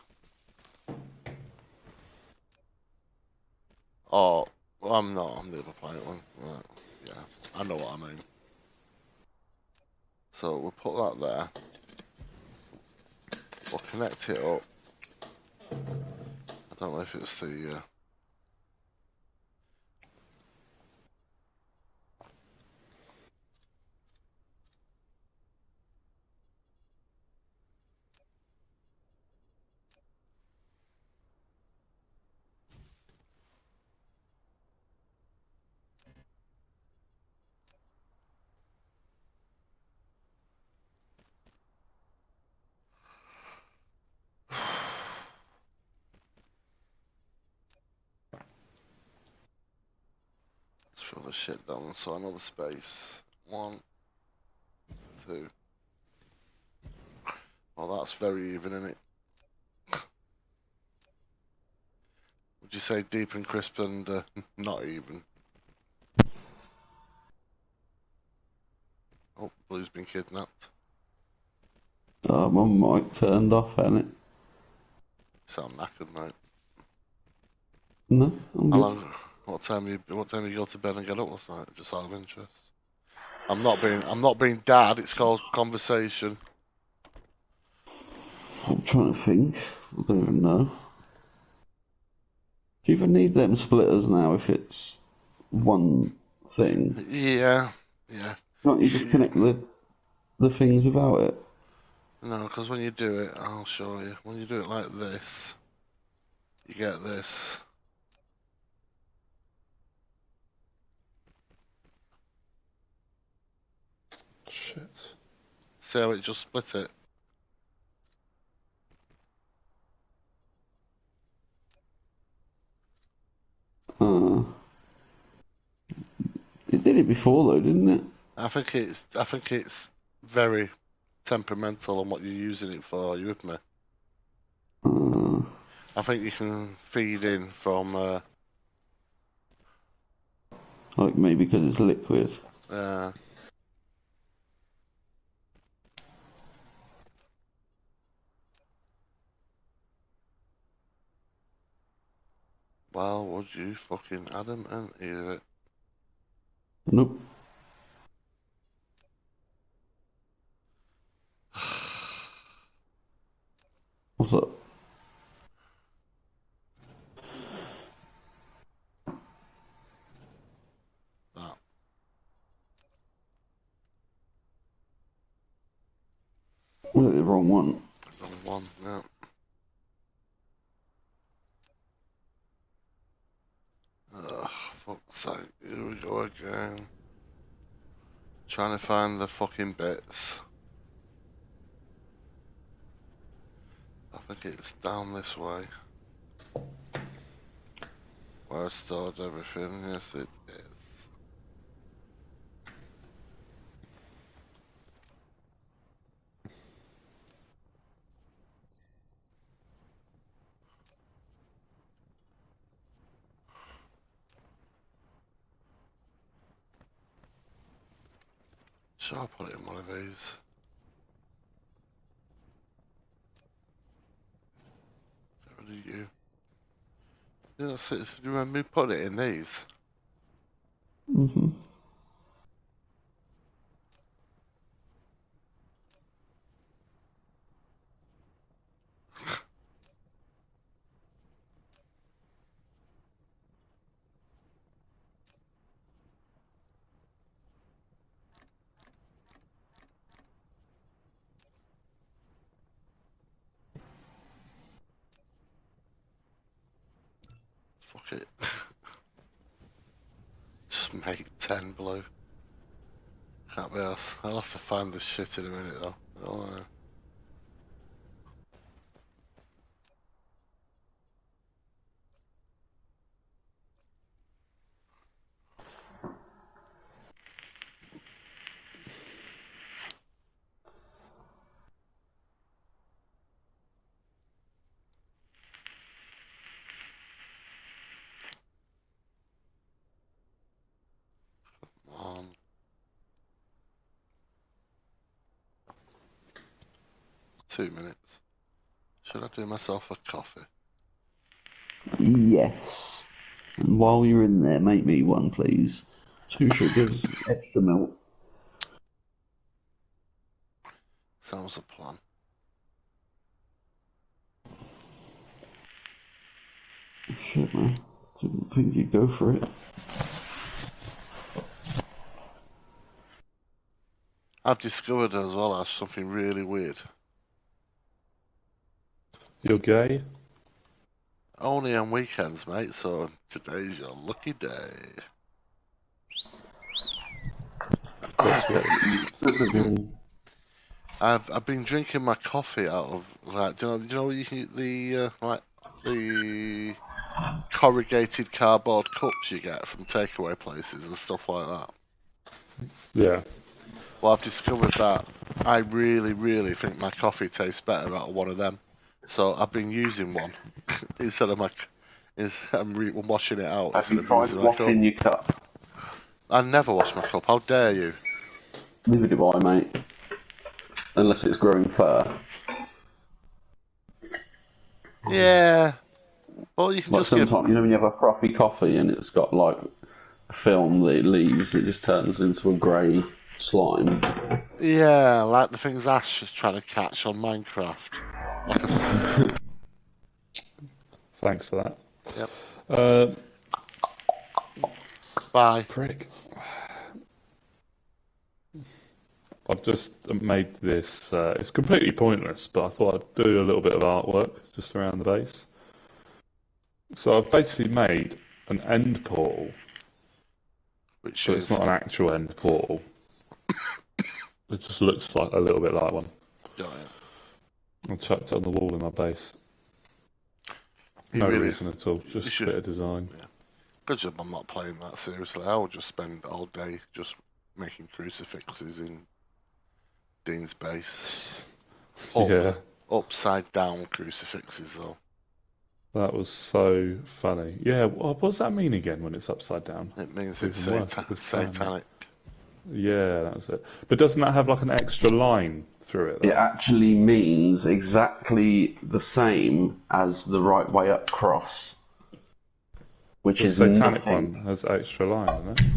Oh, well, I'm not on the other planet one. Right. Yeah, I know what I mean. So we'll put that there. We'll connect it up. I don't know if it's the... Let's fill the shit down, so another space. 1, 2. Well, that's very even, isn't it? Would you say deep and crisp and not even? Oh, Blue's been kidnapped. My mic turned off, hasn't it? Sound knackered, mate. No, I'm How good. long? What time you go to bed and get up last night? Just out of interest. I'm not being dad. It's called conversation. I'm trying to think. I don't even know. Do you even need them splitters now if it's one thing? Yeah. Can't you just connect the things without it? No, because when you do it, I'll show you. When you do it like this, you get this. Shit. See how it just split it? it before though, didn't it? I think it's very temperamental on what you're using it for. Are you with me? I think you can feed in from Like maybe because it's liquid. well, would you fucking Adam and hear it? Nope. What's up? That. Was it the wrong one? Wrong one, yeah. Fuck's sake, here we go again. Trying to find the fucking bits. I think it's down this way. Where I stored everything, yes it is. Should I put it in one of these? Get rid of you. Yeah, that's it. Do you remember me putting it in these? Mm-hmm. Fuck it. Just make 10 blue. Can't be asked. I'll have to find this shit in a minute though. Oh, on. 2 minutes. Should I do myself a coffee? Yes. And while you're in there, make me one, please. 2 sugars, extra milk. Sounds a plan. Shit, man. Didn't think you'd go for it. I've discovered as well as something really weird. You're gay? Only on weekends, mate, so today's your lucky day. I've been drinking my coffee out of like do you know you can the like the corrugated cardboard cups you get from takeaway places and stuff like that. Yeah. Well, I've discovered that I really think my coffee tastes better out of one of them. So I've been using one instead of I'm washing it out Have instead you of tried using my cup. washing your cup? I never wash my cup. How dare you? Neither do I, mate. Unless it's growing fur. Yeah. Well, you can Like just get. sometimes, you know when you have a frothy coffee and it's got like a film that it leaves, it just turns into a grey slime. Yeah, like the things Ash is trying to catch on Minecraft. Like a. Thanks for that. Yep. Bye. Prick. I've just made this. It's completely pointless, but I thought I'd do a little bit of artwork just around the base. So I've basically made an end portal, Which but is. it's not an actual end portal. It just looks like a little bit like one. Got it. I chucked it on the wall in my base. You No really, reason at all, just a bit of design. Yeah. Good job I'm not playing that seriously. I would just spend all day just making crucifixes in Dean's base. Yeah, Upside down crucifixes though. that was so funny. Yeah, what does that mean again when it's upside down? It means It's it's even worse this time. satanic. Yeah, that's it. But doesn't that have like an extra line through it It though? actually means exactly the same as the right way up cross, which The is satanic nothing. one has extra line, doesn't it?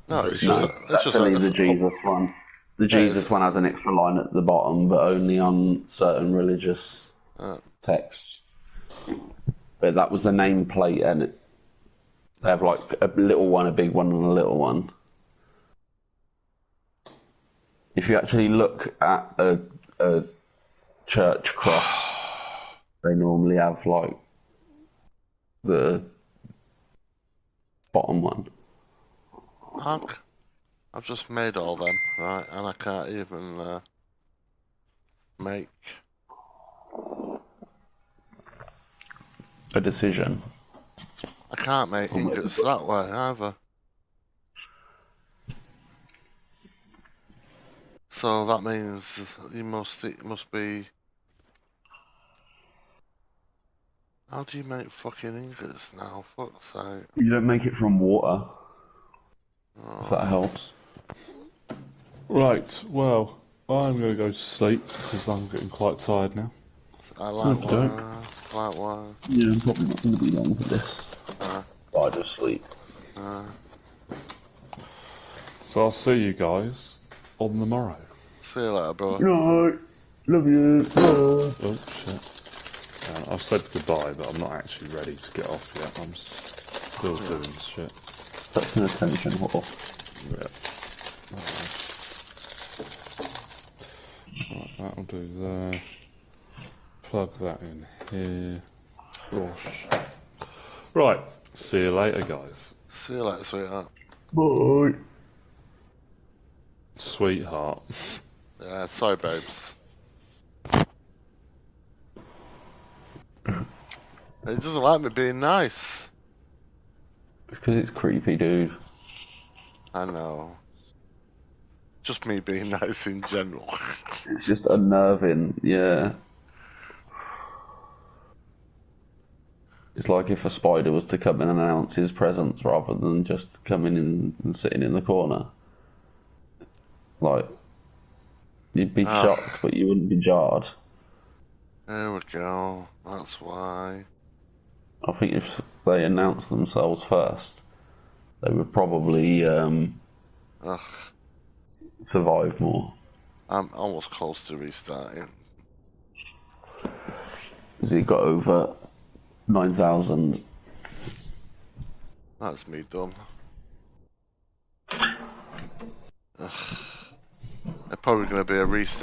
No, it's No, just it's it's just actually the up. Jesus one. The Yeah, Jesus one has an extra line at the bottom, but only on certain religious texts. But that was the nameplate, and they have like a little one, a big one, and a little one. If you actually look at a church cross, they normally have like the bottom one. I've just made all them, right, and I can't even make A decision. I can't make ingots that way either. So that means it must be. How do you make fucking ingots now? Fuck's sake. You don't make it from water, if that Oh, helps. Right, well, I'm going to go to sleep because I'm getting quite tired now. I like don't. one. Yeah, I'm probably not going to be long for this. I just sleep. So I'll see you guys on the morrow. See you later, bro. Night. Love you. Bye. Oh, shit. I've said goodbye, but I'm not actually ready to get off yet. I'm still doing shit. That's an attention whore. Yeah. Right, that'll do there. Plug that in here. Flush. Right, see you later, guys. See you later, sweetheart. Bye. Sweetheart. Yeah, sorry, babes. He doesn't like me being nice. Because it's creepy, dude. I know. Just me being nice in general. It's just unnerving, yeah. It's like if a spider was to come in and announce his presence rather than just coming in and sitting in the corner. Like, you'd be shocked, but you wouldn't be jarred. There we go. That's why. I think if they announced themselves first, they would probably survive more. I'm almost close to restarting. Because it got over 9,000. That's me done. They're probably going to be a restart.